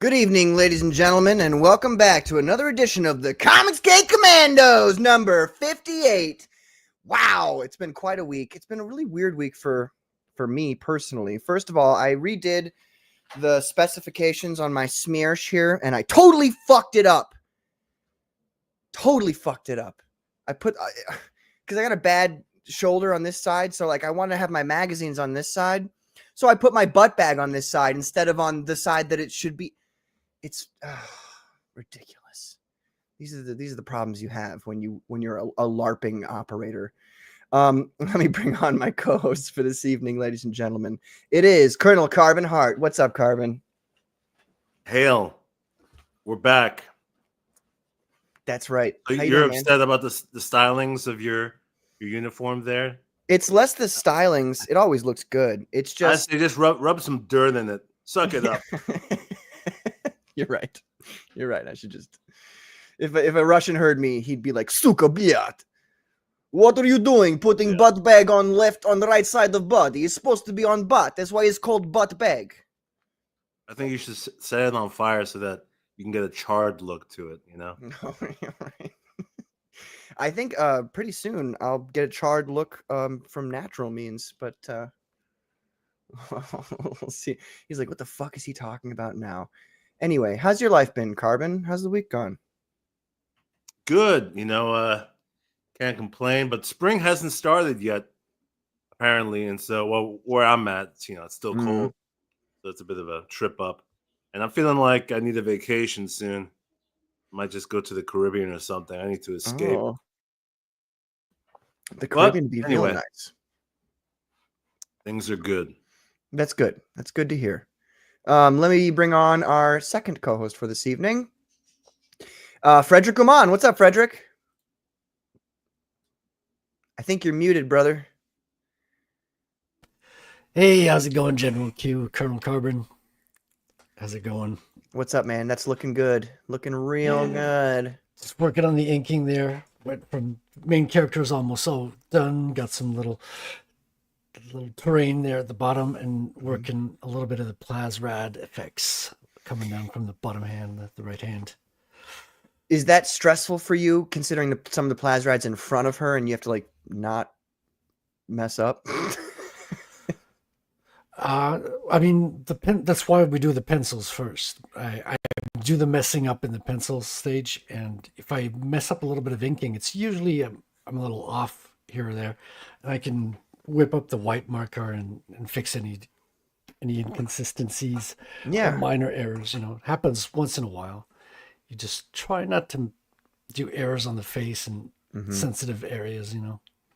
Good evening, ladies and gentlemen, and welcome back to another edition of the Comicsgate Commandos, number 58. Wow, it's been quite a week. It's been a really weird week for me personally. First of all, I redid the specifications on my Smearsh here, and I totally fucked it up. Because I got a bad shoulder on this side, so like I want to have my magazines on this side. So I put my butt bag on this side instead of on the side that it should be. It's ridiculous. These are the problems you have when you're a LARPing operator. Let me bring on my co-host for this evening, ladies and gentlemen. It is Colonel Carbon Hart. What's up, Carbon? Hail, we're back. That's right. So you're upset about the stylings of your uniform there? It's less the stylings. It always looks good. It's just they just rub some dirt in it. Suck it up. You're right. I should just if a Russian heard me, he'd be like, "Suka biat. What are you doing? Putting butt bag on the right side of body. It's supposed to be on butt. That's why it's called butt bag." I think you should set it on fire so that you can get a charred look to it, you know? No, you're right. I think pretty soon I'll get a charred look from natural means, but we'll see. He's like, what the fuck is he talking about now? Anyway, how's your life been, Carbon? How's the week gone? Good, can't complain, but spring hasn't started yet, apparently, and so where I'm at, it's still cold, so it's a bit of a trip up, and I'm feeling like I need a vacation soon. Might just go to the Caribbean or something. I need to escape. Oh. The Caribbean would be really nice. Things are good. That's good. That's good to hear. Let me bring on our second co-host for this evening. Frederick Guman. What's up, Frederick? I think you're muted, brother. Hey, how's it going, General Q, Colonel Carbon? How's it going? What's up, man? That's looking good. Looking real good. Just working on the inking there. Went from main characters almost all done. Got some little terrain there at the bottom and working a little bit of the plasrad effects coming down from the bottom hand, the right hand. Is that stressful for you, considering some of the plasrads in front of her and you have to like not mess up? I mean, that's why we do the pencils first. I do the messing up in the pencil stage, and if I mess up a little bit of inking, it's usually I'm a little off here or there, and I can whip up the white marker and fix any inconsistencies, or minor errors. It happens once in a while. You just try not to do errors on the face and sensitive areas.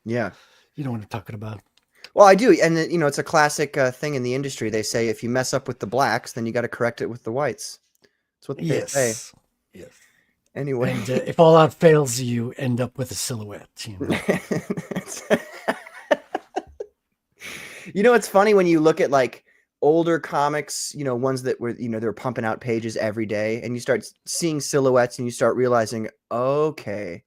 Yeah, you know what I'm talking about. Well, I do, and it's a classic thing in the industry. They say if you mess up with the blacks, then you got to correct it with the whites. That's what they say. Yes. Anyway, and if all that fails, you end up with a silhouette. It's funny when you look at like older comics, ones that were, they're pumping out pages every day, and you start seeing silhouettes, and you start realizing, okay.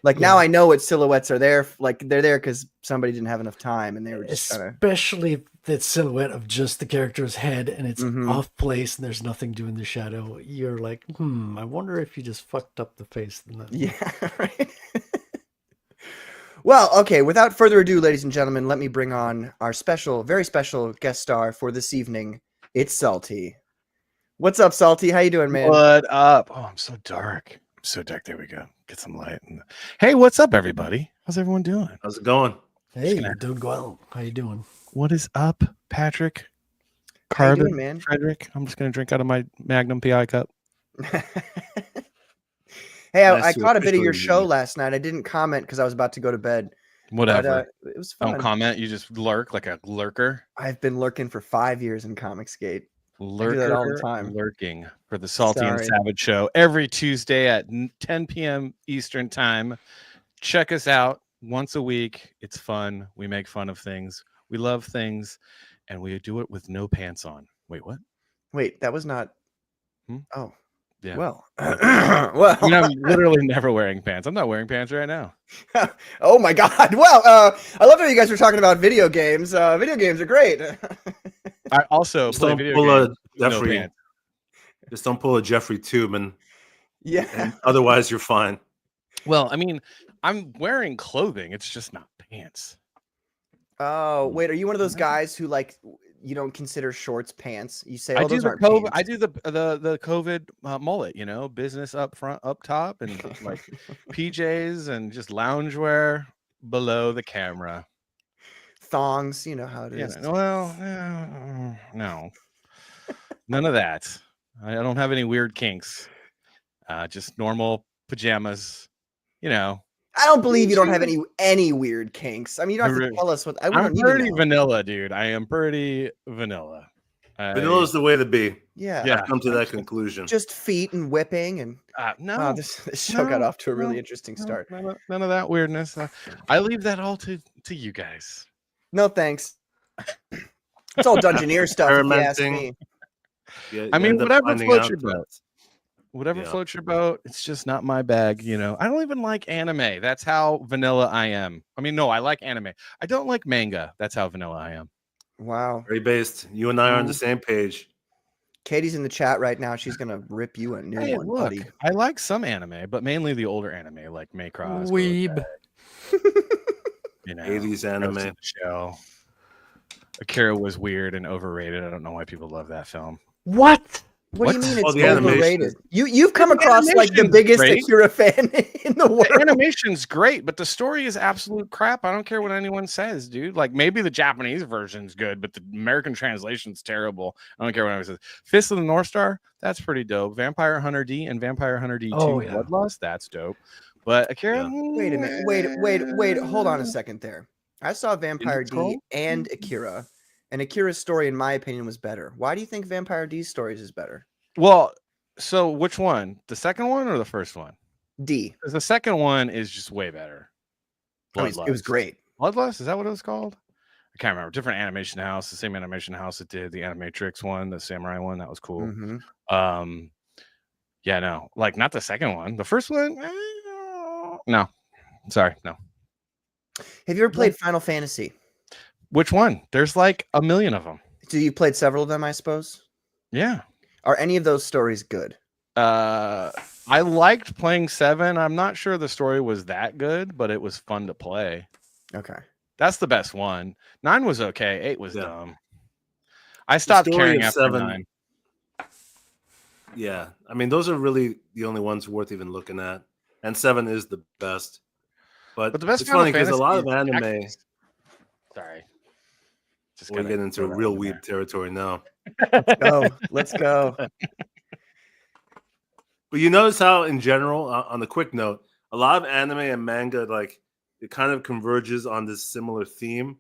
Like now I know what silhouettes are there. Like they're there because somebody didn't have enough time and they were just especially that silhouette of just the character's head and it's off place and there's nothing doing the shadow. You're like, I wonder if you just fucked up the face. Yeah, right. Well, okay, without further ado, ladies and gentlemen, let me bring on our very special guest star for this evening. It's Salty. What's up, Salty? How you doing, man? What up? Oh, I'm so dark. There we go. Get some light. Hey, what's up, everybody? How's everyone doing? How's it going? Hey, doing well. How you doing? What is up, Patrick? Carbon, doing, man? Frederick. I'm just gonna drink out of my Magnum PI cup. Hey, I caught a bit of your show last night. I didn't comment because I was about to go to bed. Whatever. But, it was fun. Don't comment. You just lurk like a lurker. I've been lurking for 5 years in Comicsgate. Lurker all the time. Lurking for the Salty and Savage show every Tuesday at 10 p.m. Eastern time. Check us out once a week. It's fun. We make fun of things. We love things, and we do it with no pants on. Wait, what? Wait, that was not. Oh, yeah. Well, I'm literally never wearing pants. I'm not wearing pants right now. Oh my God. Well, I love how you guys were talking about video games. Video games are great. I also play video games. No pants. Just don't pull a Jeffrey Tubin, Yeah. and otherwise you're fine. Well, I mean, I'm wearing clothing. It's just not pants. Oh, wait, are you one of those guys who like you don't consider shorts pants? You say, I "Oh, do those the aren't COVID. pants." I do the COVID mullet. You know, business up front, up top, and like PJs and just loungewear below the camera. Thongs, you know how it Yeah. is. Well, no, none of that. I don't have any weird kinks. Just normal pajamas. You know. I don't believe you don't have any weird kinks. I mean, you don't have to I'm tell us what. We don't need to pretty know. vanilla, dude. I am pretty vanilla. Vanilla is the way to be. Yeah. Yeah. I've come to that conclusion. Just feet and whipping and No. wow, this show got off to a really interesting start. None of that weirdness. I leave that all to you guys. No thanks. It's all Dungeoneer stuff, if you ask Experimenting. me. You I mean, end up whatever finding floats out your boat. that- Whatever Yeah. floats your boat. It's just not my bag, you know. I don't even like anime. That's how vanilla I am. I mean, no, I like anime. I don't like manga. That's how vanilla I am. Wow. Very based. You and I are on the same page. Katie's in the chat right now. She's gonna rip you a new Hey, one, look, buddy. I like some anime, but mainly the older anime, like Macross. Weeb. You know, 80s Ghost in anime. the Shell. Akira was weird and overrated. I don't know why people love that film. What? What do you mean Oh, it's the animation overrated? is- You've come across like the animation's biggest great. Akira fan in the world. The animation's great, but the story is absolute crap. I don't care what anyone says, dude. Like maybe the Japanese version's good, but the American translation's terrible. I don't care what anyone says. Fist of the North Star, that's pretty dope. Vampire Hunter D and Vampire Hunter D 2 Oh, yeah. Bloodlust, that's dope. But Akira, Yeah. Wait a minute. Wait. Hold on a second there. I saw Vampire D Scroll? and Akira, and Akira's story, in my opinion, was better. Why do you think Vampire D's stories is better? Well, so which one? The second one or the first one? D. Because the second one is just way better. Oh, it was great. Bloodlust, is that what it was called? I can't remember. Different animation house, the same animation house that did the Animatrix one, the Samurai one. That was cool. Mhm. Yeah, no, like not the second one. The first one, no. Sorry, no. Have you ever played Final Fantasy? Which one? There's like a million of them. Do you played several of them? I suppose. Yeah. Are any of those stories good? I liked playing 7. I'm not sure the story was that good, but it was fun to play. Okay. That's the best one. 9 was okay. 8 was Yeah. dumb. I stopped story caring of after 7 9. Yeah. I mean, those are really the only ones worth even looking at. And 7 is the best. But But the best it's funny because a Final lot of Fantasy is anime, actually- Sorry. Just we're gotta getting into throw that real in there. weeb territory now. Let's go. But you notice how, in general, on the quick note, a lot of anime and manga, like, it kind of converges on this similar theme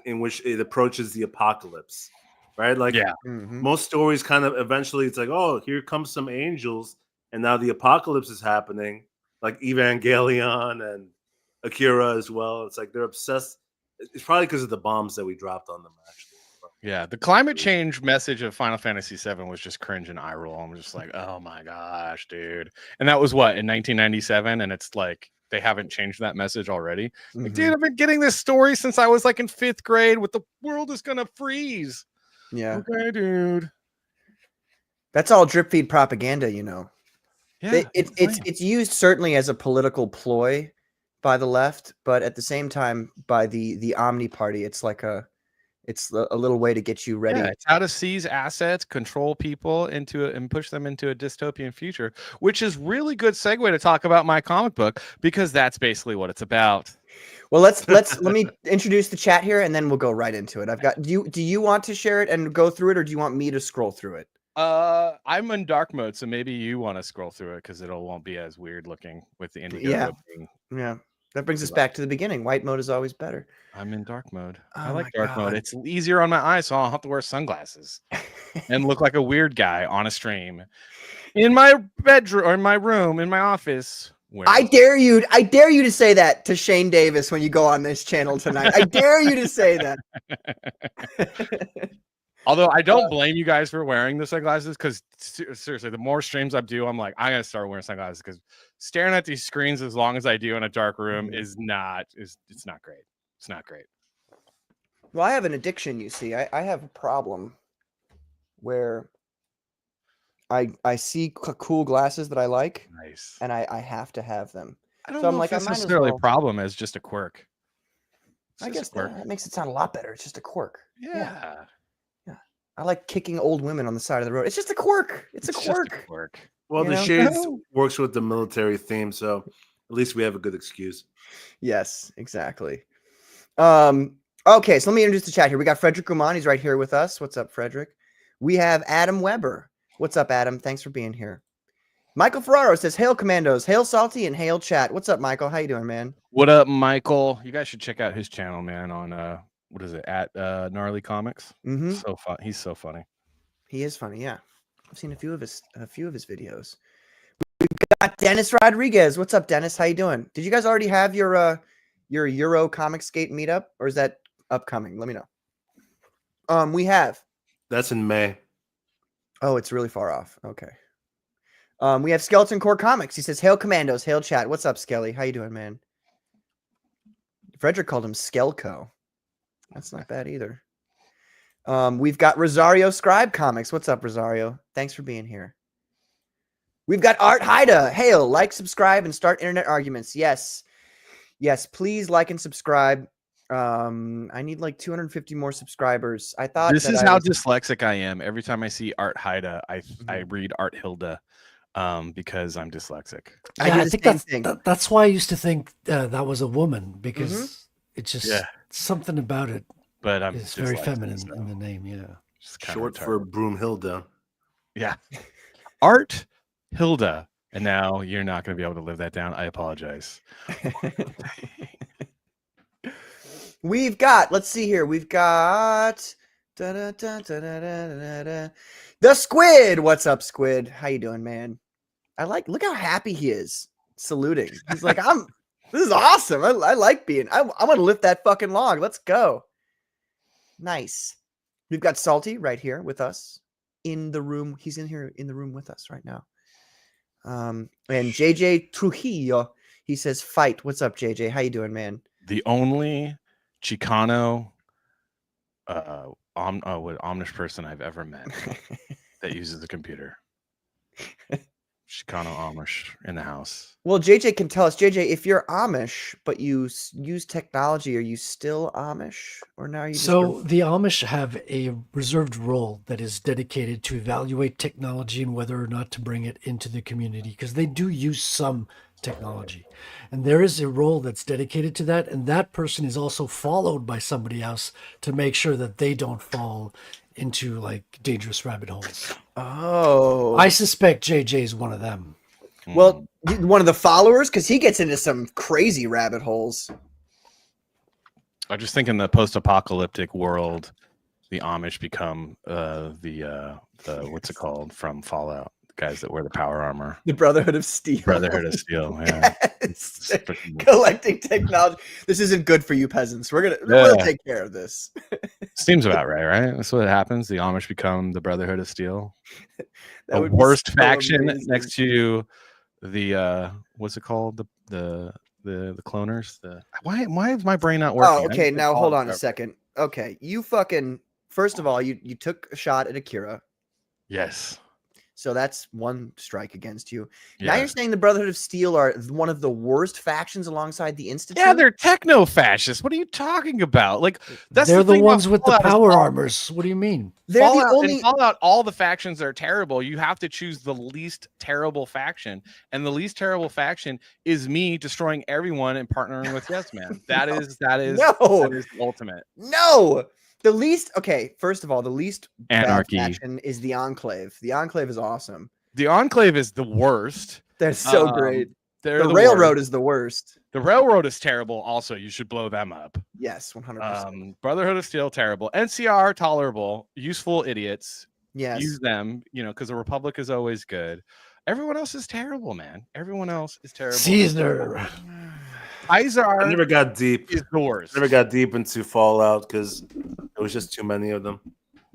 in which it approaches the apocalypse, right? Like, Yeah. Mhm. most stories kind of eventually, it's like, oh, here comes some angels, and now the apocalypse is happening, like Evangelion and Akira as well. It's like they're obsessed. It's probably because of the bombs that we dropped on them, actually. Yeah, the climate change message of Final Fantasy VII was just cringe and eye roll. I'm just like, oh my gosh, dude. And that was what, in 1997? And it's like they haven't changed that message already. Like, Mhm. dude, I've been getting this story since I was like in 5th grade with the world is gonna freeze. Yeah. Okay, dude. That's all drip feed propaganda, you know. Yeah, It's used certainly as a political ploy by the left, but at the same time by the Omni Party, it's like a little way to get you ready. Yeah, it's how to seize assets, control people into it, and push them into a dystopian future, which is really good segue to talk about my comic book because that's basically what it's about. Well, let me introduce the chat here, and then we'll go right into it. I've got. Do you want to share it and go through it, or do you want me to scroll through it? I'm in dark mode, so maybe you want to scroll through it because it won't be as weird looking with the Indiegogo Yeah. being. Yeah, that brings us back to the beginning. White mode is always better. I'm in dark mode. I Oh like my dark mode. God. It's easier on my eyes, so I don't have to wear sunglasses and look like a weird guy on a stream in my bedroom or in my room in my office. I dare you to say that to Shane Davis when you go on this channel tonight. I dare you to say that. Although I don't blame you guys for wearing the sunglasses because seriously, the more streams I do, I'm like, I gotta start wearing sunglasses because staring at these screens as long as I do in a dark room is not it's not great. It's not great. Well, I have an addiction, you see. I have a problem where I see cool glasses that I like, Nice. and I have to have them. I don't So I'm know like, if I it's might as necessarily a well. problem as just a quirk. It's I just a guess quirk. that makes it sound a lot better. It's just a quirk. Yeah. I like kicking old women on the side of the road. It's just a quirk. It's a just quirk. a quirk. Well, You the know? shades works with the military theme, so at least we have a good excuse. Yes, exactly. Okay, so let me introduce the chat here. We got Frederick Guman. He's right here with us. What's up, Frederick? We have Adam Weber. What's up, Adam? Thanks for being here. Michael Ferraro says, "Hail Commandos, hail Salty, and hail chat." What's up, Michael? How you doing, man? What up, Michael? You guys should check out his channel, man, on what is it, at Gnarly Comics. Mm-hmm. So fun. He's so funny. He is funny, yeah. I've seen a few of his videos. We've got Dennis Rodriguez. What's up, Dennis? How you doing? Did you guys already have your Euro Comicsgate meetup, or is that upcoming? Let me know. We have. That's in May. Oh, it's really far off. Okay. We have Skeleton Core Comics. He says, "Hail Commandos, hail chat." What's up, Skelly? How you doing, man? Frederick called him Skelco. That's not bad either. We've got Rosario Scribe Comics. What's up, Rosario? Thanks for being here. We've got Art Haida. Hail, like, subscribe, and start internet arguments. Yes. Yes, please like and subscribe. I need like 250 more subscribers. I thought This that is I how was- dyslexic I am. Every time I see Art Haida, I read Art Hilda because I'm dyslexic. I Yeah, do I the think same thing. that's why I used to think that was a woman because it's just something about it But I'm is very dyslexic, feminine so in the name. Yeah. it's kinda Short for retarded. Broomhilda. Yeah. Art Hilda. And now you're not going to be able to live that down. I apologize. We've got, let's see here. We've got the Squid. What's up, Squid? How you doing, man? Look how happy he is saluting. He's like, this is awesome. I like being, I want to lift that fucking log. Let's go. Nice. We've got Salty right here with us in the room. He's in here in the room with us right now. And JJ Trujillo, he says, "Fight." What's up, JJ? How you doing, man? The only Chicano Amish person I've ever met that uses a computer. Chicano Amish in the house. Well, JJ can tell us, JJ, if you're Amish, but you use technology, are you still Amish? Or now you just So the Amish have a reserved role that is dedicated to evaluate technology and whether or not to bring it into the community because they do use some technology. And there is a role that's dedicated to that. And that person is also followed by somebody else to make sure that they don't fall into like dangerous rabbit holes. Oh. I suspect JJ is one of them. Well, one of the followers, because he gets into some crazy rabbit holes. I just think in the post-apocalyptic world, the Amish become the what's it called from Fallout? The guys that wear the power armor. The Brotherhood of Steel. Brotherhood of Steel. Yeah. Yes. Collecting technology. This isn't good for you peasants. We'll take care of this. Seems about right? That's what happens. The Amish become the Brotherhood of Steel. That The would be worst so faction amazing. next to the what's it called? The cloners. Why is my brain not working? Oh, okay. I've been Now hold calling on a forever. second. Okay, you fucking. First of all, you took a shot at Akira, Yes. so that's one strike against you. Now Yeah. you're saying the Brotherhood of Steel are one of the worst factions alongside the Institute. Yeah, they're techno fascists. What are you talking about? Like that's They're the thing about ones with the Fallout is power all- armors. What do you mean? They're Fallout, the only. in Fallout, all the factions are terrible. You have to choose the least terrible faction, and the least terrible faction is me destroying everyone and partnering with Yes Man. That is No. the ultimate No, the least. Okay, first of all, the least bad anarchy. faction is the Enclave. The Enclave is awesome. The Enclave is the worst. They're so Um, great. They're The Railroad worst. is the worst. The Railroad is terrible. Also, you should blow them up. Yes, 100%. Brotherhood of Steel, terrible. NCR, tolerable. Useful idiots. Yes. Use them, because the Republic is always good. Everyone else is terrible, man. Everyone else is terrible. Caesar. I Izar never got deep. is the worst. Never got deep into Fallout because there was just too many of them.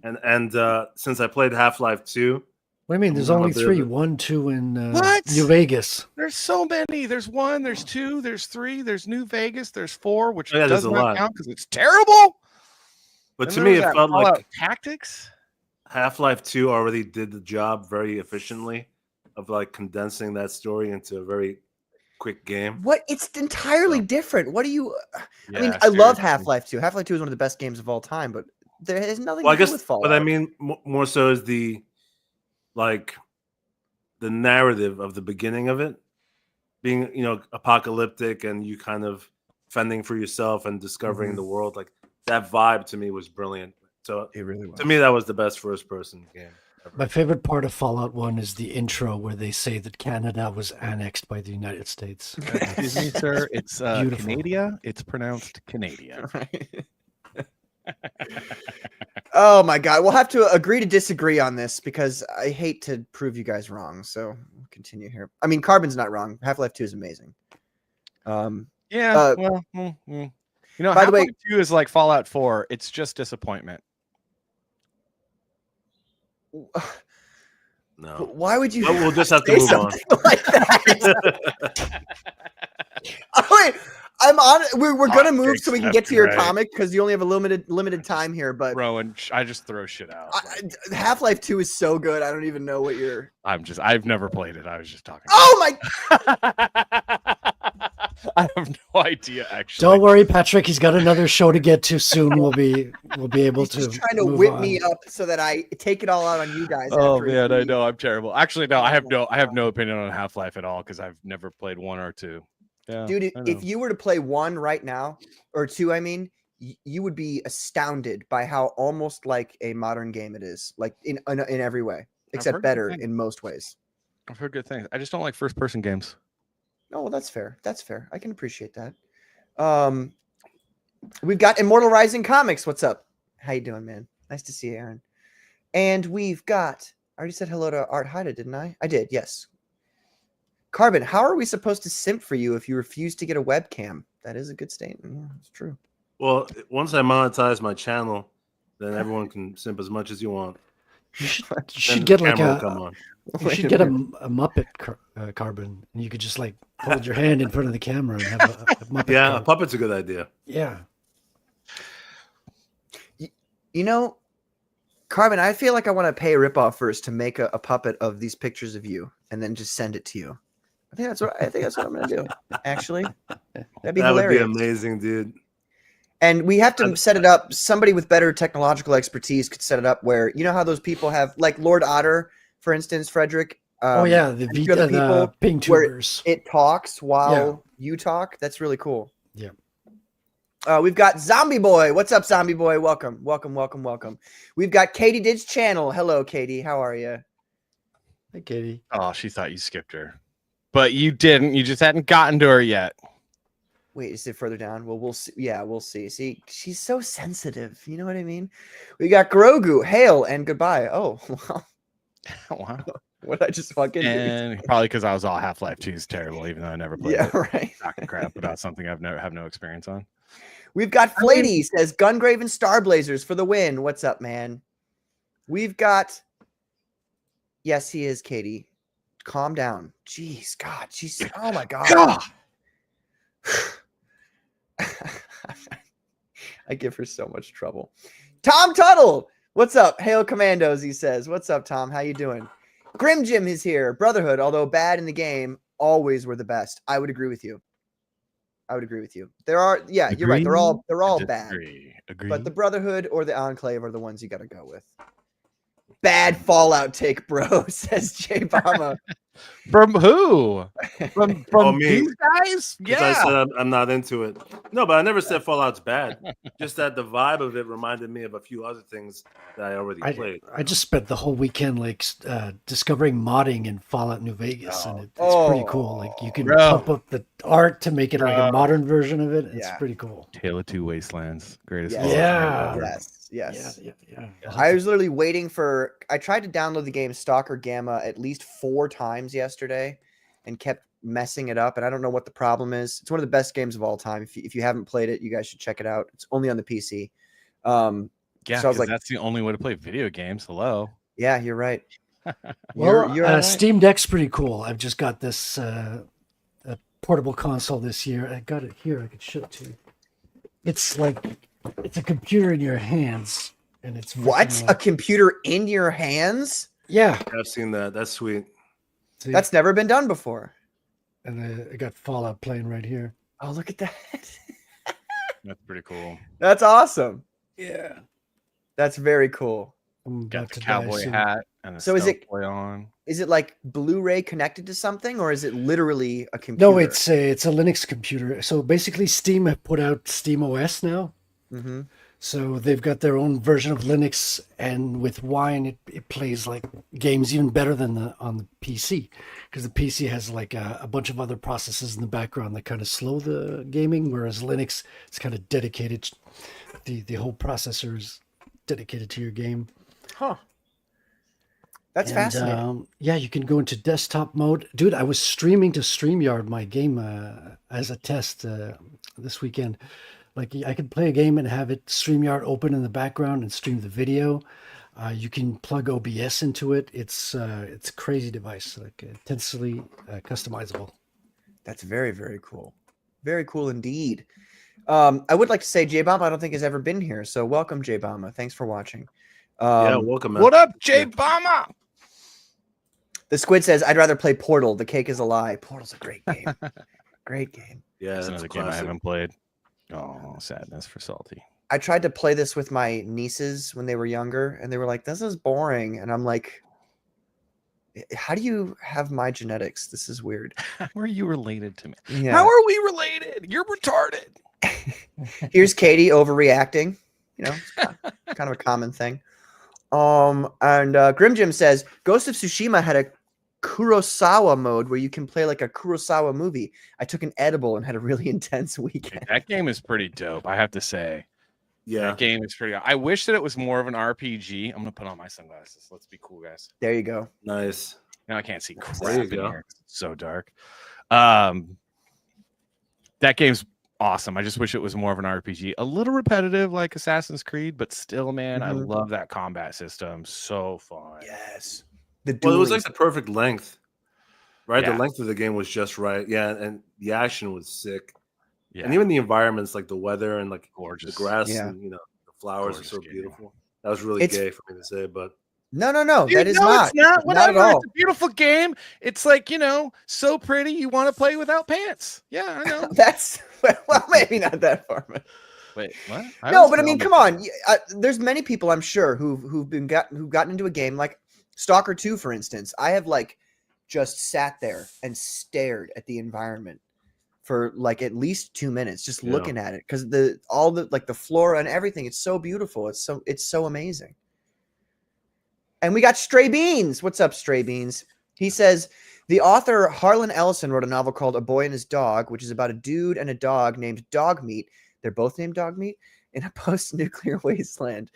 And since I played Half-Life 2, What do you mean? There's I'm only a bit of 3. a- 1, 2, in What? New Vegas. There's so many. There's 1, there's 2, there's 3, there's New Vegas, there's 4, which Yeah, there's does a not lot. count because it's terrible. but And to there me was it that felt Fallout like Tactics. Half-Life 2 already did the job very efficiently of like condensing that story into a very quick game. What? It's entirely different. What do you? I mean, Yeah, I love seriously. Half-Life 2. Half-Life 2 is one of the best games of all time, but there has nothing Well, I to do guess, with Fallout. but I mean, more so is the narrative of the beginning of it being, apocalyptic and you kind of fending for yourself and discovering the world. Like that vibe to me was brilliant. So It really was. to me, that was the best first-person game ever. My favorite part of Fallout 1 is the intro where they say that Canada was annexed by the United States. Excuse me, sir. It's Beautiful. Canada. It's pronounced Canada. Right. Oh my God. We'll have to agree to disagree on this because I hate to prove you guys wrong. So we'll continue here. I mean, Carbon's not wrong. Half-Life 2 is amazing. Yeah. Well, by Half-Life the way, 2 is like Fallout 4. It's just disappointment. No. why would you? Well, we'll just have to say move on. something like that? Oh, wait, I'm on. We're gonna move so we can get to your comic because you only have a limited time here. But Rowan, I just throw shit out. Half-Life 2 is so good. I don't even know what you're. I've never played it. I was just talking. Oh my! I have no idea actually. Don't worry, Patrick. He's got another show to get to soon. We'll be able He's to. just trying to move whip on. me up so that I take it all out on you guys. Oh after man, he- I know I'm terrible. Actually, no, I have no opinion on Half-Life at all because I've never played 1 or 2. Yeah, Dude, I know. if you were to play 1 right now, or 2, I mean, you would be astounded by how almost like a modern game it is, like in every way, except heard better good things. in most ways. I've heard good things. I just don't like first-person games. Oh, well, that's fair. That's fair. I can appreciate that. We've got Immortal Rising Comics. What's up? How you doing, man? Nice to see you, Aaron. And we've got. I already said hello to Art Haida, didn't I? I did. Yes. Carbon, how are we supposed to simp for you if you refuse to get a webcam? That is a good statement. Yeah, it's true. Well, once I monetize my channel, then everyone can simp as much as you want. You should Then get the like camera a. will come on. You should get a Muppet Carbon, and you could just like hold your hand in front of the camera and have a Muppet. Yeah, a Carbon. puppet's a good idea. Yeah. You know, Carbon, I feel like I want to pay a ripoff first to make a puppet of these pictures of you and then just send it to you. I think that's what I'm gonna do. Actually, that'd be hilarious. Would be amazing, dude. And we have to set it up. Somebody with better technological expertise could set it up where you know how those people have, like Lord Otter, for instance, Frederick. Oh yeah, the and a few other the ping where tubers. it talks while you talk. That's really cool. Yeah. We've got Zombie Boy. What's up, Zombie Boy? Welcome. We've got Katie Did's channel. Hello, Katie. How are you? Hey, Katie. Oh, she thought you skipped her, but you didn't. You just hadn't gotten to her yet. Wait, is it further down? Well, we'll see. Yeah, we'll see. See, she's so sensitive. You know what I mean? We got Grogu. Hail and goodbye. Oh, wow. Wow. What I just fucking do? And probably because I was all Half-Life 2 is terrible, even though I never played Yeah, it. right. Talking crap about something I've never have no experience on. We've got Flady says Gungrave and Starblazers for the win. What's up, man? We've got. Yes, he is, Katie. Calm down. Jeez, God. She's. Oh my God. I give her so much trouble. Tom Tuttle. What's up? Hail Commandos, he says. What's up, Tom? How you doing? Grim Jim is here. Brotherhood, although bad in the game, always were the best. I would agree with you. There are, yeah, you're right. They're all bad. Agree. But the Brotherhood or the Enclave are the ones you got to go with. Bad Fallout take, bro, says Jay Bama. From who? From me. these guys? Because I said I'm not into it. No, but I never said Fallout's bad. Just that the vibe of it reminded me of a few other things that I already played. I just spent the whole weekend like discovering modding in Fallout New Vegas, and it's pretty cool. Like you can pump up the art to make it like a modern version of it. It's pretty cool. Tale of Two Wastelands, greatest. Yes. Yeah. I was literally waiting for. I tried to download the game Stalker Gamma at least 4 times yesterday, and kept messing it up. And I don't know what the problem is. It's one of the best games of all time. If you haven't played it, you guys should check it out. It's only on the PC. Yeah, so I was like, that's the only way to play video games. Hello. Yeah, you're right. Well, you're right. Steam Deck's pretty cool. I've just got this a portable console this year. I got it here. I could show it to you. It's like it's a computer in your hands, and it's What? freaking, A computer in your hands? yeah. I've seen that. That's sweet. See? That's never been done before. And I got Fallout playing right here. Oh, look at that. That's pretty cool. That's awesome. Yeah. That's very cool. I'm Got about the to die cowboy soon. hat and the So is it- boy on. Is it like Blu-ray connected to something, or is it literally a computer? No, it's a Linux computer. So basically, Steam have put out Steam OS now. Mm-hmm. So they've got their own version of Linux, and with Wine, it plays like games even better than on the PC, because the PC has like a bunch of other processes in the background that kind of slow the gaming, whereas Linux it's kind of dedicated. The whole processor is dedicated to your game. Huh. That's And, fascinating. yeah, you can go into desktop mode. Dude, I was streaming to StreamYard my game as a test this weekend. Like I could play a game and have it StreamYard open in the background and stream the video. You can plug OBS into it. It's a crazy device, like intensely customizable. That's very, very cool. Very cool indeed. I would like to say J-Bomb, I don't think has ever been here. So welcome, J-Bomb. Thanks for watching. Yeah, welcome, man. What up, Jay Bama? The Squid says, I'd rather play Portal. The cake is a lie. Portal's a great game. Great game. Yeah, That's that's another a game I classic. haven't played. Oh, sadness for Salty. I tried to play this with my nieces when they were younger, and they were like, this is boring. And I'm like, how do you have my genetics? This is weird. How are you related to me? Yeah. How are we related? You're retarded. Here's Katie overreacting. You know, it's kind of a common thing. And Grim Jim says Ghost of Tsushima had a Kurosawa mode where you can play like a Kurosawa movie. I took an edible and had a really intense weekend. That game is pretty dope, I have to say. Yeah. That game is pretty. I wish that it was more of an RPG. I'm gonna put on my sunglasses. Let's be cool, guys. There you go. Nice. Now I can't see crap There you in go. here. It's so dark. That game's awesome. I just wish it was more of an RPG. A little repetitive like Assassin's Creed, but still, man, I Mhm. love that combat system. So fun. Yes. The Well, it was dueling like the perfect length, right? Yeah. The length of the game was just right. Yeah, and the action was sick, Yeah. and even the environments, like the weather and like gorgeous. the grass, Yeah. and the flowers Gorgeous are so game. beautiful. That was really It's- gay for me to say, but No, Dude, that is no, not. it's not. Not Whatever. at all. It's a beautiful game. It's like, so pretty. You want to play without pants. Yeah, I know. That's well, maybe not that far. But Wait, what? no, but I mean, come on. There's many people I'm sure who've gotten into a game like Stalker 2, for instance. I have like just sat there and stared at the environment for like at least 2 minutes, just Yeah. looking at it because the flora and everything. It's so beautiful. It's so amazing. And we got Stray Beans. What's up, Stray Beans? He says the author Harlan Ellison wrote a novel called A Boy and His Dog, which is about a dude and a dog named Dogmeat. They're both named Dogmeat in a post-nuclear wasteland,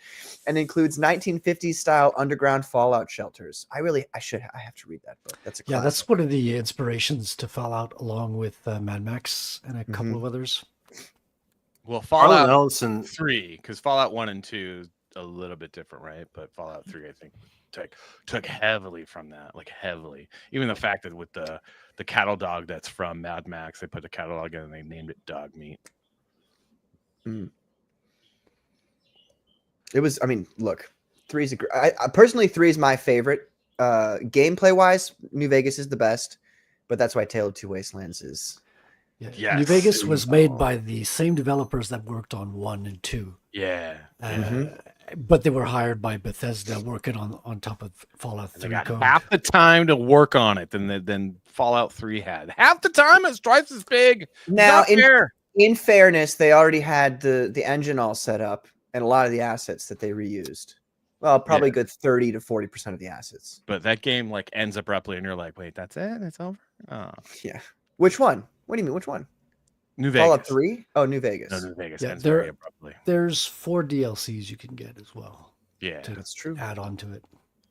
and includes 1950s style underground fallout shelters. I have to read that book. That's a Yeah, classic. that's one of the inspirations to Fallout, along with Mad Max and a couple Mhm. of others. Well, Harlan Fallout Ellison. 3, because Fallout 1 and 2 is a little bit different, right? But Fallout 3, I think, took heavily from that, like heavily. Even the fact that with the cattle dog that's from Mad Max, they put the cattle dog in and they named it Dog Meat. It was. I mean, look, 3 is I personally 3 is my favorite. Gameplay wise, New Vegas is the best, but that's why Tale of Two Wastelands is. Yeah. New Yes. Vegas was made by the same developers that worked on 1 and 2. Yeah. But they were hired by Bethesda working on top of Fallout They 3 got code. half the time to work on it than Fallout 3 had. Half the time it's twice as big. Now, Not fair. in fairness, they already had the engine all set up and a lot of the assets that they reused. Well, probably Yeah. good 30 to 40% of the assets. But that game like ends abruptly, and you're like, "Wait, that's it? It's over?" Oh. Yeah. Which one? What do you mean? Which one? New Vegas. Fallout 3? Oh, New Vegas. No, New Vegas Yeah, ends very there- abruptly. There's 4 DLCs you can get as well Yeah. to That's true. add on to it.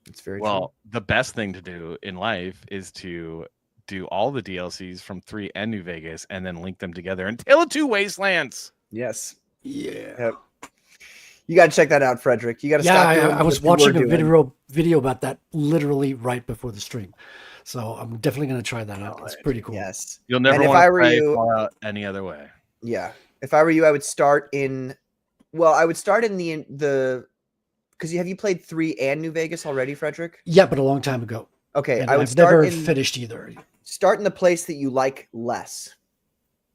It's very Well, the best thing to do in life is to do all the DLCs from 3 and New Vegas, and then link them together and Tale of Two Wastelands. true. Yes. Yeah. Yep. You got to check that out, Frederick. You got to Yeah, stop doing I was what you were watching a doing. video about that literally right before the stream. So I'm definitely going to try that out. It's pretty cool. Yes. You'll never And if want I to were play you- Fallout any other way. Yeah. If I were you, I would start in the because have you played 3 and New Vegas already, Frederick? Yeah, but a long time ago. Okay, And I would I've start never in finished either. start in the place that you like less.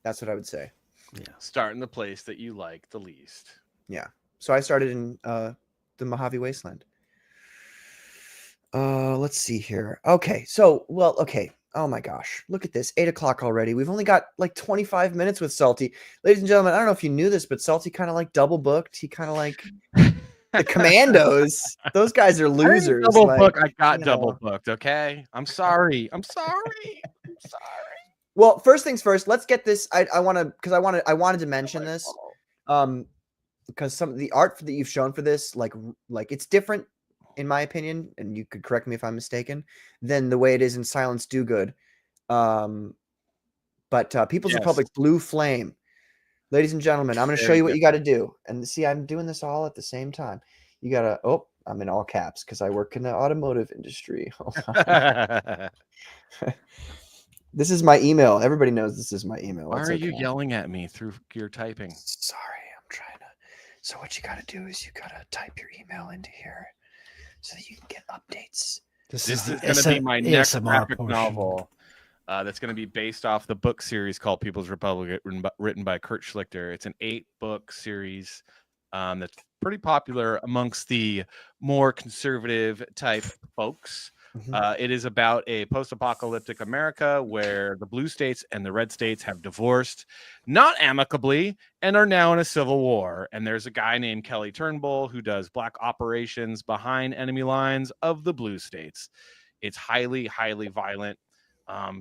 That's what I would say. Yeah. Start in the place that you like the least. Yeah. So I started in the Mojave Wasteland. Let's see here. Okay. So, okay. Oh my gosh. Look at this. 8 o'clock already. We've only got like 25 minutes with Salty. Ladies and gentlemen, I don't know if you knew this, but Salty kind of like double booked. He kind of like the Commandos. Those guys are losers. Double like, book. I got you double know. booked. Okay. I'm sorry. I'm sorry. Well, first things first, let's get this. I wanted to mention this. Because some of the art that you've shown for this, like it's different in my opinion, and you could correct me if I'm mistaken, than the way it is in Silence Dogood. But People's Republic Blue Flame, ladies and gentlemen, I'm going to show you what you got to do. And see, I'm doing this all at the same time. You got to, I'm in all caps because I work in the automotive industry. This is my email. Everybody knows this is my email. Why are you yelling at me through your typing? Sorry, I'm trying to. So what you got to do is you got to type your email into here so that you can get updates. This is going to be my next graphic novel. That's going to be based off the book series called People's Republic, written by Kurt Schlichter. It's an 8-book series that's pretty popular amongst the more conservative type folks. It is about a post-apocalyptic America where the blue states and the red states have divorced, not amicably, and are now in a civil war. And there's a guy named Kelly Turnbull who does black operations behind enemy lines of the blue states. It's highly, highly violent,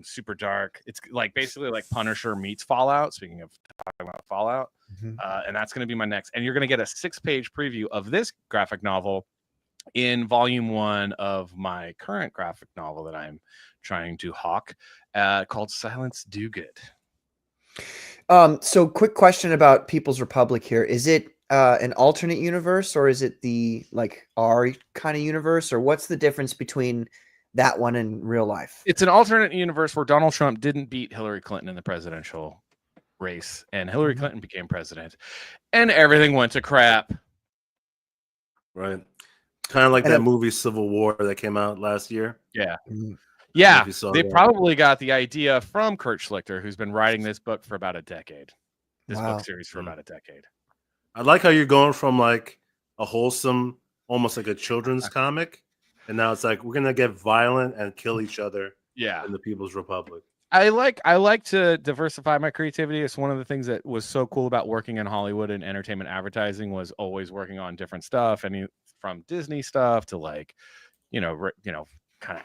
super dark. It's like basically like Punisher meets Fallout. Speaking of talking about Fallout, and that's going to be my next. And you're going to get a 6-page preview of this graphic novel in volume 1 of my current graphic novel that I'm trying to hawk, called Silence Dogood. So quick question about People's Republic here. Is it an alternate universe, or is it the like R kind of universe, or what's the difference between that one and real life? It's an alternate universe where Donald Trump didn't beat Hillary Clinton in the presidential race, and Hillary Clinton became president, and everything went to crap. Right. Kind of like that movie Civil War that came out last year. Yeah. Yeah. They probably got the idea from Kurt Schlichter, who's been writing this book for about a decade. This book series for about a decade. I like how you're going from like a wholesome, almost like a children's comic, and now it's like we're gonna get violent and kill each other. Yeah. In the People's Republic. I like to diversify my creativity. It's one of the things that was so cool about working in Hollywood and entertainment advertising was always working on different stuff, and from Disney stuff to like, kind of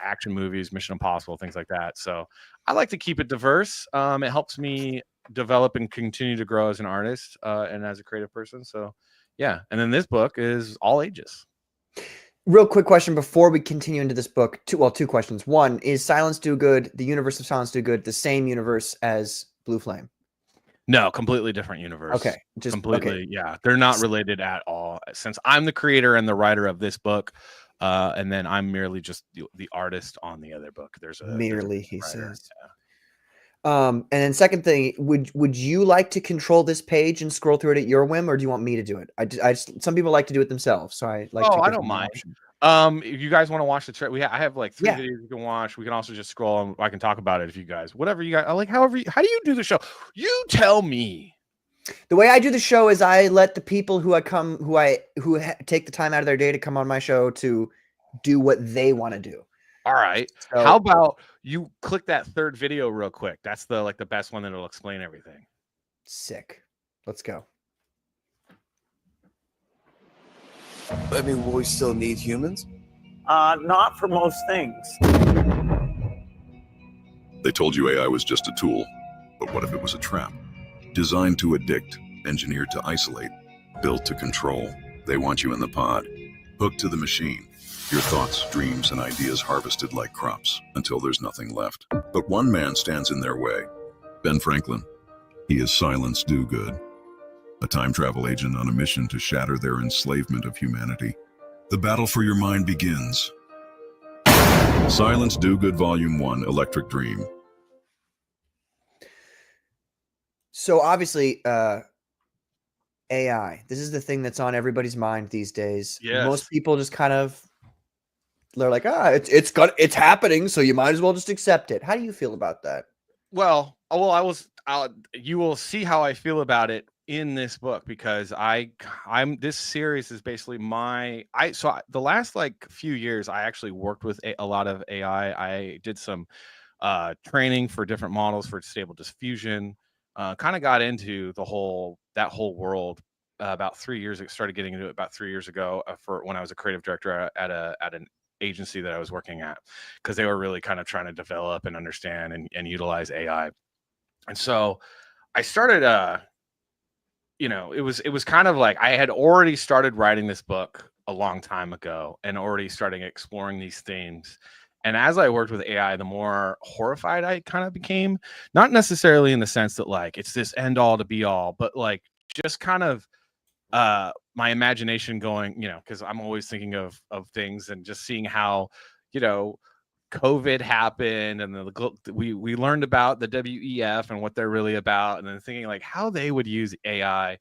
action movies, Mission Impossible, things like that. So I like to keep it diverse. It helps me develop and continue to grow as an artist and as a creative person. So yeah. And then this book is all ages. Real quick question before we continue into this book. Two questions. One, is Silence Dogood, the universe of Silence Dogood, the same universe as Blue Flame? No, completely different universe. Okay. Just completely. Okay. Yeah. They're not related at all. Since I'm the creator and the writer of this book, and then I'm merely just the artist on the other bok. He says. Yeah. And then second thing, would you like to control this page and scroll through it at your whim, or do you want me to do it? I some people like to do it themselves, so I like. I don't mind. If you guys want to watch the trailer, I have like 3 videos you can watch. We can also just scroll and I can talk about it if you guys, whatever you guys like. How do you do the show? You tell me. The way I do the show is I let the people who take the time out of their day to come on my show to do what they want to do. All right. So, how about you click that 3rd video real quick? That's the best one that'll explain everything. Sick. Let's go. I mean, will we still need humans? Not for most things. They told you AI was just a tool, but what if it was a trap? Designed to addict, engineered to isolate, built to control. They want you in the pod, hooked to the machine. Your thoughts, dreams, and ideas harvested like crops until there's nothing left. But one man stands in their way. Ben Franklin. He is Silence Dogood, a time travel agent on a mission to shatter their enslavement of humanity. The battle for your mind begins. Silence Dogood Volume 1, Electric Dream. So obviously, AI. This is the thing that's on everybody's mind these days. Yes. Most people just kind of they're like, it's happening, so you might as well just accept it. How do you feel about that? Well, you will see how I feel about it in this book, because this series is basically the last like few years I actually worked with a lot of AI. I did some training for different models for stable diffusion. Kind of got into that whole world about 3 years ago. Started getting into it about 3 years ago for when I was a creative director at an agency that I was working at, because they were really kind of trying to develop and understand and utilize AI. And so I started it was kind of like I had already started writing this book a long time ago and already starting exploring these themes. And as I worked with AI, the more horrified I kind of became, not necessarily in the sense that like it's this end all to be all, but like just kind of my imagination going, because I'm always thinking of things and just seeing how, COVID happened, and we learned about the WEF and what they're really about, and then thinking like how they would use AI.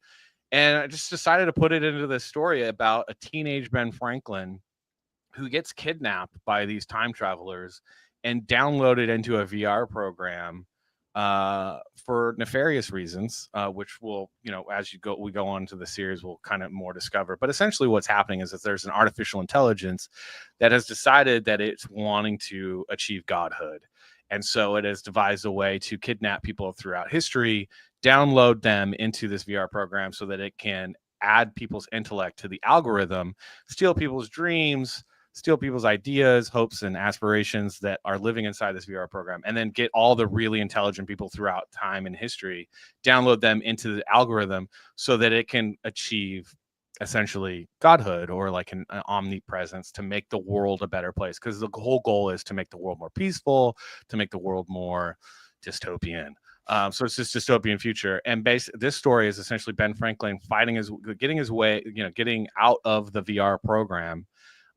And I just decided to put it into this story about a teenage Ben Franklin who gets kidnapped by these time travelers and downloaded into a VR program for nefarious reasons, which will, as we go on to the series, we'll kind of more discover. But essentially what's happening is that there's an artificial intelligence that has decided that it's wanting to achieve godhood. And so it has devised a way to kidnap people throughout history, download them into this VR program so that it can add people's intellect to the algorithm, steal people's dreams, steal people's ideas, hopes, and aspirations that are living inside this VR program, and then get all the really intelligent people throughout time and history, download them into the algorithm so that it can achieve essentially godhood, or like an omnipresence, to make the world a better place. Because the whole goal is to make the world more peaceful, to make the world more dystopian. So it's this dystopian future. And this story is essentially Ben Franklin getting out of the VR program,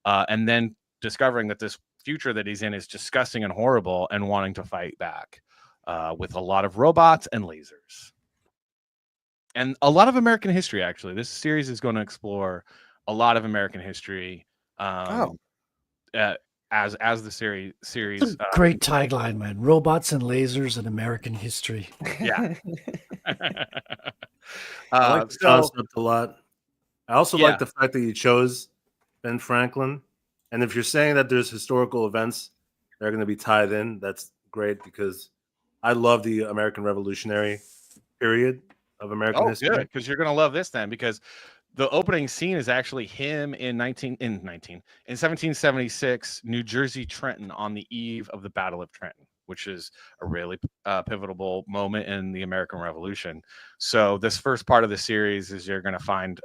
and then discovering that this future that he's in is disgusting and horrible, and wanting to fight back with a lot of robots and lasers. And a lot of American history, actually. This series is going to explore a lot of American history as the series. Great tagline, man. Robots and lasers in American history. Yeah. I like the concept a lot. I also like the fact that you chose Ben Franklin. And if you're saying that there's historical events that are going to be tied in, that's great, because I love the American Revolutionary period of American history. Good, because you're going to love this then, because the opening scene is actually him in 1776, New Jersey, Trenton, on the eve of the Battle of Trenton, which is a really pivotal moment in the American Revolution. So this first part of the series is you're going to find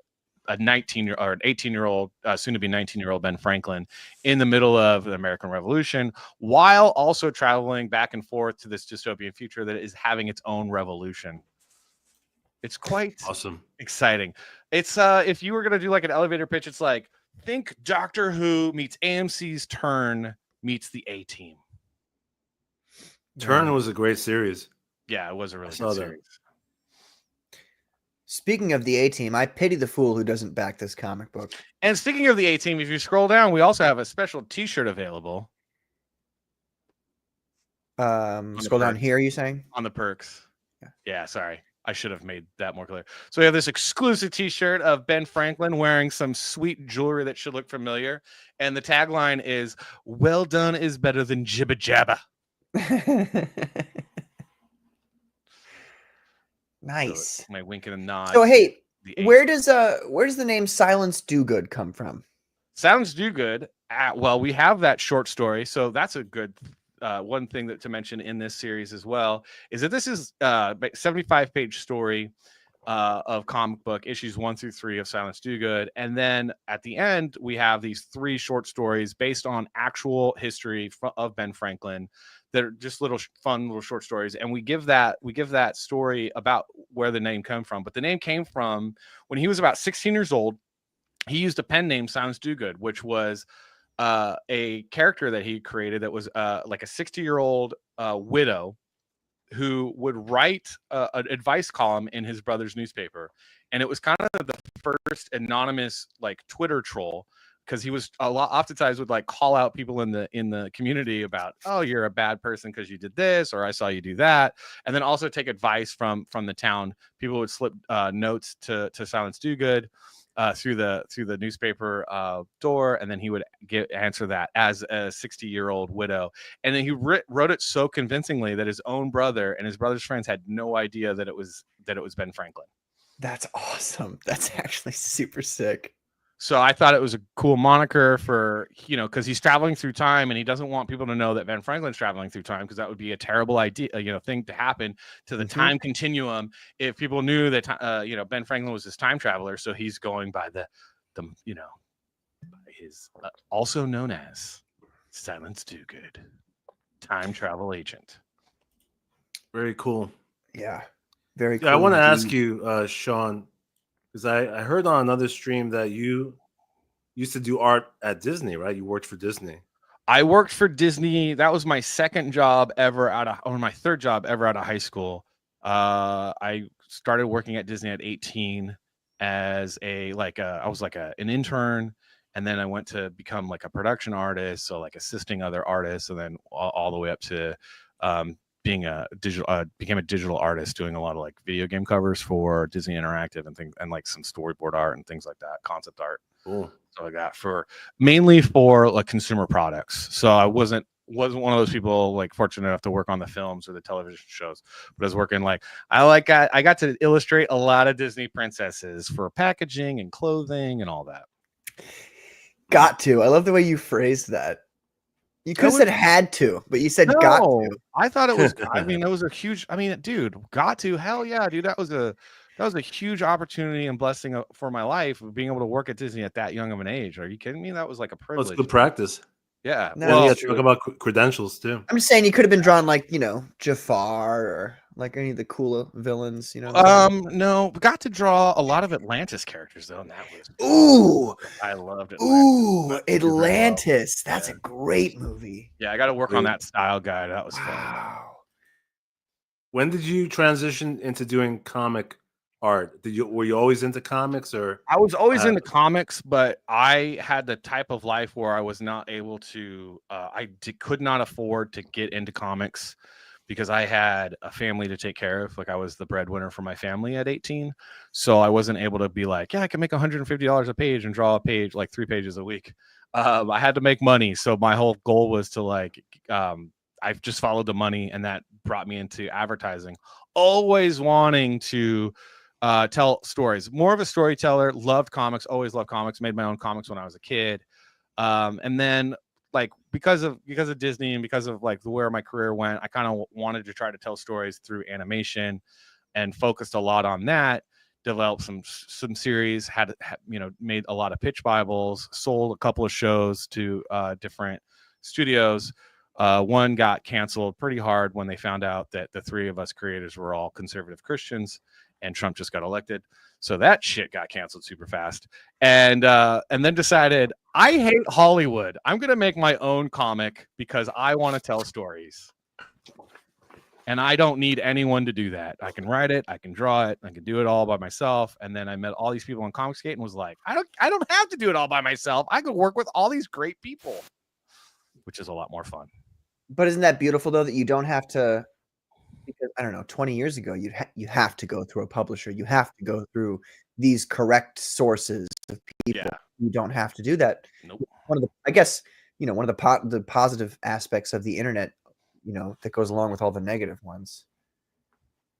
a 18-year-old, soon to be 19-year-old Ben Franklin in the middle of the American Revolution, while also traveling back and forth to this dystopian future that is having its own revolution. It's quite awesome, exciting. It's if you were gonna do like an elevator pitch, it's like, think Doctor Who meets AMC's Turn meets the A-Team. Turn was a great series. Yeah, it was a really good series. Speaking of the A-Team, I pity the fool who doesn't back this comic book. And speaking of the A-Team, if you scroll down, we also have a special T-shirt available. Scroll down here, you saying? On the perks. Yeah, sorry. I should have made that more clear. So we have this exclusive T-shirt of Ben Franklin wearing some sweet jewelry that should look familiar. And the tagline is, "Well done is better than jibba jabba." Nice. So my wink and a nod. So hey, where does the name Silence Dogood come from? Silence Dogood. Well, we have that short story, so that's a good one thing to mention in this series as well, is that this is a 75-page story of comic book issues 1 through 3 of Silence Dogood, and then at the end we have these 3 short stories based on actual history of Ben Franklin that are just fun little short stories, and we give that story about where the name came from. But the name came from when he was about 16 years old. He used a pen name, Silence Dogood, which was a character that he created that was like a 60-year-old widow who would write an advice column in his brother's newspaper, and it was kind of the first anonymous like Twitter troll, because he was oftentimes would like call out people in the community about, oh, you're a bad person because you did this, or I saw you do that, and then also take advice from the town. People would slip notes to Silence Dogood through the newspaper door, and then he would answer that as a 60-year-old widow. And then he wrote it so convincingly that his own brother and his brother's friends had no idea that it was Ben Franklin. That's awesome. That's actually super sick. So I thought it was a cool moniker for, because he's traveling through time, and he doesn't want people to know that Ben Franklin's traveling through time, because that would be a terrible idea, thing to happen to the time continuum if people knew that, Ben Franklin was his time traveler. So he's going by by his also known as Silence Dogood, time travel agent. Very cool. Yeah. Very cool. I want to ask you, Sean, because I heard on another stream that you used to do art at Disney, right? You worked for Disney. I worked for Disney. That was my second job ever my third job ever out of high school. I started working at Disney at 18 as I was an intern, and then I went to become like a production artist, so like assisting other artists, and then all the way up to became a digital artist, doing a lot of like video game covers for Disney Interactive and things, and like some storyboard art and things like that, concept art. Cool. So I got mainly for like consumer products. So I wasn't one of those people like fortunate enough to work on the films or the television shows, but I was working I got to illustrate a lot of Disney princesses for packaging and clothing and all that. Got to. I love the way you phrased that. You could have said had to, but you said got to. I thought it was, it was a huge, dude, got to, hell yeah, dude. That was a huge opportunity and blessing for my life, of being able to work at Disney at that young of an age. Are you kidding me? That was like a privilege. Well, it's good practice. Yeah. No, Well, you have to talk about credentials too. I'm just saying you could have been drawn like, Jafar or like any of the cooler villains, No, got to draw a lot of Atlantis characters though, and that was I loved it. Ooh, Atlantis. That's a great movie. Yeah, I got to work on that style guide. That was fun. Wow. When did you transition into doing comic art? Were you always into comics, or? I was always into comics, but I had the type of life where I was not able to. Could not afford to get into comics because I had a family to take care of. Like I was the breadwinner for my family at 18, so I wasn't able to be like, yeah, I can make $150 a page and draw a page like 3 pages a week. I had to make money, so my whole goal was to I've just followed the money, and that brought me into advertising. Always wanting to tell stories, more of a storyteller. Loved comics, always loved comics. Made my own comics when I was a kid, and then because of Disney and because of where my career went, I kind of wanted to try to tell stories through animation, and focused a lot on that. Developed some series, had made a lot of pitch Bibles, sold a couple of shows to different studios. One got canceled pretty hard when they found out that the 3 of us creators were all conservative Christians, and Trump just got elected. So that shit got canceled super fast. And then decided, I hate Hollywood. I'm going to make my own comic because I want to tell stories. And I don't need anyone to do that. I can write it, I can draw it, I can do it all by myself. And then I met all these people on Comicsgate and was like, I don't have to do it all by myself. I could work with all these great people, which is a lot more fun. But isn't that beautiful though, that you don't have to? Because I don't know, 20 years ago, you have to go through a publisher. You have to go through these correct sources of people. Yeah. You don't have to do that. Nope. One of the positive aspects of the internet, that goes along with all the negative ones.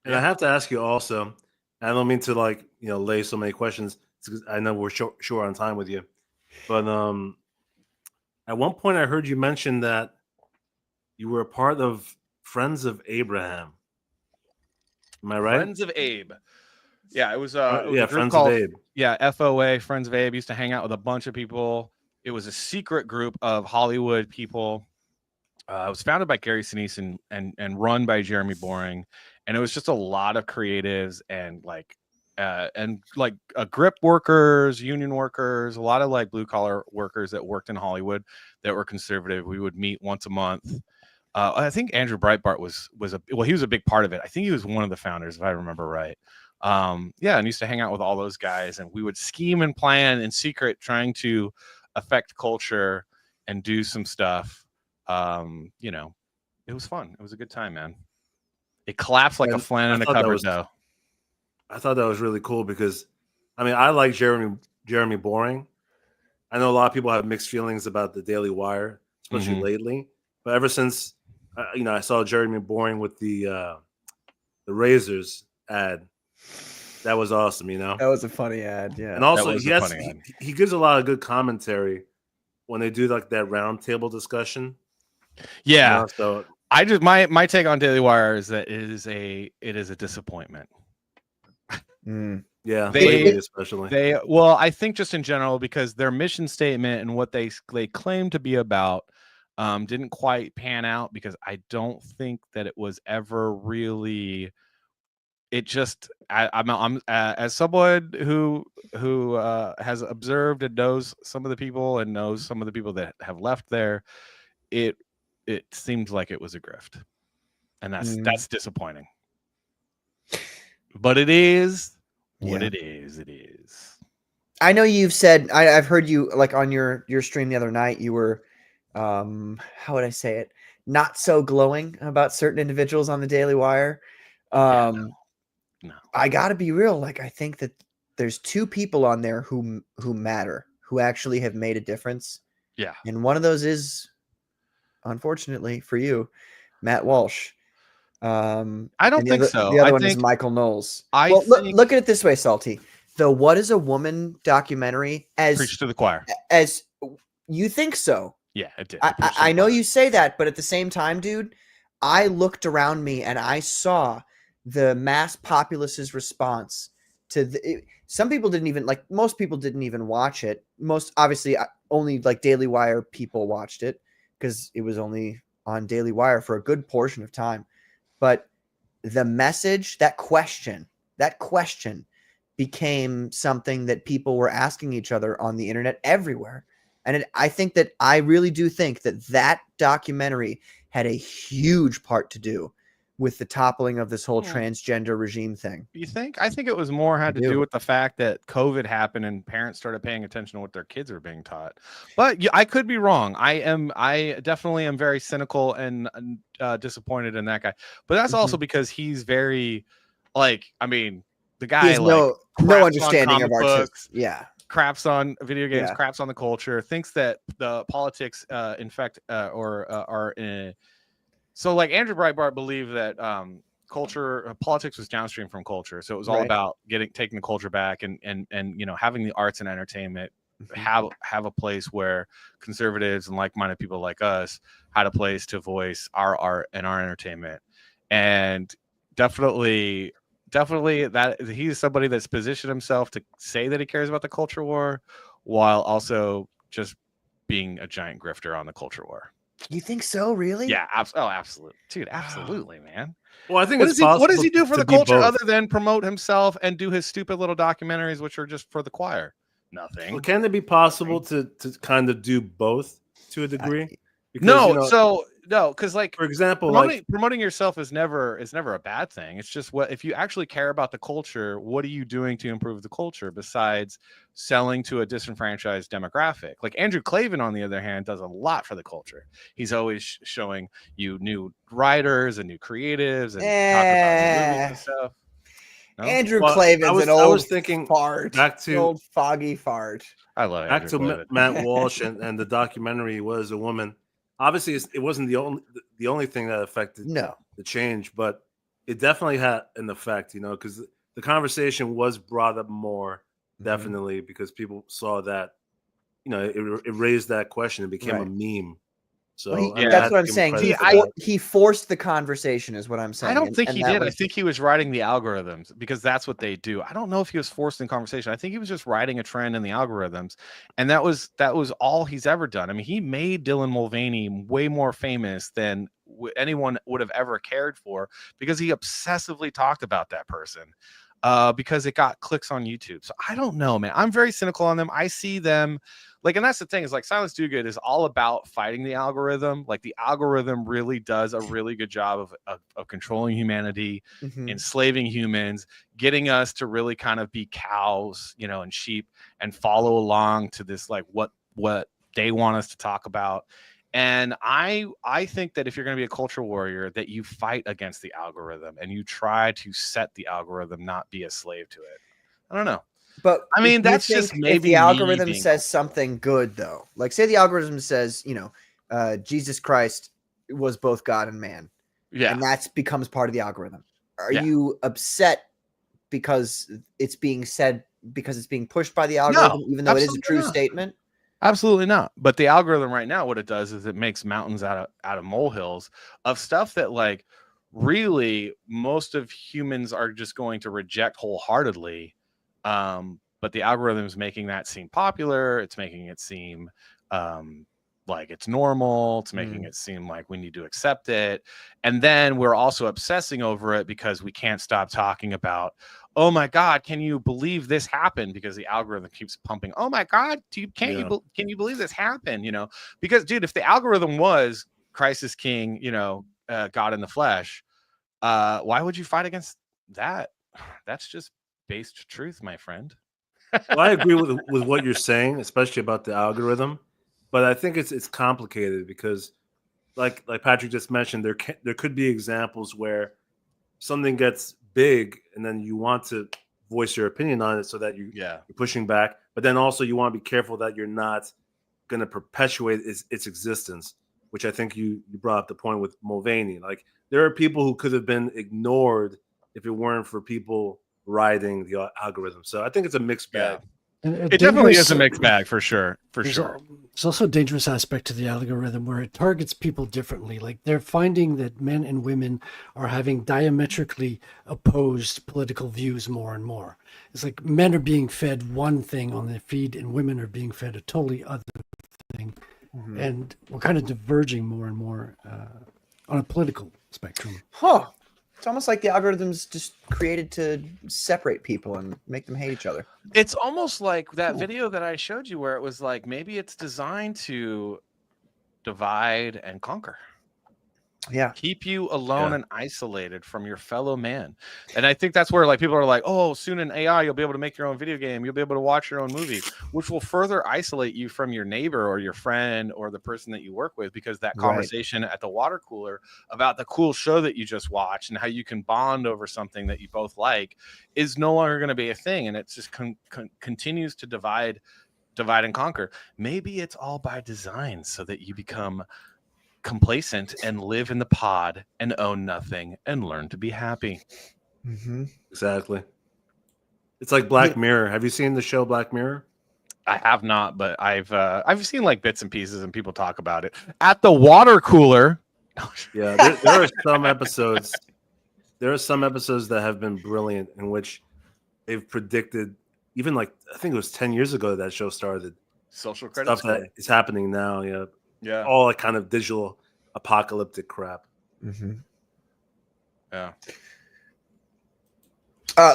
And I have to ask you also, I don't mean to lay so many questions, because I know we're short on time with you, but at one point I heard you mention that you were a part of Friends of Abraham. Am I right? Friends of Abe. Yeah, it was Friends of Abe. Yeah, FOA, Friends of Abe. Used to hang out with a bunch of people. It was a secret group of Hollywood people. It was founded by Gary Sinise and run by Jeremy Boring, and it was just a lot of creatives and grip workers, union workers, a lot of blue collar workers that worked in Hollywood that were conservative. We would meet once a month. I think Andrew Breitbart was he was a big part of it. I think he was one of the founders, if I remember right. Yeah, and used to hang out with all those guys, and we would scheme and plan in secret, trying to affect culture and do some stuff. You know, it was fun. It was a good time, man. It collapsed like a flan in a cupboard, though. I thought that was really cool because, I mean, I like Jeremy Boring. I know a lot of people have mixed feelings about the Daily Wire, especially lately. But ever since, I saw Jeremy Boring with the razors ad, that was awesome. That was a funny ad, yeah. And also, he gives a lot of good commentary when they do like that round table discussion. Yeah. So I just my take on Daily Wire is that it is a disappointment. Yeah, especially well, I think just in general, because their mission statement and what they claim to be about didn't quite pan out, because I don't think that it was ever really. It just I'm as someone who has observed and knows some of the people and knows some of the people that have left there, it seemed like it was a grift, and that's disappointing. But it is what it is. It is. I know you've said, I've heard you, like, on your stream the other night, you were, how would I say it? Not so glowing about certain individuals on the Daily Wire. No. I gotta be real. Like, I think that there's two people on there who matter, who actually have made a difference. Yeah. And one of those is, unfortunately for you, Matt Walsh. I don't think so. The other one is Michael Knowles. Look at it this way, Salty. The What Is a Woman documentary, as preach to the choir. As you think so. Yeah, it did. I know you say that, but at the same time, dude, I looked around me and I saw the mass populace's response to some people didn't even, like, most people didn't even watch it. Most, obviously, only like Daily Wire people watched it because it was only on Daily Wire for a good portion of time. But the message, that question became something that people were asking each other on the internet everywhere. And I really do think that documentary had a huge part to do with the toppling of this whole transgender regime thing. You think? I think it was more had to do with the fact that COVID happened and parents started paying attention to what their kids were being taught. But I could be wrong. I definitely am very cynical and disappointed in that guy. But that's also because he's very, like, I mean, the guy has no understanding of artists. Yeah. Craps on video games, craps on the culture, thinks that the politics are in. So, like, Andrew Breitbart believed that politics was downstream from culture. So it was all about taking the culture back and having the arts and entertainment have a place where conservatives and like-minded people like us had a place to voice our art and our entertainment. And definitely that he's somebody that's positioned himself to say that he cares about the culture war while also just being a giant grifter on the culture war. You think so, really? Yeah, absolutely. Dude, absolutely, man. Well, I think what does he do for the culture other than promote himself and do his stupid little documentaries, which are just for the choir? Nothing. Well, can it be possible to kind of do both to a degree? Because, because, like, for example, promoting yourself is never a bad thing. It's just, if you actually care about the culture, what are you doing to improve the culture besides selling to a disenfranchised demographic? Like Andrew Klavan, on the other hand, does a lot for the culture. He's always showing you new writers and new creatives and talking about movies and stuff. No? Andrew Klavan's an old, I was thinking fart. Back to old foggy fart. I love it. Back to Matt Walsh and the documentary Was a Woman. Obviously, it wasn't the only thing that affected the change, but it definitely had an effect, because the conversation was brought up more, definitely, because people saw that, it raised that question. It became a meme. So that's what I'm saying. He forced the conversation, is what I'm saying. I don't think he did. I think he was writing the algorithms, because that's what they do. I don't know if he was forced in conversation. I think he was just writing a trend in the algorithms, and that was all he's ever done. I mean, he made Dylan Mulvaney way more famous than anyone would have ever cared for, because he obsessively talked about that person. because it got clicks on YouTube. So I don't know, man. I'm very cynical on them. I see them like, and that's the thing is like Silence Dogood is all about fighting the algorithm. Like the algorithm really does a really good job of controlling humanity, enslaving humans, getting us to really kind of be cows, you know, and sheep and follow along to this, like what they want us to talk about. And I think that if you're going to be a culture warrior, that you fight against the algorithm and you try to set the algorithm, not be a slave to it. I don't know. But I mean, that's just maybe if the algorithm says cool. something good, though, like say the algorithm says, you know, Jesus Christ was both God and man. Yeah. And that becomes part of the algorithm. Are Yeah. you upset because it's being said, because it's being pushed by the algorithm, even though it is a true statement? Absolutely not. But the algorithm right now, what it does is it makes mountains out of molehills of stuff that like really most of humans are just going to reject wholeheartedly. But the algorithm is making that seem popular. It's making it seem like it's normal. It's making it seem like we need to accept it. And then we're also obsessing over it because we can't stop talking about, oh my God, can you believe this happened? Because the algorithm keeps pumping, oh my God, can you believe this happened? You know, because dude, if the algorithm was Christ is king, you know, God in the flesh, why would you fight against that? That's just based truth, my friend. Well, I agree with what you're saying, especially about the algorithm, but I think it's complicated because, like Patrick just mentioned, there could be examples where something gets big and then you want to voice your opinion on it so that you're pushing back, but then also you want to be careful that you're not going to perpetuate its existence, which I think you brought up the point with Mulvaney. Like there are people who could have been ignored if it weren't for people riding the algorithm. So I think it's a mixed bag. It definitely is a mixed bag for sure. There's also a dangerous aspect to the algorithm where it targets people differently. Like they're finding that men and women are having diametrically opposed political views more and more. It's like men are being fed one thing on their feed and women are being fed a totally other thing. And we're kind of diverging more and more on a political spectrum. It's almost like the algorithm's just created to separate people and make them hate each other. It's almost like that video that I showed you where it was like, maybe it's designed to divide and conquer. Yeah. Keep you alone and isolated from your fellow man. And I think that's where like people are like, oh, soon in AI, you'll be able to make your own video game. You'll be able to watch your own movie, which will further isolate you from your neighbor or your friend or the person that you work with, because that conversation at the water cooler about the cool show that you just watched and how you can bond over something that you both like is no longer going to be a thing. And it's just continues to divide and conquer. Maybe it's all by design so that you become complacent and live in the pod and own nothing and learn to be happy. Exactly. It's like Black Mirror. Have you seen the show Black Mirror? I have not, but I've seen like bits and pieces and people talk about it at the water cooler. Yeah, there are some episodes. There are some episodes that have been brilliant in which they've predicted, even like I think it was 10 years ago that show started. Social credit stuff score. that is happening now. Yeah, all that kind of digital apocalyptic crap. Yeah.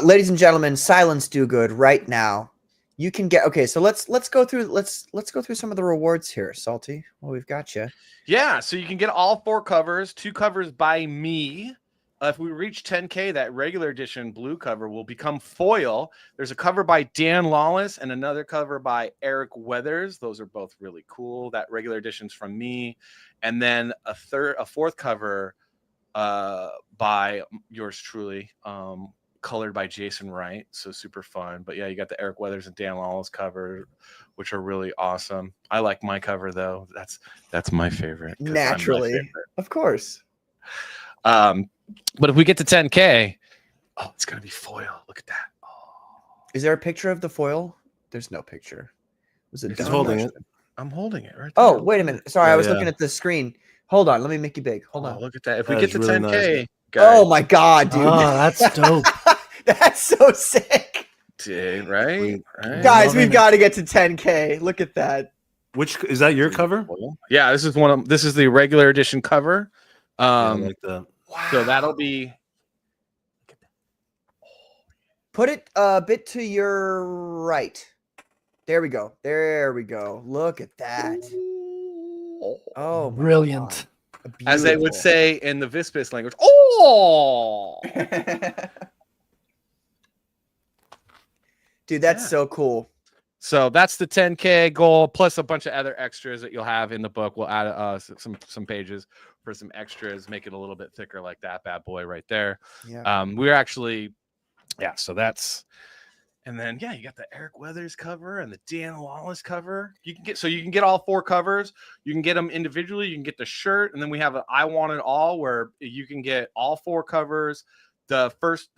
Ladies and gentlemen, Silence Dogood right now. You can get so let's go through some of the rewards here, Salty. Well, we've got you. Yeah, so you can get all 4 covers, 2 covers by me. If we reach 10K, that regular edition blue cover will become foil. There's a cover by Dan Lawless and another cover by Eric Weathers. Those are both really cool. That regular edition's from me. And then a 4th cover by yours truly, colored by Jason Wright. So super fun. But yeah, you got the Eric Weathers and Dan Lawless cover, which are really awesome. I like my cover though. That's my favorite. Naturally, my favorite. Of course. But if we get to 10K, it's gonna be foil. Look at that. Is there a picture of the foil? There's no picture. Was it holding it? I'm holding it right there. Oh, wait a minute. Sorry, I was looking at the screen. Hold on, let me make you big. Hold on. Look at that. If we get to really 10K, nice. Oh my God, dude. Oh, that's dope. That's so sick. Dude, right? Guys, we've got to get to 10K. Look at that. Which is that your cover? Yeah, this is the regular edition cover. I like that. Wow. So that'll be. Put it a bit to your right. There we go. There we go. Look at that. Oh, my Brilliant. God. As they would Beautiful. say in the Vispis language. Oh, Dude, that's Yeah. so cool. so that's the 10K goal plus a bunch of other extras that you'll have in the book. We'll add some pages for some extras, make it a little bit thicker, like that bad boy right there. Yeah. We're actually, so that's, and then you got the Eric Weathers cover and the Dan Wallace cover. You can get all 4 covers. You can get them individually. You can get the shirt, and then we have an I Want It All, where you can get all 4 covers, the first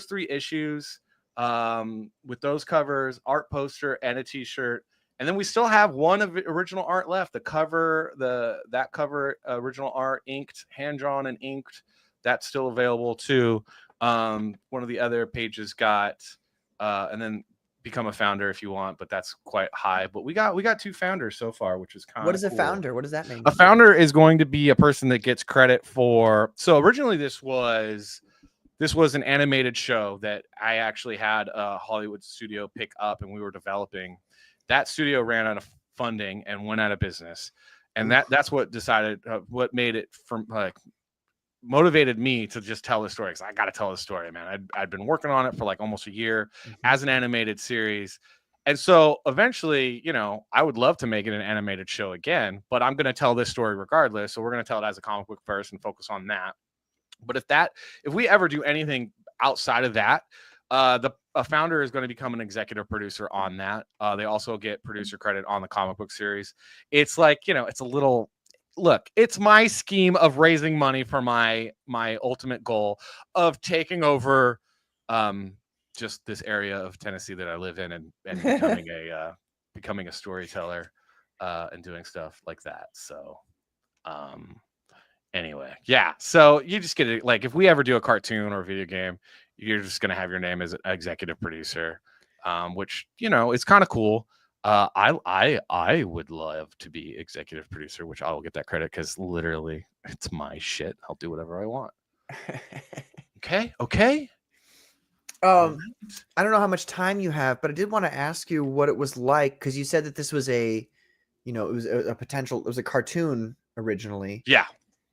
3 issues, with those covers, art poster, and a T-shirt. And then we still have one of the original art left. The cover, that cover, original art, inked, hand drawn and inked. That's still available too. One of the other pages got, and then become a founder if you want, but that's quite high. But we got 2 founders so far, which is kind of What is a cool. founder? What does that mean? A founder is going to be a person that gets credit for. So originally this was an animated show that I actually had a Hollywood studio pick up, and we were developing. That studio ran out of funding and went out of business, and that's what decided what made it from motivated me to just tell the story, because I got to tell the story, man. I'd been working on it for like almost a year as an animated series. And so eventually, I would love to make it an animated show again, but I'm going to tell this story regardless. So we're going to tell it as a comic book first and focus on that. But if we ever do anything outside of that, a founder is going to become an executive producer on that. They also get producer credit on the comic book series. It's like, it's a little, look, it's my scheme of raising money for my ultimate goal of taking over just this area of Tennessee that I live in, and becoming a storyteller and doing stuff like that. So anyway, so you just get it. Like, if we ever do a cartoon or a video game, you're just going to have your name as an executive producer, which, is kind of cool. I would love to be executive producer, which I will get that credit because literally it's my shit. I'll do whatever I want. Okay. I don't know how much time you have, but I did want to ask you what it was like, because you said that this was it was it was a cartoon originally. Yeah.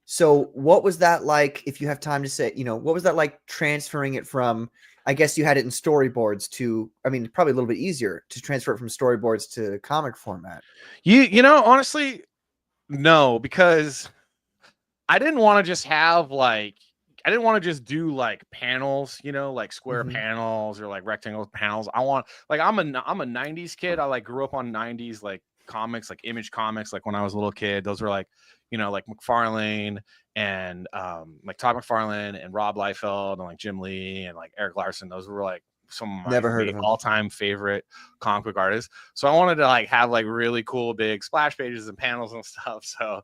So what was that like, if you have time to say, what was that like transferring it from, I guess you had it in storyboards to, probably a little bit easier to transfer it from storyboards to comic format. Honestly, no, because I didn't want to just have I didn't want to just do like panels, like square panels or like rectangle panels. I'm a 90s kid. I grew up on 90s like comics, like Image Comics, like when I was a little kid. Those were like McFarlane and like Todd McFarlane and Rob Liefeld and like Jim Lee and like Eric Larson. Those were like some of my all-time favorite comic book artists. So I wanted to have really cool big splash pages and panels and stuff. So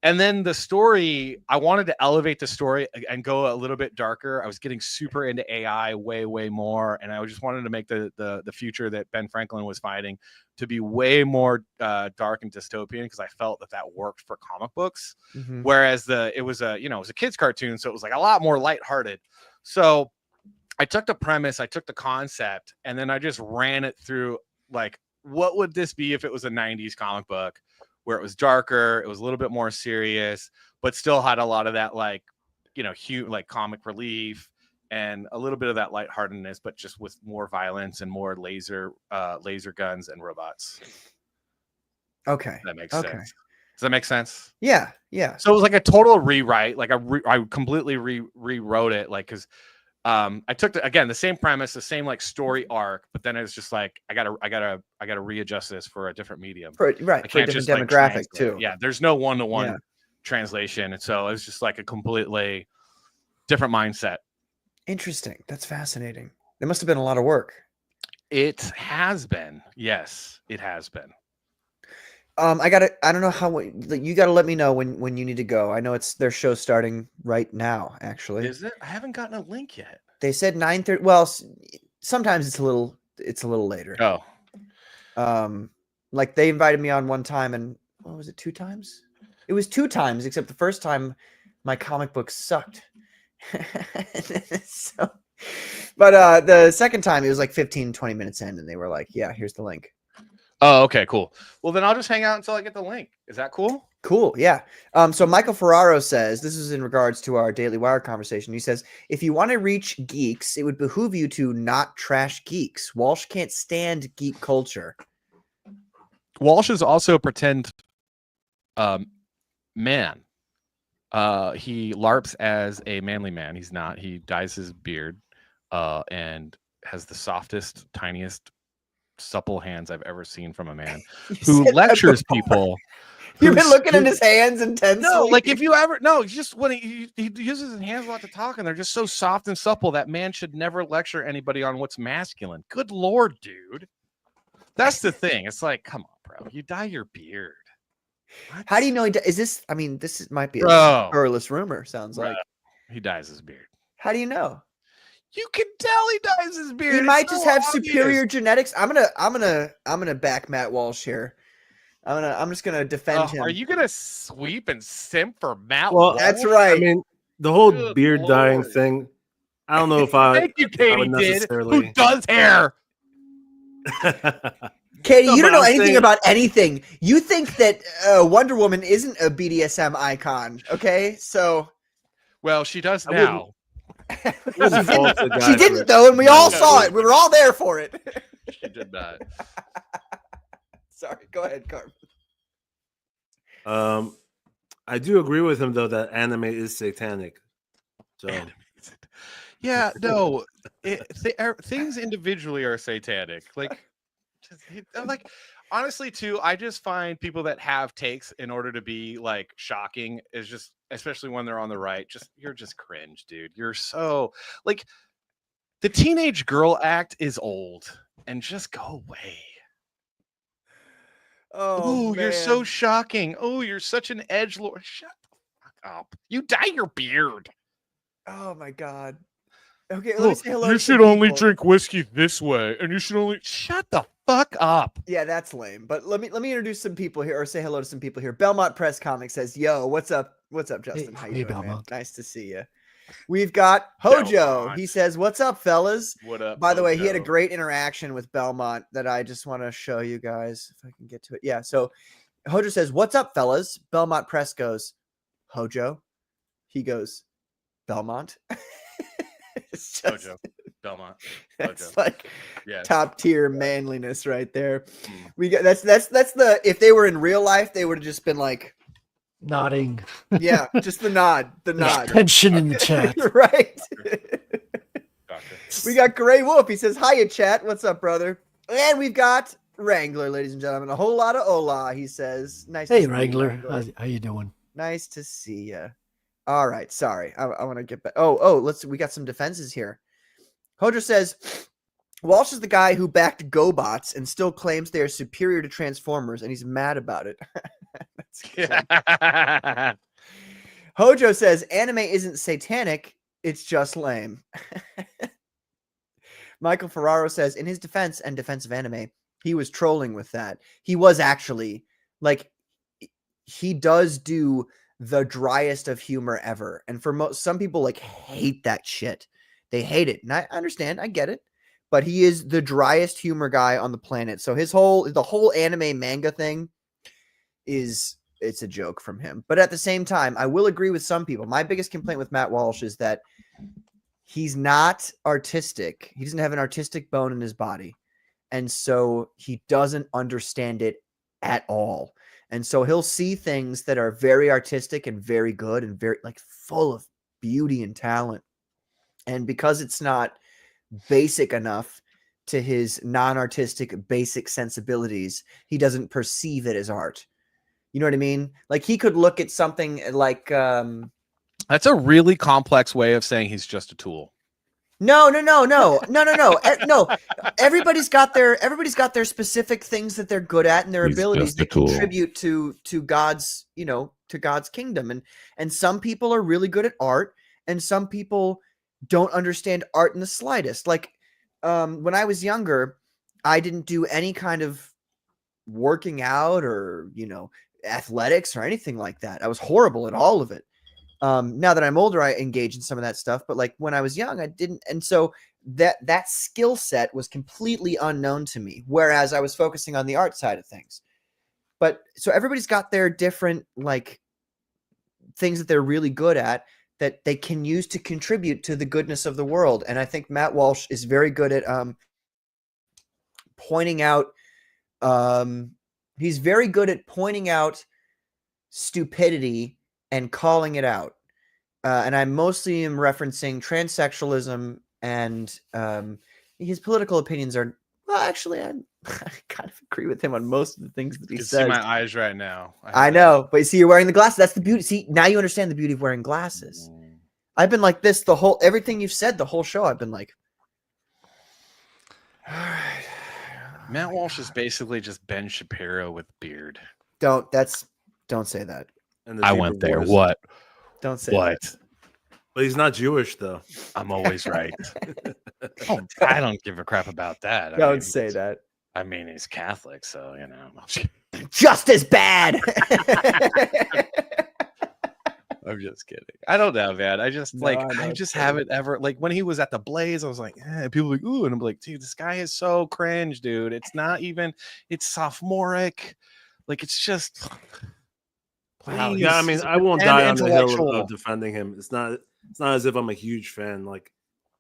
and then the story, I wanted to elevate the story and go a little bit darker. I was getting super into AI way more, and I just wanted to make the future that Ben Franklin was fighting to be way more dark and dystopian, because I felt that worked for comic books. Whereas it was a kid's cartoon, so it was a lot more lighthearted. So I took the premise, I took the concept, and then I just ran it through what would this be if it was a 90s comic book, where it was darker, it was a little bit more serious, but still had a lot of that comic relief and a little bit of that lightheartedness, but just with more violence and more laser guns and robots. Okay. That makes sense. Does that make sense? Yeah. So it was a total rewrite. I completely rewrote it, because I took the same premise, the same story arc, but then it's just I gotta readjust this for a different medium. For a different demographic too. Yeah, there's no one-to-one translation, and so it was just a completely different mindset. Interesting. That's fascinating. There must have been a lot of work. It has been. Yes, it has been. I don't know how you gotta let me know when you need to go. I know it's their show starting right now, actually. Is it? I haven't gotten a link yet. They said 9:30. Well, sometimes it's a little later. Oh. They invited me on one time, and what was it, 2 times? It was 2 times, except the first time my comic book sucked. So But the second time it was like 15, 20 minutes in, and they were like, "Yeah, here's the link." Oh, okay, cool. Well, then I'll just hang out until I get the link. Is that cool? Cool, yeah. So Michael Ferraro says, this is in regards to our Daily Wire conversation. He says, if you want to reach geeks, it would behoove you to not trash geeks. Walsh can't stand geek culture. Walsh is also a pretend man. He LARPs as a manly man. He's not. He dyes his beard and has the softest, tiniest, supple hands I've ever seen from a man who lectures people. You've been looking at his hands intensely. No, like if you ever just when he uses his hands a lot to talk, and they're just so soft and supple. That man should never lecture anybody on what's masculine. Good Lord, dude. That's the thing. It's like, come on, bro. You dye your beard. What? How do you know is this? I mean, might be a scurrilous rumor. Sounds like he dyes his beard. How do you know? You can tell he dyes his beard. He might just have superior genetics. I'm gonna back Matt Walsh here. I'm just gonna defend him. Are you gonna sweep and simp for Matt? Well, Walsh? That's right. I mean, the whole Good beard dyeing Lord. thing. I don't know if I. Thank you, Katie. would Who does hair? Katie, No, you don't but know I'm anything saying- about anything. You think that Wonder Woman isn't a BDSM icon, okay? So Well, she does I wouldn't- now. wouldn't fault the guy she for- didn't though, and we all No. saw it. We were all there for it. She did not. Sorry, go ahead, Carmen. I do agree with him though that anime is satanic. So Yeah, no. Things individually are satanic. Like, honestly, too, I just find people that have takes in order to be like shocking is just, especially when they're on the right, you're just cringe, dude. You're so like the teenage girl act is old and just go away. Oh, you're so shocking. Oh, you're such an edgelord. Shut the fuck up. You dye your beard. Oh my god. Okay, let me say hello. You to should some only people. drink whiskey this way, and you should only shut the fuck up. Yeah, that's lame. But let me introduce some people here, or say hello to some people here. Belmont Press Comics says, "Yo, what's up? What's up, Justin? How you hey, doing, man? Belmont. Nice to see you." We've got Hojo. Belmont. He says, "What's up, fellas?" What up? By the way, he had a Hojo? great interaction with Belmont that I just want to show you guys if I can get to it. Yeah, so Hojo says, "What's up, fellas?" Belmont Press goes, "Hojo." He goes, "Belmont." It's just, Hojo. Belmont. that's Hojo. like Yeah. top tier manliness right there. Mm. We got that's the if they were in real life, they would have just been like, Nodding. yeah, just the nod, the There's nod. tension in the chat. Right. Doctor. We got Gray Wolf. He says, "Hiya, chat. What's up, brother?" And we've got Wrangler, ladies and gentlemen. A whole lot of hola. He says, "Nice." to Hey, see you, Wrangler. How you doing? Nice to see you. All right, sorry. I want to get back. Oh, we got some defenses here. Hojo says, Walsh is the guy who backed GoBots and still claims they are superior to Transformers, and he's mad about it. That's good. Yeah. Hojo says, anime isn't satanic, it's just lame. Michael Ferraro says, in his defense and defense of anime, he was trolling with that. He was actually, like, he does do the driest of humor ever. And for some people, like, hate that shit. They hate it. And I understand. I get it. But he is the driest humor guy on the planet. So the whole anime manga thing it's a joke from him. But at the same time, I will agree with some people. My biggest complaint with Matt Walsh is that he's not artistic. He doesn't have an artistic bone in his body. And so he doesn't understand it at all. And so he'll see things that are very artistic and very good and very like full of beauty and talent. And because it's not basic enough to his non-artistic basic sensibilities, he doesn't perceive it as art. You know what I mean? Like he could look at something like That's a really complex way of saying he's just a tool. No. Everybody's got their specific things that they're good at and their He's abilities just a that tool. contribute to God's, to God's kingdom. And some people are really good at art and some people don't understand art in the slightest. Like when I was younger, I didn't do any kind of working out or, athletics or anything like that. I was horrible at all of it. Now that I'm older, I engage in some of that stuff, but like when I was young, I didn't. And so that skill set was completely unknown to me, whereas I was focusing on the art side of things. But so everybody's got their different like things that they're really good at that they can use to contribute to the goodness of the world. And I think Matt Walsh is very good at pointing out. He's very good at pointing out stupidity and calling it out. And I mostly am referencing transsexualism, and his political opinions are, well, actually, I kind of agree with him on most of the things that he You can says. see my eyes right now. I know, but you see, you're wearing the glasses. That's the beauty. See, now you understand the beauty of wearing glasses. I've been like this everything you've said the whole show. I've been like, all right. Matt Walsh is basically just Ben Shapiro with beard. Don't say that. And the I deeper went there. voice. What? Don't say What? that. But he's not Jewish, though. I'm always right. Oh, I don't give a crap about that. I Don't mean, say that. I mean, he's Catholic, so you know. Just as bad. I'm just kidding. I don't know, man. I just No, I know, I it's just funny. haven't ever like when he was at the Blaze. I was like, people were like, ooh, and I'm like, dude, this guy is so cringe, dude. It's not even. It's sophomoric. Like it's just. Wow, Yeah, I mean, I won't and die on the hill intellectual. of defending him. It's not as if I'm a huge fan. Like,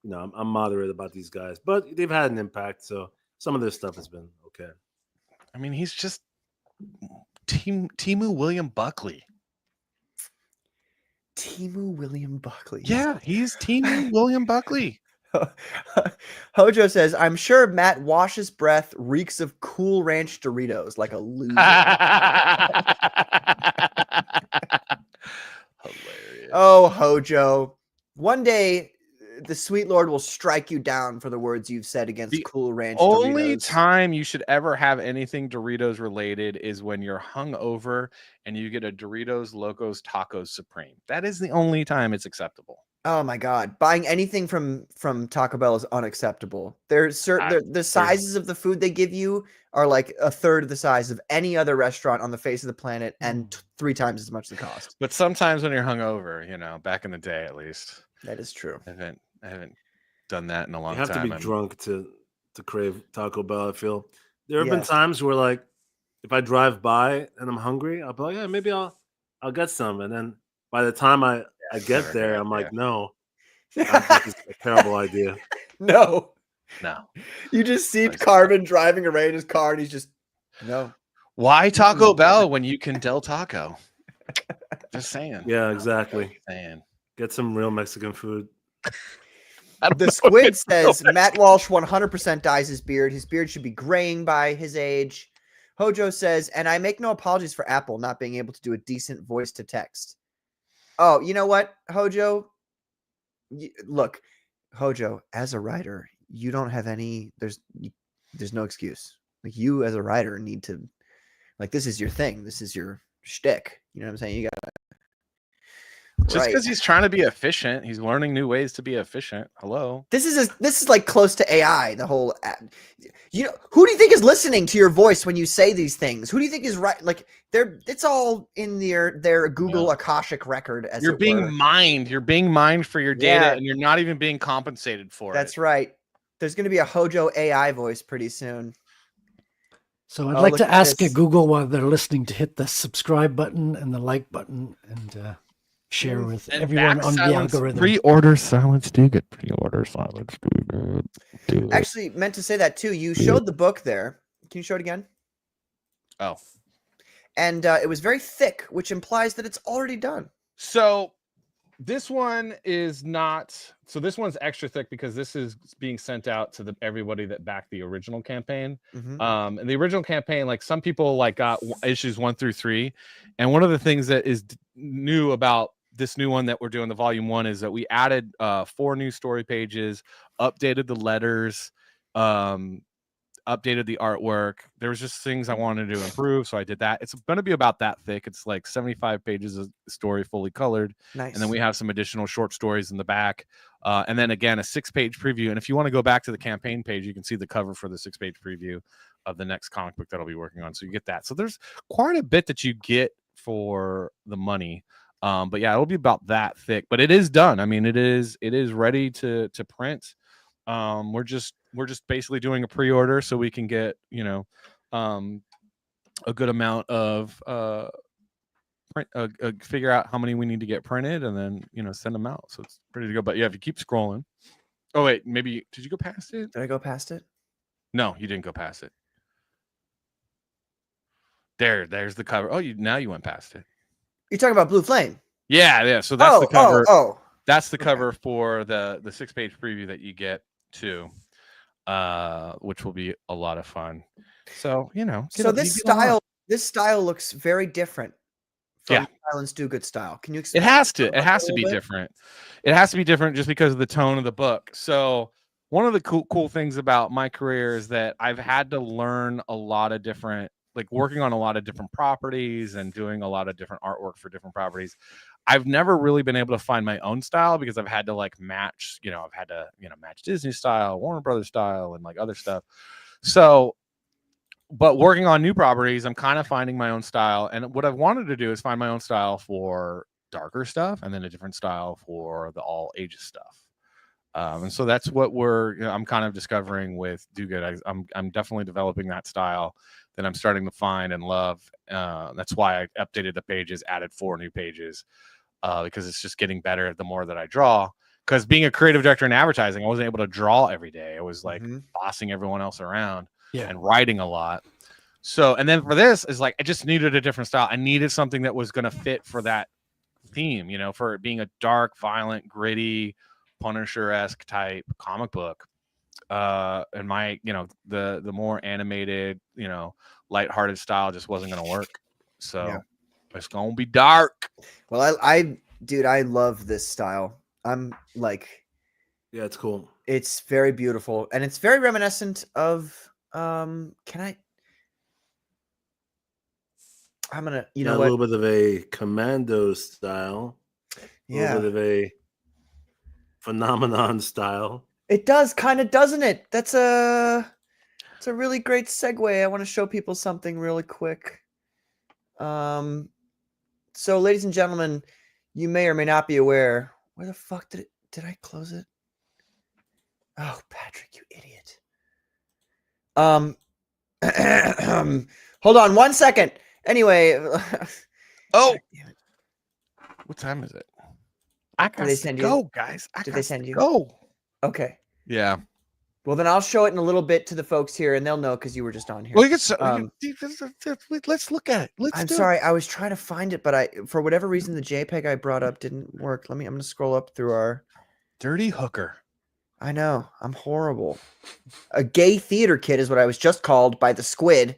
you know, I'm moderate about these guys, but they've had an impact. So some of their stuff has been okay. I mean, he's just Timu William Buckley. Timu William Buckley. Yeah, he's Timu William Buckley. Hojo says, I'm sure Matt Walsh's breath reeks of Cool Ranch Doritos like a loser. Hilarious. Oh, Hojo. One day, the sweet Lord will strike you down for the words you've said against The Cool Ranch Only Doritos. time you should ever have anything Doritos related is when you're hungover and you get a Doritos Locos Tacos Supreme. That is the only time it's acceptable. Oh my God. Buying anything from Taco Bell is unacceptable. There's certain the sizes of the food they give you are like a third of the size of any other restaurant on the face of the planet and 3 times as much the cost. But sometimes when you're hungover, you know, back in the day at least. That is true. I haven't done that in a long You have time. to be drunk to crave Taco Bell. I feel there have been Yes. times where, like, if I drive by and I'm hungry, I'll be like, yeah, maybe I'll get some, and then by the time I get there, I'm like, no, I think it's a terrible idea. No. No. You just see Nice. Carbon driving away in his car and he's just, no. Why Taco Bell when you can Del Taco? Just saying. Yeah, exactly. Just saying. Get some real Mexican food. The Squid says Matt Walsh 100% dyes his beard. His beard should be graying by his age. Hojo says, and I make no apologies for Apple not being able to do a decent voice to text. Oh, you know what, Hojo? Look, Hojo, as a writer, you don't have any, there's no excuse. Like, you as a writer need to, like, this is your thing. This is your shtick. You know what I'm saying? You got Just because he's trying to be efficient, he's learning new ways to be efficient. Hello. This is like close to AI. The whole, you know, who do you think is listening to your voice when you say these things? Who do you think is right? Like, it's all in their Google Akashic record. As You're being mined. You're being mined for your data, Yeah. and you're not even being compensated for it. That's right. There's going to be a Hojo AI voice pretty soon. So I'd Oh, like look to at ask this. Google while they're listening to hit the subscribe button and the like button and share with And everyone back on the silence, algorithm. Pre-order silence ticket. Pre-order silence ticket. Do it. Actually, meant to say that too. You showed the book there. Can you show it again? Oh. And it was very thick, which implies that it's already done. So this one is not. So this one's extra thick because this is being sent out to everybody that backed the original campaign. Mhm. And the original campaign, like some people like got issues 1 through 3, and one of the things that is new about this new one that we're doing, the volume 1, is that we added 4 new story pages, updated the letters, updated the artwork. There was just things I wanted to improve, so I did that. It's going to be about that thick. It's like 75 pages of story, fully colored. Nice. And then we have some additional short stories in the back. And then again, a 6-page preview. And if you want to go back to the campaign page, you can see the cover for the 6-page preview of the next comic book that I'll be working on. So you get that. So there's quite a bit that you get for the money. But yeah, it'll be about that thick, but it is done. I mean, it is ready to print. We're just basically doing a pre-order so we can get, a good amount of print, figure out how many we need to get printed, and then send them out, so it's ready to go. But yeah, if you keep scrolling. Oh wait, maybe did you go past it? Did I go past it? No, you didn't go past it. There's the cover. Oh, now you went past it. You're talking about Blue Flame. Yeah. So that's the cover. That's the Okay. cover for the 6-page preview that you get too, which will be a lot of fun. So So this style looks very different from Silence Dogood style. Can you explain? It has to be different. It has to be different just because of the tone of the book. So one of the cool things about my career is that I've had to learn a lot of different, like working on a lot of different properties and doing a lot of different artwork for different properties. I've never really been able to find my own style because I've had to like match, I've had to, match Disney style, Warner Brothers style, and like other stuff. So, but working on new properties, I'm kind of finding my own style. And what I've wanted to do is find my own style for darker stuff and then a different style for the all ages stuff. And so that's what I'm kind of discovering with Dogood. I'm definitely developing that style that I'm starting to find and love. That's why I updated the pages, added 4 new pages, because it's just getting better the more that I draw. Because being a creative director in advertising, I wasn't able to draw every day. I was like bossing everyone else around and writing a lot. So, and then for this is like, I just needed a different style. I needed something that was going to fit for that theme, for it being a dark, violent, gritty, Punisher-esque type comic book. And my, the more animated, lighthearted style just wasn't going to work. So it's going to be dark. Well, I love this style. I'm like, yeah, it's cool. It's very beautiful, and it's very reminiscent of I'm gonna, a little bit of a Commandos style. A little bit of a Phenomenon style. It does kind of, doesn't it? It's a really great segue. I want to show people something really quick. So ladies and gentlemen, you may or may not be aware. Where the fuck did I close it? Oh, Patrick, you idiot. Hold on 1 second. Anyway. Oh. What time is it? I gotta go, guys. Did they send you? Go. Okay. Yeah. Well, then I'll show it in a little bit to the folks here, and they'll know because you were just on here. Well, let's look at it. I'm sorry, I was trying to find it, but for whatever reason, the JPEG I brought up didn't work. I'm going to scroll up through our dirty hooker. I know, I'm horrible. A gay theater kid is what I was just called by the squid.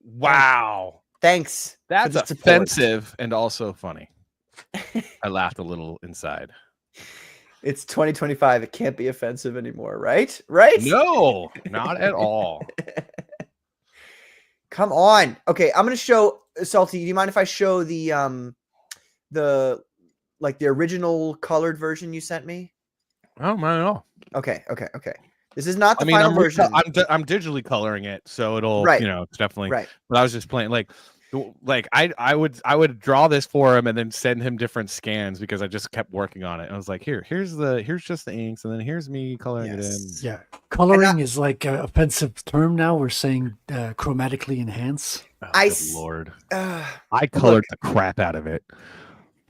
Wow. Thanks. That's offensive and also funny. I laughed a little inside. It's 2025. It can't be offensive anymore, right? Right? No, not at all. Come on. Okay, I'm gonna show Salty. Do you mind if I show the original colored version you sent me? Oh, not at all. Okay. This is not the final version. I'm digitally coloring it, so it'll it's definitely right. But I was just playing I would draw this for him and then send him different scans because I just kept working on it. And I was like, here's just the inks, and then here's me coloring it in. Yeah, coloring is like an offensive term now. We're saying chromatically enhance. Oh, good Lord, I colored the crap out of it.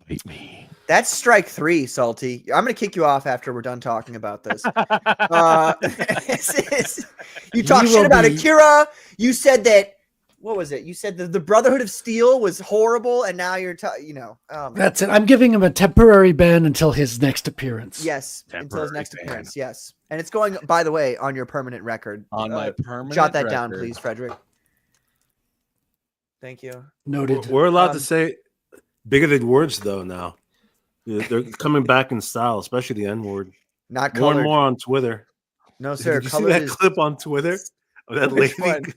Hate me. That's strike 3, Salty. I'm going to kick you off after we're done talking about this. You talk shit about Akira. You said that. What was it? You said the Brotherhood of Steel was horrible, and now you're, That's it. I'm giving him a temporary ban until his next appearance. Yes, until his next appearance. Yes, and it's going, by the way, on your permanent record. On my permanent. Jot that down, please, Frederick. Thank you. Noted. We're allowed to say bigoted words though now. They're coming back in style, especially the N word. Not more colored. And more on Twitter. No, sir. Did you see that clip on Twitter of that lady?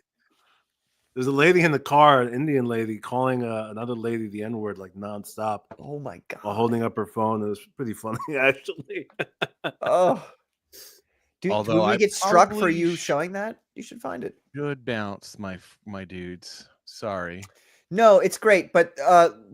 There's a lady in the car, an Indian lady, calling another lady the N word like nonstop. Oh my god! While holding up her phone, it was pretty funny actually. Oh, dude, although we get struck for you showing that, you should find it. Good bounce, my dudes. Sorry. No, it's great. But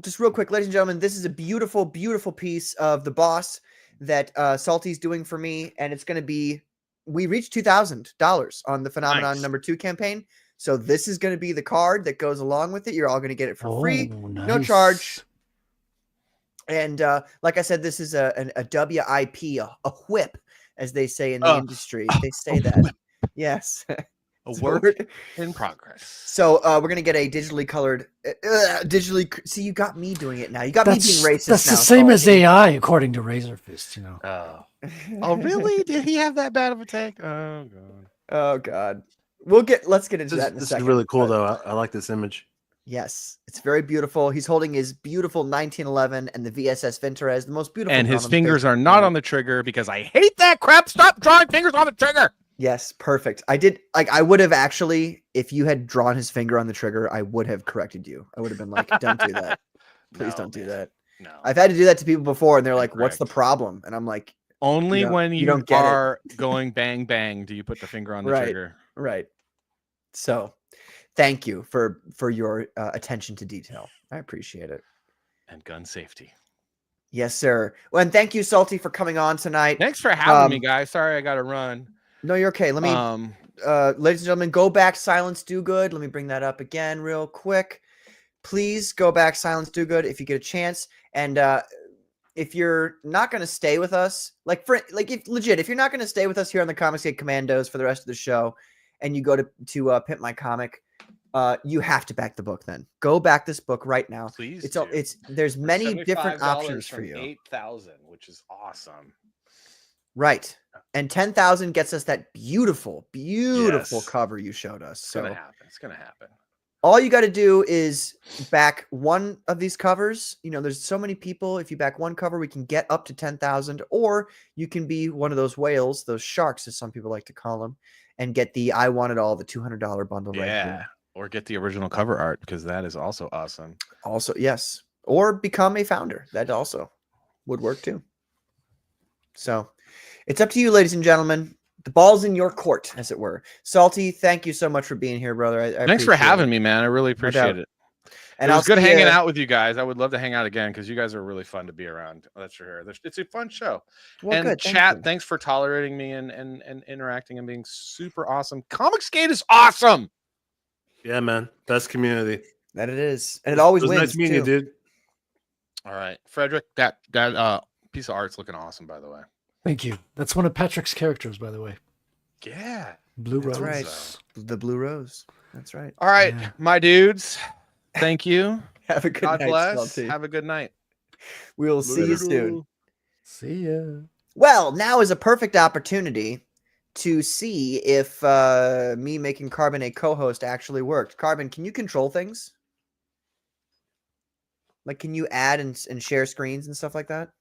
just real quick, ladies and gentlemen, this is a beautiful, beautiful piece of the boss that Salty's doing for me. And it's going to be, we reached $2,000 on the Phenomenon Nice. #2 campaign. So this is going to be the card that goes along with it. You're all going to get it for free. Nice. No charge. And like I said, this is a WIP, a whip, as they say in the industry. They say that. Yes. A work in progress. So we're gonna get a digitally colored, See, you got me doing it now. You got me being racist. That's now, the same as Salty. AI, according to Razorfist. You know. Oh, really? Did he have that bad of a take? Oh god. Oh god. Let's get into that in a This second. is really cool, though. I like this image. Yes, it's very beautiful. He's holding his beautiful 1911 and the VSS Venturez, the most beautiful. And his fingers are not on the trigger because I hate that crap. Stop drawing fingers on the trigger. Yes, perfect. I would have actually, if you had drawn his finger on the trigger, I would have corrected you. I would have been like, don't do that. Please don't do that. No. I've had to do that to people before, and they're like, what's the problem? And I'm like, only when you don't get are going bang bang do you put the finger on the trigger. Right. So thank you for your attention to detail. I appreciate it. And gun safety. Yes, sir. Well, and thank you, Salty, for coming on tonight. Thanks for having me, guys. Sorry I got to run. No, you're okay. Let me, ladies and gentlemen, go back. Silence Dogood. Let me bring that up again real quick. Please go back. Silence Dogood if you get a chance. And if you're not going to stay with us, if you're not going to stay with us here on the Comicsgate Commandos for the rest of the show, and you go to Pimp My Comic, you have to back the book. Then go back this book right now. Please. There's many different options for you. 8,000, which is awesome. Right. And 10,000 gets us that beautiful cover you showed us. It's gonna happen. It's gonna happen. All you got to do is back one of these covers. You know, there's so many people. If you back one cover, we can get up to 10,000, or you can be one of those whales, those sharks, as some people like to call them, and get the I Want It All, the $200 bundle right here. Or get the original cover art, because that is also awesome. Also, yes. Or become a founder. That also would work too. So it's up to you, ladies and gentlemen. The ball's in your court, as it were. Salty, thank you so much for being here, brother. Thanks for having me, man. I really appreciate it. And it was good hanging out with you guys. I would love to hang out again because you guys are really fun to be around. That's for sure. It's a fun show. Well, and chat, thanks for tolerating me and interacting and being super awesome. Comicsgate is awesome. Yeah, man. Best community. That it is. And it always wins. Nice meeting you, dude. All right. Frederick, that piece of art's looking awesome, by the way. Thank you. That's one of Patrick's characters, by the way. Yeah. Blue Rose. Right. The Blue Rose. That's right. All right, my dudes. Thank you. Have a good night. God bless. Salty. Have a good night. We will see you soon. See ya. Well, now is a perfect opportunity to see if me making Carbon a co-host actually worked. Carbon, can you control things? Like, can you add and share screens and stuff like that?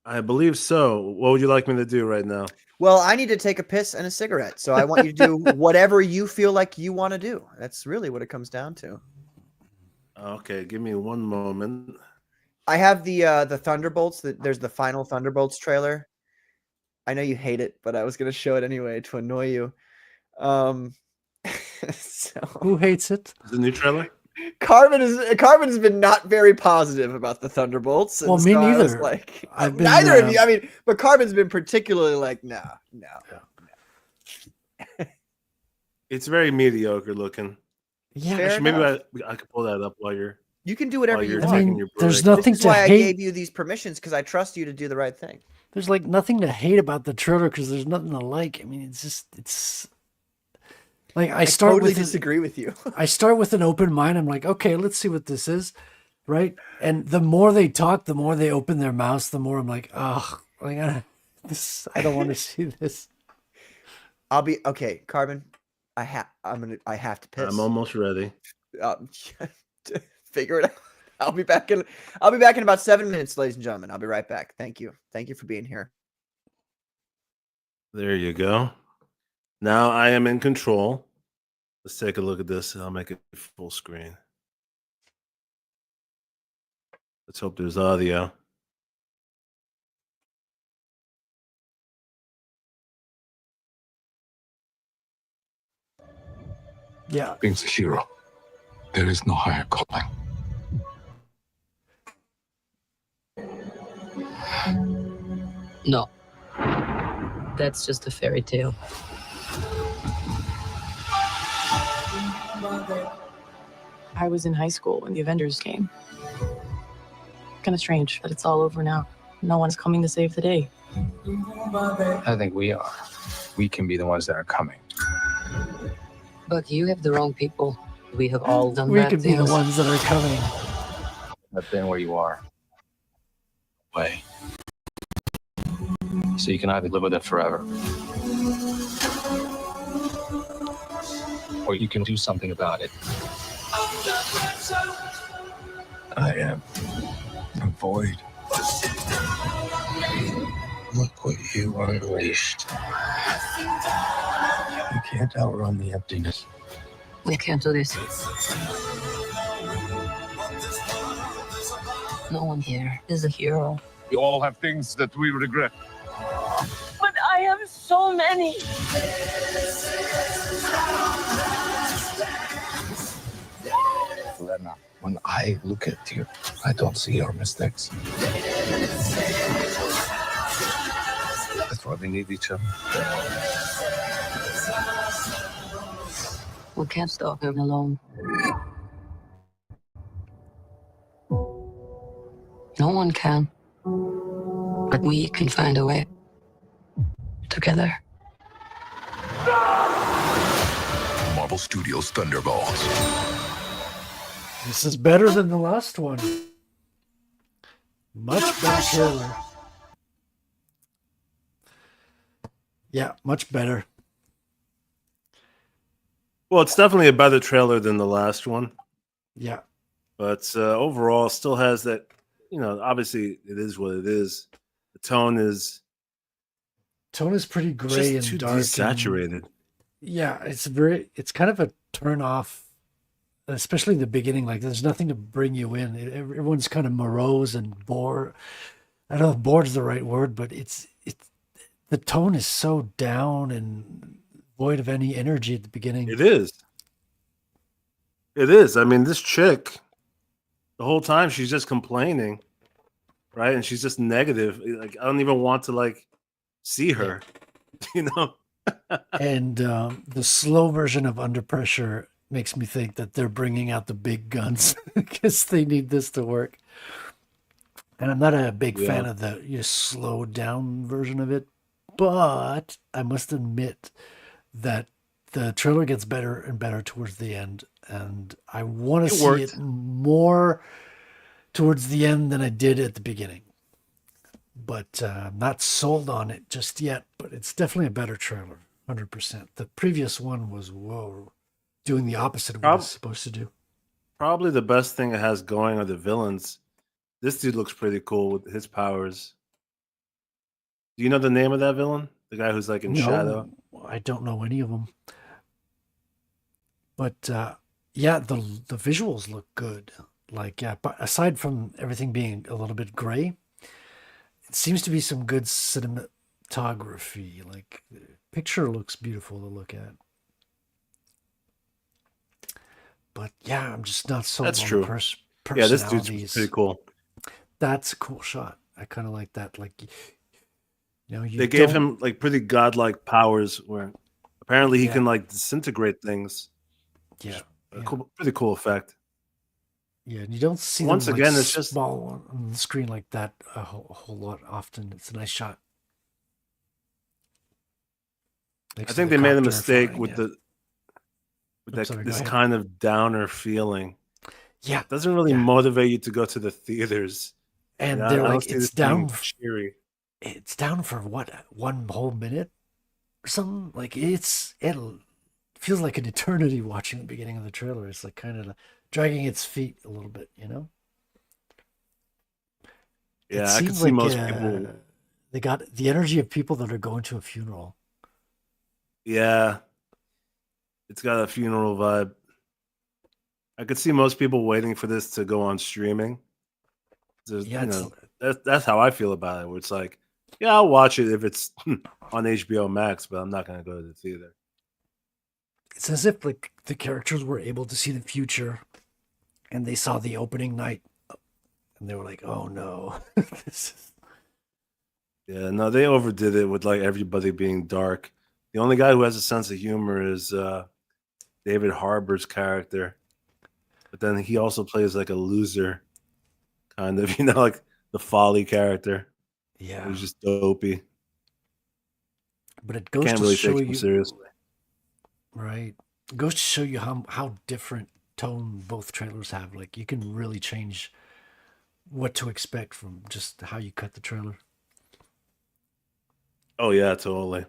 I believe so. What would you like me to do right now? Well, I need to take a piss and a cigarette, so I want you to do whatever you feel like you want to do. That's really what it comes down to. Okay, give me one moment. I have the Thunderbolts. There's the final Thunderbolts trailer. I know you hate it, but I was going to show it anyway to annoy you. So, who hates it? Is the new trailer? Carbon has been not very positive about the Thunderbolts. Well, me neither. Neither of you. I mean, but Carbon's been particularly like, no. It's very mediocre looking. Yeah, actually, maybe I could pull that up while you're. You can do whatever you want. I mean, there's nothing to hate. That's why I gave you these permissions, because I trust you to do the right thing. There's like nothing to hate about the trailer because there's nothing to like. I mean, it's like I totally disagree with you. I start with an open mind. I'm like, okay, let's see what this is, right? And the more they talk, the more they open their mouths, the more I'm like, oh, I don't want to see this. I'll be okay, Carbon. I have to piss. I'm almost ready. Figure it out. I'll be back in about 7 minutes, ladies and gentlemen. I'll be right back. Thank you for being here. There you go. Now I am in control. Let's take a look at this. I'll make it full screen. Let's hope there's audio. Yeah. Being's a hero. There is no higher calling. No. That's just a fairy tale. I was in high school when the Avengers came. Kind of strange that it's all over now. No one's coming to save the day. I think we are. We can be the ones that are coming. But you have the wrong people. We have all done We bad could be the things. ones that are coming. I've been where you are. Way. So you can either live with it forever, or you can do something about it. I am a void. Look what you unleashed. You can't outrun the emptiness. We can't do this. No one here is a hero. We all have things that we regret. But I have so many. Lena, when I look at you, I don't see your mistakes. That's why we need each other. We can't stop him alone. No one can. But we can find a way. Together. Marvel Studios Thunderbolts. This is better than the last one. Much better trailer. Yeah, much better. Well, it's definitely a better trailer than the last one, Yeah. but overall, still has that. Obviously, it is what it is. The tone is Pretty gray just too and dark. desaturated. Yeah, it's kind of a turn off, especially in the beginning. Like there's nothing to bring you in. Everyone's kind of morose and bored. I don't know if bored is the right word, but it's the tone is so down and void of any energy at the beginning. It is. It is. I mean, this chick, the whole time she's just complaining, right? And she's just negative. Like I don't even want to see her, And the slow version of Under Pressure makes me think that they're bringing out the big guns because they need this to work. And I'm not a big fan of the slowed down version of it, but I must admit that the trailer gets better and better towards the end, and I want to see it more towards the end than I did at the beginning. But I'm not sold on it just yet, but it's definitely a better trailer, 100%. The previous one was, doing the opposite of what it's supposed to do. Probably the best thing it has going are the villains. This dude looks pretty cool with his powers. Do you know the name of that villain? The guy who's in shadow? I don't know any of them. But yeah, the visuals look good. But aside from everything being a little bit gray, it seems to be some good cinematography. The picture looks beautiful to look at. But yeah, I'm just not sold That's on true. the personalities. Yeah, this dude's pretty cool. That's a cool shot. I kind of like that. They gave him pretty godlike powers where apparently he can disintegrate things. Yeah. Pretty cool effect. Yeah, and you don't see Once them, again, it's just small on the screen like that a whole lot often. It's a nice shot. I think they made a mistake with this kind of downer feeling. Yeah, it doesn't really motivate you to go to the theaters. And they're it's down. Cheery. It's down for what, 1 whole minute or something. It feels like an eternity watching the beginning of the trailer. It's kind of dragging its feet a little bit, Yeah, I can see most people. They got the energy of people that are going to a funeral. Yeah, it's got a funeral vibe. I could see most people waiting for this to go on streaming. That's how I feel about it. Where it's I'll watch it if it's on HBO Max, but I'm not going to go to the theater. It's as if the characters were able to see the future and they saw the opening night, and they were like, "Oh no, this is." Yeah, no, they overdid it with like everybody being dark. The only guy who has a sense of humor is David Harbour's character, but then he also plays like a loser, kind of, like the Folly character. Yeah, He's just dopey. but it goes Can't to really show take him you, seriously. right? It goes to show you how different tone both trailers have. Like you can really change what to expect from just how you cut the trailer. Oh yeah, totally.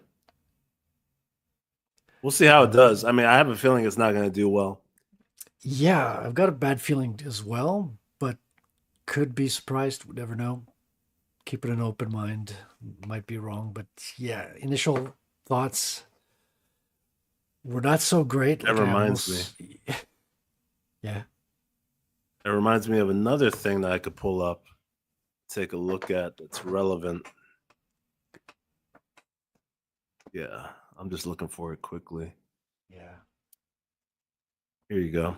We'll see how it does. I mean, I have a feeling it's not going to do well. Yeah, I've got a bad feeling as well, but could be surprised. Would never know. Keep it an open mind. Might be wrong, but yeah, initial thoughts were not so great. That reminds me. Yeah. It reminds me of another thing that I could pull up, take a look at that's relevant. Yeah, I'm just looking for it quickly. Yeah. Here you go.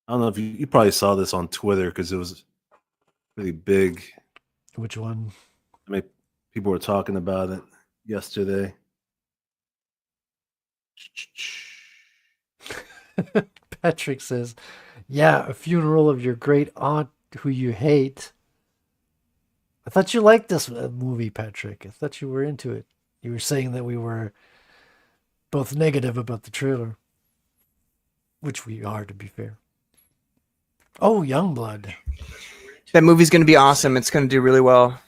I don't know if you probably saw this on Twitter because it was pretty big. Which one? I mean, people were talking about it yesterday. Patrick says, "Yeah, a funeral of your great aunt who you hate." I thought you liked this movie, Patrick. I thought you were into it. You were saying that we were both negative about the trailer, which we are, to be fair. Oh, Youngblood. That movie's going to be awesome. It's going to do really well.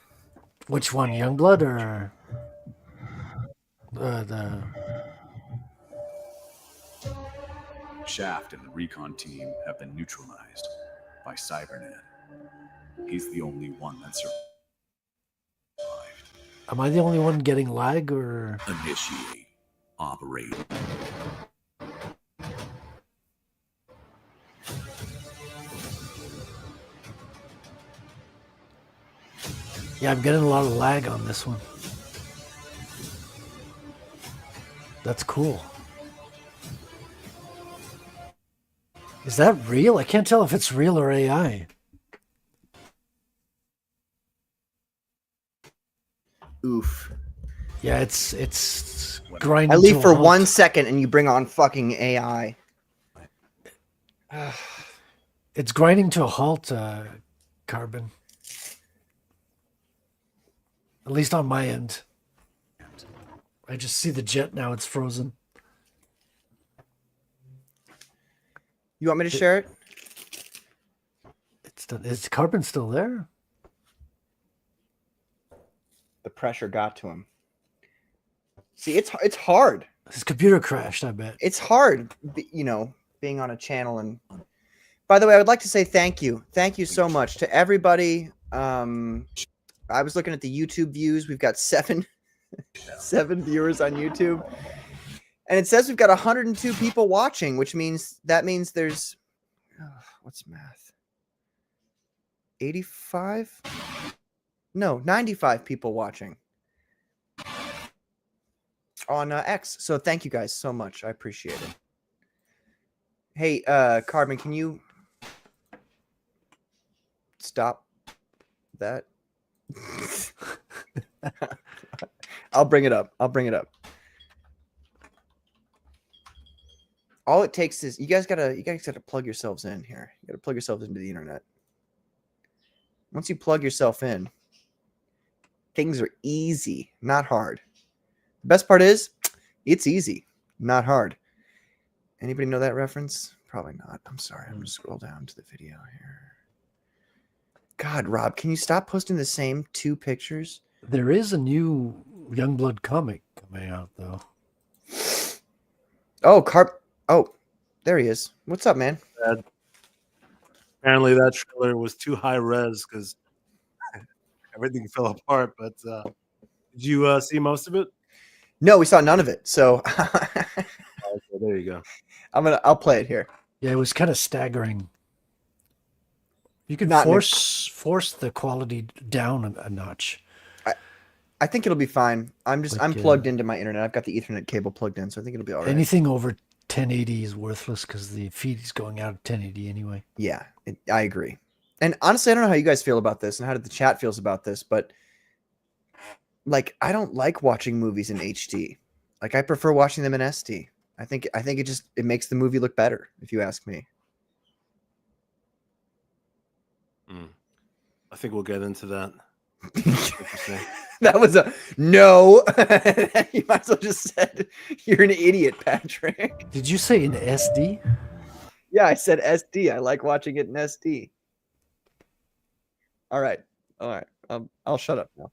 Which one, Youngblood or the Shaft and the recon team have been neutralized by Cybernet. He's the only one that survived. Am I the only one getting lag or Initiate. Operate. Yeah, I'm getting a lot of lag on this one. That's cool. Is that real? I can't tell if it's real or AI. Oof. Yeah, it's grinding. I leave to a for halt. 1 second and you bring on fucking AI. It's grinding to a halt, Carbon. At least on my end. I just see the jet now. It's frozen. You want me to share it? It's done. Is Carbon still there? The pressure got to him. See, it's hard. His computer crashed, I bet. It's hard, being on a channel. And by the way, I would like to say thank you. Thank you so much to everybody. I was looking at the YouTube views. We've got seven viewers on YouTube. And it says we've got 102 people watching, which means there's what's math? 85? No, 95 people watching on X. So thank you guys so much. I appreciate it. Hey, Carbon, can you stop that? I'll bring it up. All it takes is you guys gotta plug yourselves in here. You gotta plug yourselves into the internet. Once you plug yourself in, things are easy, not hard. The best part is it's easy, not hard. Anybody know that reference? Probably not. I'm sorry. I'm gonna scroll down to the video here. God, Rob, can you stop posting the same two pictures? There is a new Youngblood comic coming out, though. Oh, there he is. What's up, man? Apparently that trailer was too high res because everything fell apart. But did you see most of it? No, we saw none of it. So Okay, there you go. I'll play it here. Yeah, it was kind of staggering. You can Not force the quality down a notch. I think it'll be fine. I'm plugged into my internet. I've got the Ethernet cable plugged in, so I think it'll be all right. Anything over 1080 is worthless because the feed is going out at 1080 anyway. Yeah, I agree. And honestly, I don't know how you guys feel about this and how the chat feels about this, but like I don't like watching movies in HD. Like I prefer watching them in SD. I think it makes the movie look better, if you ask me. I think we'll get into that. That was a no. You might as well just said you're an idiot, Patrick. Did you say in SD? Yeah, I said SD. I like watching it in SD. All right. I'll shut up now.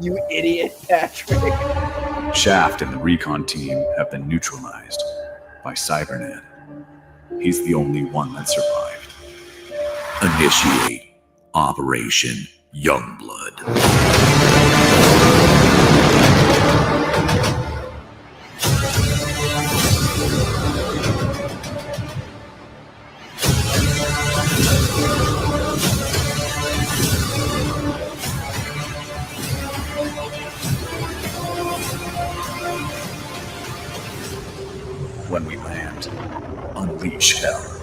You idiot, Patrick. Shaft and the recon team have been neutralized by Cybernet. He's the only one that survived. Initiate Operation Youngblood. When we land, unleash hell.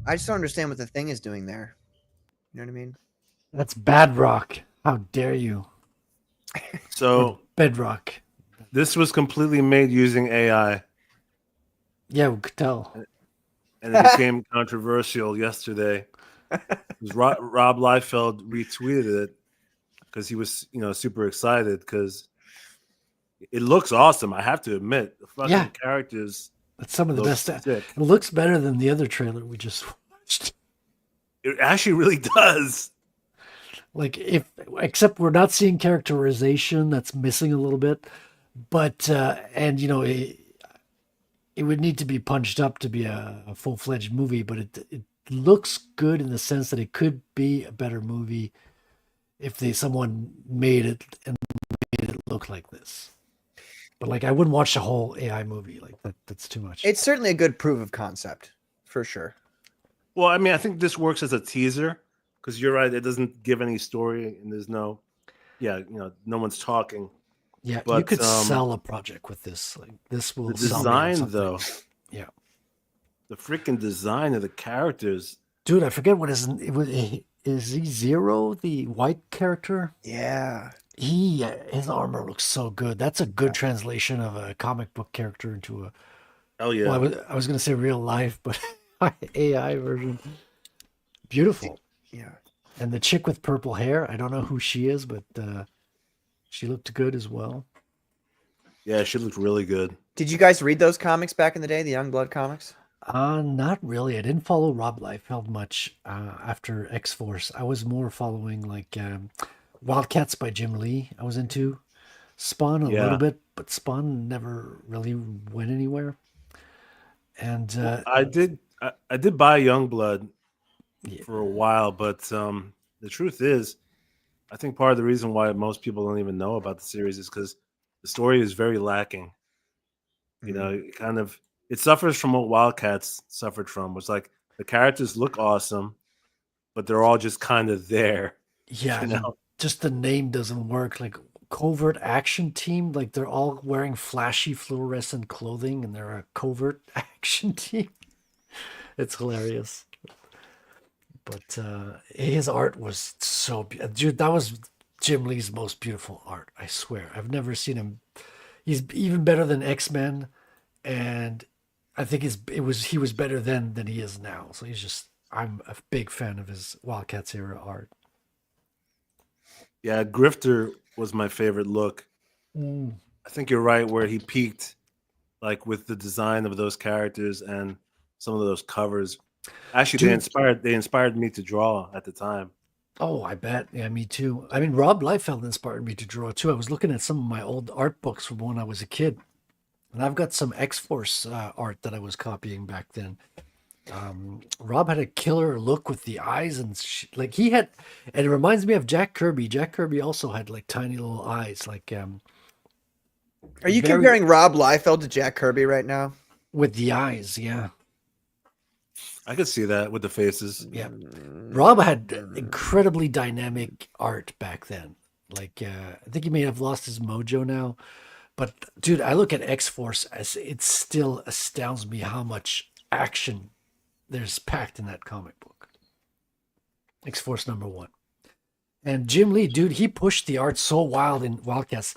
I just don't understand what the thing is doing there. You know what I mean? That's Bedrock. How dare you? So Bedrock. This was completely made using AI. Yeah, we could tell. And it became controversial yesterday. Rob Liefeld retweeted it because he was, super excited because it looks awesome. I have to admit, the fucking characters. That's some of the best. Sick. It looks better than the other trailer we just watched. It actually really does. Like except we're not seeing characterization. That's missing a little bit. But it would need to be punched up to be a full-fledged movie. But it looks good in the sense that it could be a better movie if someone made it and made it look like this. But like, I wouldn't watch the whole AI movie. Like that's too much. It's certainly a good proof of concept, for sure. Well, I mean, I think this works as a teaser because you're right. It doesn't give any story, and there's no one's talking. Yeah, but you could sell a project with this. Like this will. The design, though. Yeah. The freaking design of the characters. Dude, I forget what is he Zero, the white character? Yeah. His armor looks so good. That's a good translation of a comic book character into a. Oh yeah. Well, I was gonna say real life, but AI version. Beautiful. Yeah. And the chick with purple hair, I don't know who she is, but she looked good as well. Yeah, she looked really good. Did you guys read those comics back in the day, the Youngblood comics? Not really. I didn't follow Rob Liefeld much after X-Force. I was more following like Wildcats by Jim Lee. I was into Spawn a little bit, but Spawn never really went anywhere. And I did buy Youngblood for a while, but the truth is, I think part of the reason why most people don't even know about the series is because the story is very lacking. It suffers from what Wildcats suffered from. Was like the characters look awesome, but they're all just kind of there. Yeah, just the name doesn't work. Like Covert Action Team, like they're all wearing flashy fluorescent clothing, and they're a covert action team. It's hilarious. But his art was so dude. That was Jim Lee's most beautiful art. I swear, I've never seen him. He's even better than X-Men, and I think he was better then than he is now. So I'm a big fan of his Wildcats era art. Yeah, Grifter was my favorite look. I think you're right where he peaked, like with the design of those characters and some of those covers. Actually, they inspired me to draw at the time. Oh, I bet. Yeah, me too. I mean, Rob Liefeld inspired me to draw too. I was looking at some of my old art books from when I was a kid, And I've got some X-Force art that I was copying back then. Rob had a killer look with the eyes and like he had, and it reminds me of Jack Kirby. Jack Kirby also had like tiny little eyes, like Are you comparing Rob Liefeld to Jack Kirby right now? With the eyes, yeah. I could see that with the faces. Yeah. Rob had incredibly dynamic art back then. Like, I think he may have lost his mojo now. But, dude, I look at X-Force as it still astounds me how much action there's packed in that comic book. X-Force #1. And Jim Lee, dude, he pushed the art so wild in Wildcats.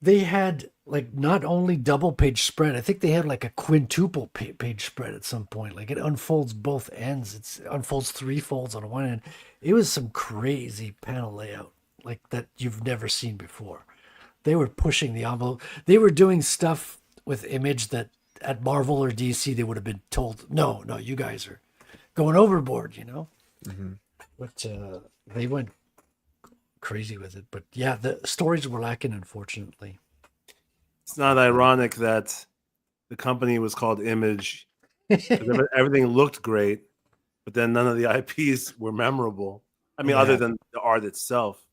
They had like not only double page spread, I think they had like a quintuple page spread at some point. Like it unfolds both ends. It unfolds 3 folds on one end. It was some crazy panel layout like that you've never seen before. They were pushing the envelope. They were doing stuff with Image that at Marvel or DC they would have been told, no, you guys are going overboard, you know. Mm-hmm. But they went crazy with it. But yeah, the stories were lacking, unfortunately. It's not ironic that the company was called Image. Everything looked great, but then none of the IPs were memorable. I mean, other than the art itself.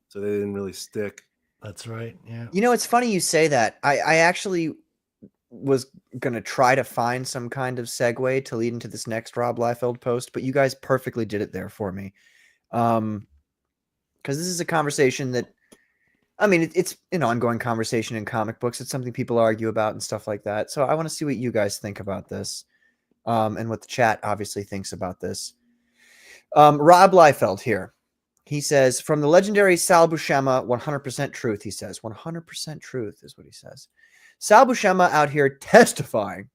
So they didn't really stick. That's right. Yeah. You know, it's funny you say that. I actually was going to try to find some kind of segue to lead into this next Rob Liefeld post, but you guys perfectly did it there for me. Because this is a conversation that, I mean, it's an ongoing conversation in comic books. It's something people argue about and stuff like that. So I want to see what you guys think about this, and what the chat obviously thinks about this. Rob Liefeld here. He says, from the legendary Sal Buscema, 100% truth, he says. 100% truth is what he says. Sal Buscema out here testifying.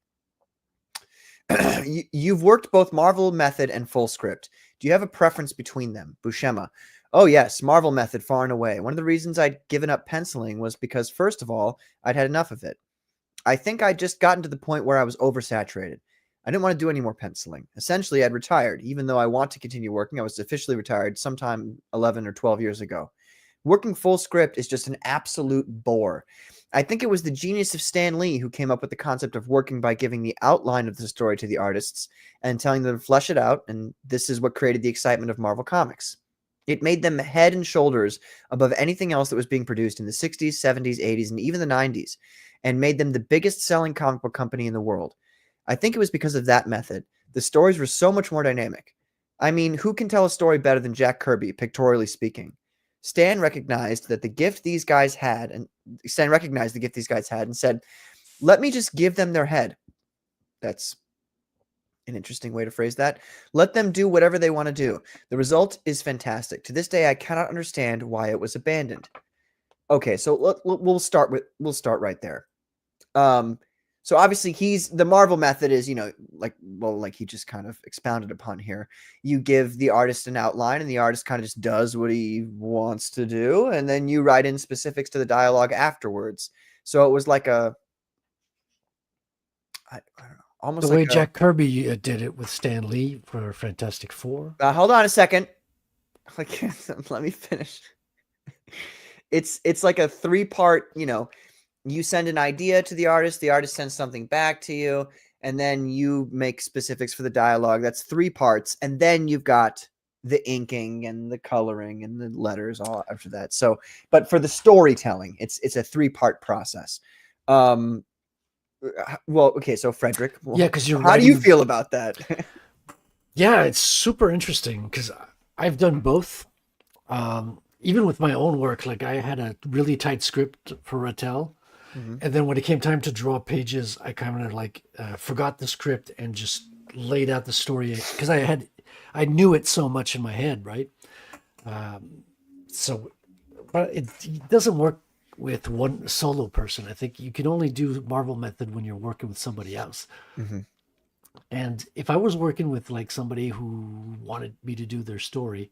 You've worked both Marvel Method and Full Script. Do you have a preference between them? Buscema. Oh, yes, Marvel Method far and away. One of the reasons I'd given up penciling was because, first of all, I'd had enough of it. I think I'd just gotten to the point where I was oversaturated. I didn't want to do any more penciling. Essentially, I'd retired. Even though I want to continue working, I was officially retired sometime 11 or 12 years ago. Working Full Script is just an absolute bore. I think it was the genius of Stan Lee who came up with the concept of working by giving the outline of the story to the artists and telling them to flesh it out, and this is what created the excitement of Marvel Comics. It made them head and shoulders above anything else that was being produced in the 60s, 70s, 80s, and even the 90s, and made them the biggest selling comic book company in the world. I think it was because of that method. The stories were so much more dynamic. I mean, who can tell a story better than Jack Kirby, pictorially speaking? Stan recognized the gift these guys had and said, let me just give them their head. That's an interesting way to phrase that. Let them do whatever they want to do. The result is fantastic. To this day, I cannot understand why it was abandoned. Okay, so we'll start right there. So obviously the Marvel method is, like he just kind of expounded upon here. You give the artist an outline and the artist kind of just does what he wants to do. And then you write in specifics to the dialogue afterwards. So it was like I don't know, almost the way like Jack Kirby did it with Stan Lee for Fantastic Four. Hold on a second. Let me finish. It's like a 3-part, you send an idea to the artist sends something back to you, and then you make specifics for the dialogue. That's 3 parts. And then you've got the inking and the coloring and the letters all after that. So, but for the storytelling, it's a 3-part process. Well, okay. So Frederick, yeah, because how do you feel about that? Yeah, it's super interesting because I've done both. Even with my own work, like I had a really tight script for Rattel. Mm-hmm. And then when it came time to draw pages, I kind of forgot the script and just laid out the story because I knew it so much in my head, right? But it doesn't work with one solo person. I think you can only do Marvel Method when you're working with somebody else. Mm-hmm. And if I was working with like somebody who wanted me to do their story,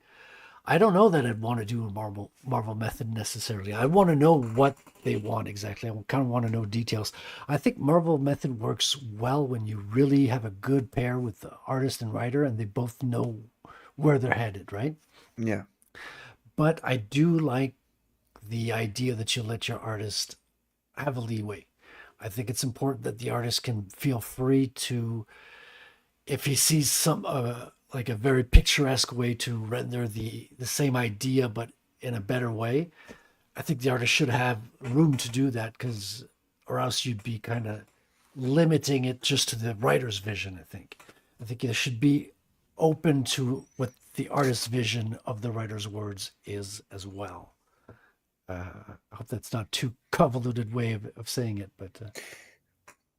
I don't know that I'd want to do a Marvel Method necessarily. I want to know what they want exactly. I kind of want to know details. I think Marvel Method works well when you really have a good pair with the artist and writer and they both know where they're headed, right? Yeah. But I do like the idea that you let your artist have a leeway. I think it's important that the artist can feel free to, if he sees some like a very picturesque way to render the same idea but in a better way, I think the artist should have room to do that, because or else you'd be kind of limiting it just to the writer's vision. I think it should be open to what the artist's vision of the writer's words is as well. I hope that's not too convoluted way of saying it, but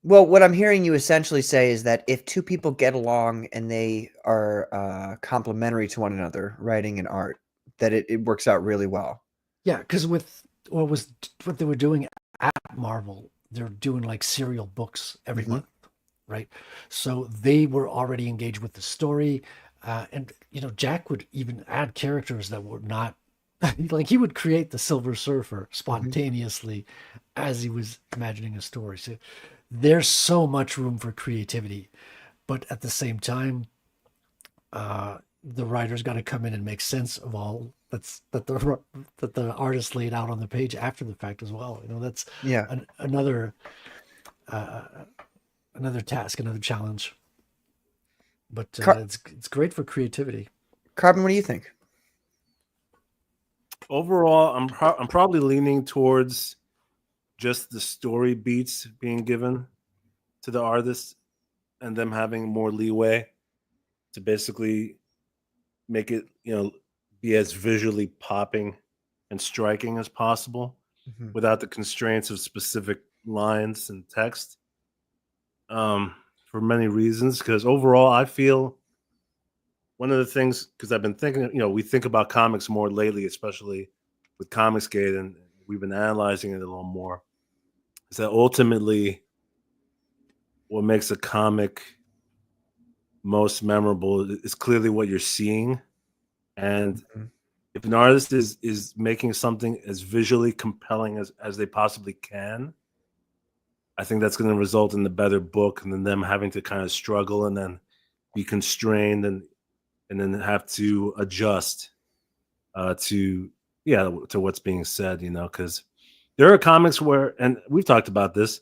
well, what I'm hearing you essentially say is that if two people get along and they are complementary to one another, writing and art, that it works out really well. yeah, because with what they were doing at Marvel, they're doing like serial books every Mhm. month, right? So they were already engaged with the story, and Jack would even add characters that were not like he would create the Silver Surfer spontaneously as he was imagining a story. So there's so much room for creativity, but at the same time, the writer's got to come in and make sense of all that the artist laid out on the page after the fact as well. That's another task, another challenge. But it's great for creativity. Carbon, what do you think? Overall, I'm probably leaning towards just the story beats being given to the artist and them having more leeway to basically make it, be as visually popping and striking as possible without the constraints of specific lines and text. For many reasons, because overall, I feel one of the things, because I've been thinking, we think about comics more lately, especially with Comicsgate, and we've been analyzing it a little more, is that ultimately what makes a comic most memorable is clearly what you're seeing. And if an artist is making something as visually compelling as they possibly can, I think that's going to result in the better book, and then them having to kind of struggle and then be constrained and then have to adjust to what's being said, because there are comics where, and we've talked about this,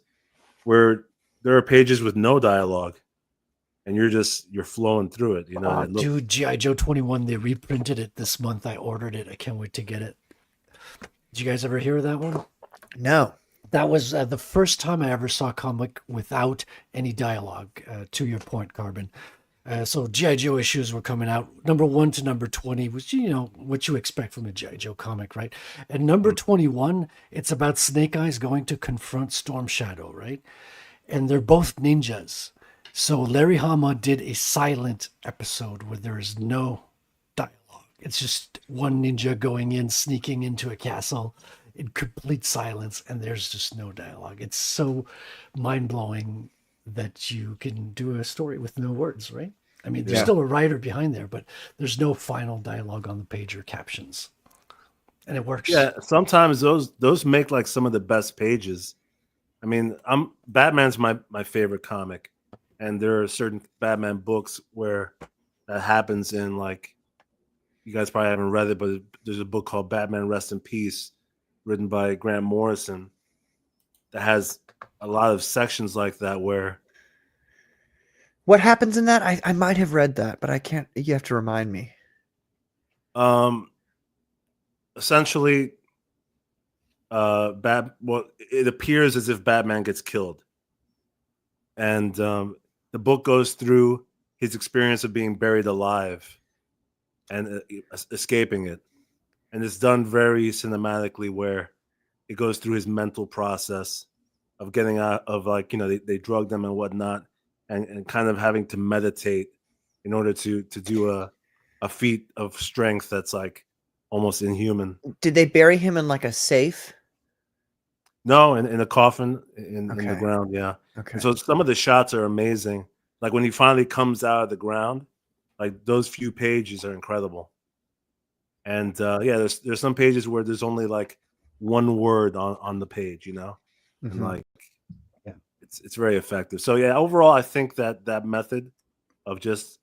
where there are pages with no dialogue and you're flowing through it, Dude, G.I. Joe 21, they reprinted it this month. I ordered it. I can't wait to get it. Did you guys ever hear of that one? No. That was the first time I ever saw a comic without any dialogue, to your point, Carbon. So G.I. Joe issues were coming out. Number 1 to number 20 was, what you expect from a G.I. Joe comic, right? And number 21, it's about Snake Eyes going to confront Storm Shadow, right? And they're both ninjas. So Larry Hama did a silent episode where there is no dialogue. It's just one ninja going in, sneaking into a castle in complete silence, and there's just no dialogue. It's so mind-blowing that you can do a story with no words, right? I mean, there's still a writer behind there, but there's no final dialogue on the page or captions. And it works. Yeah, sometimes those make like some of the best pages. I mean, Batman's my favorite comic, and there are certain Batman books where that happens in, like, you guys probably haven't read it, but there's a book called Batman Rest in Peace, written by Grant Morrison, that has a lot of sections like that where. What happens in that? I might have read that, but I can't. You have to remind me. Essentially, it appears as if Batman gets killed, and the book goes through his experience of being buried alive and escaping it, and it's done very cinematically, where it goes through his mental process of getting out of, like, they drugged him and whatnot, and kind of having to meditate in order to do a feat of strength that's like almost inhuman. Did they bury him in like a safe? No, in a coffin in the ground. Yeah. Okay. And so some of the shots are amazing. Like when he finally comes out of the ground, like those few pages are incredible. And there's some pages where there's only like one word on the page, and like, it's very effective. So yeah, overall, I think that method of just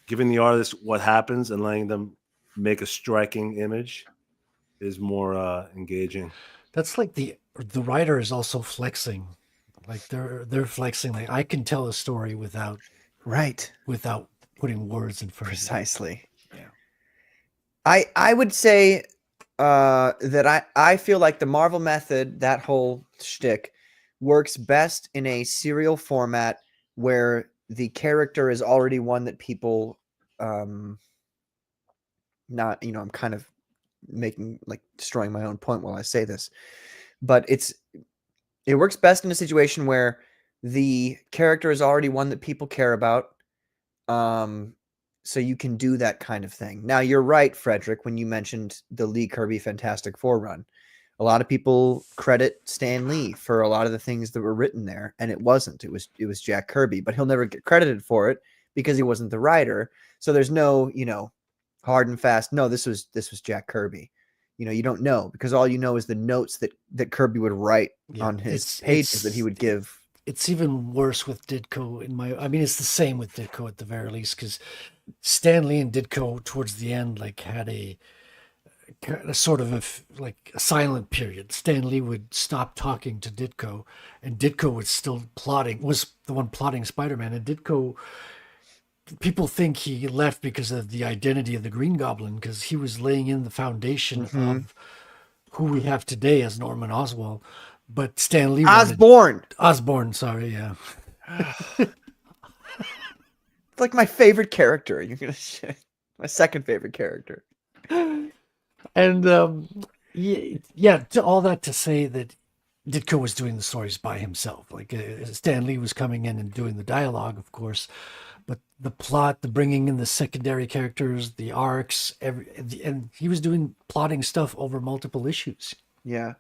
giving the artist what happens and letting them make a striking image is more engaging. That's like the writer is also flexing Like they're flexing. Like I can tell a story without putting words in front. Precisely. Yeah. I would say that I feel like the Marvel method, that whole shtick, works best in a serial format where the character is already one that people not, I'm kind of destroying my own point while I say this, but it works best in a situation where the character is already one that people care about. So you can do that kind of thing. Now, you're right, Frederick, when you mentioned the Lee Kirby Fantastic Four run. A lot of people credit Stan Lee for a lot of the things that were written there, and it wasn't. It was Jack Kirby, but he'll never get credited for it because he wasn't the writer. So there's no, hard and fast, no, this was Jack Kirby. You don't know, because all you know is the notes that Kirby would write on his pages that he would give. It's even worse with Ditko it's the same with Ditko at the very least, because Stan Lee and Ditko towards the end had a sort of a silent period. Stan Lee would stop talking to Ditko, and Ditko was the one plotting Spider-Man, and Ditko, people think he left because of the identity of the Green Goblin, because he was laying in the foundation of who we have today as Norman Oswald. But Stan Lee Osborn, sorry, yeah. It's like my favorite character. You're gonna my second favorite character. And to all that to say that Ditko was doing the stories by himself. Stan Lee was coming in and doing the dialogue, of course, but the plot, the bringing in the secondary characters, the arcs, and he was doing plotting stuff over multiple issues. Yeah.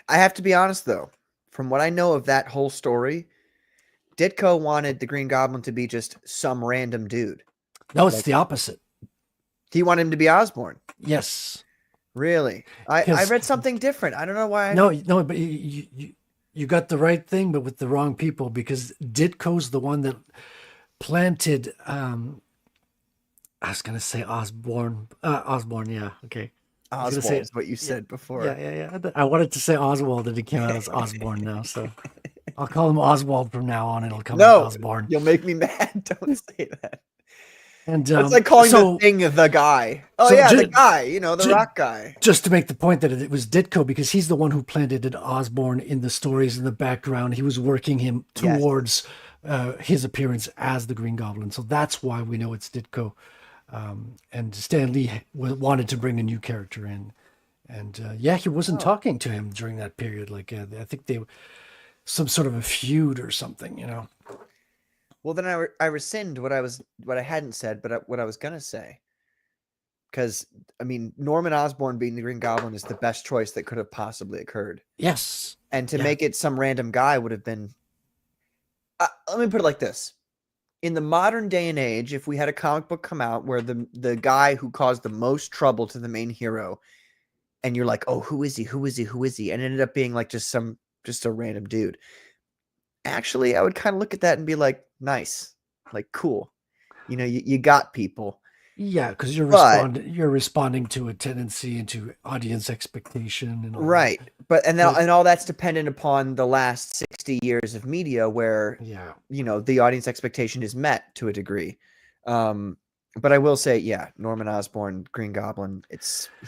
I have to be honest, though, from what I know of that whole story, Ditko wanted the Green Goblin to be just some random dude. No, it's the opposite. He wanted him to be Osborn. Yes. Really? I read something different. I don't know why. No, but you got the right thing, but with the wrong people, because Ditko's the one that planted, I was going to say Osborn, yeah, okay. Oswald is what you said before. Yeah. I wanted to say Oswald, and it came out as Osborn now, so I'll call him Oswald from now on. It'll come out Osborn. You'll make me mad. Don't say that. And it's like calling the thing the guy. Oh, so the guy, the rock guy. Just to make the point that it was Ditko, because he's the one who planted Osborn in the stories in the background. He was working him towards his appearance as the Green Goblin. So that's why we know it's Ditko. And Stan Lee wanted to bring a new character in, and he wasn't talking to him during that period. I think they some sort of a feud or something, Well, then I rescind what I hadn't said, but what I was gonna say, because Norman Osborn being the Green Goblin is the best choice that could have possibly occurred. Yes, and to make it some random guy would have been. Let me put it like this. In the modern day and age, if we had a comic book come out where the guy who caused the most trouble to the main hero, and you're like, oh, who is he? And it ended up being just a random dude. Actually, I would kind of look at that and be like, nice, cool. You got people. Yeah, because you're responding to a tendency and to audience expectation and all right. That. And all that's dependent upon the last 60 years of media where the audience expectation is met to a degree. But I will say, Norman Osborn, Green Goblin,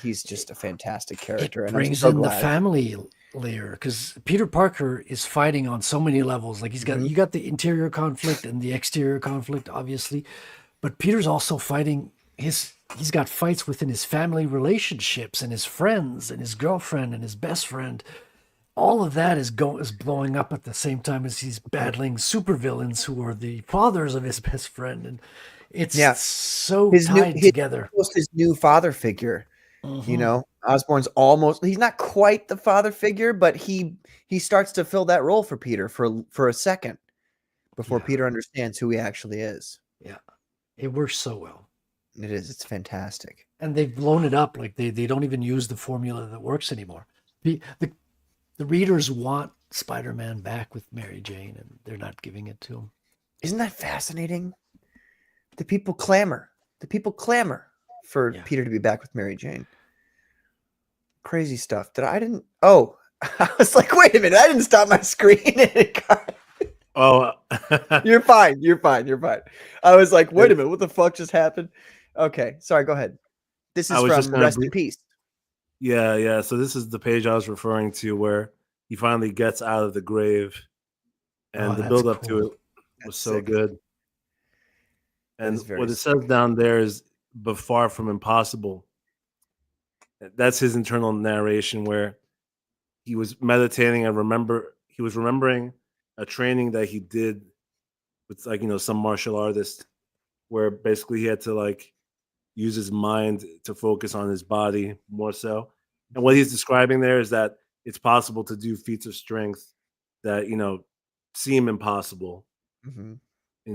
he's just a fantastic character. It brings in the family layer, because Peter Parker is fighting on so many levels. You got the interior conflict and the exterior conflict, obviously, but Peter's also fighting he's got fights within his family relationships and his friends and his girlfriend and his best friend. All of that is blowing up at the same time as he's battling supervillains who are the fathers of his best friend, and it's so tied together. His new father figure. Osborn's he's not quite the father figure, but he starts to fill that role for Peter for a second before Peter understands who he actually is. Yeah, it works so well. It is. It's fantastic. And they've blown it up. They don't even use the formula that works anymore. The readers want Spider-Man back with Mary Jane, and they're not giving it to him. Isn't that fascinating? The people clamor for Peter to be back with Mary Jane. Crazy stuff. I was like, wait a minute, I didn't stop my screen. Oh, You're fine. You're fine. You're fine. I was like, wait a minute, what the fuck just happened? Okay, sorry, go ahead. This is I was just from gonna Rest in Peace. yeah. So this is the page I was referring to where he finally gets out of the grave, and the that's build up to cool. it was That's so sick. good. And is very what it sick. says down there is, but far from impossible. That's his internal narration where he was meditating and he was remembering a training that he did with, like, some martial artist, where basically he had to like use his mind to focus on his body more so. And what he's describing there is that it's possible to do feats of strength that seem impossible Mhm.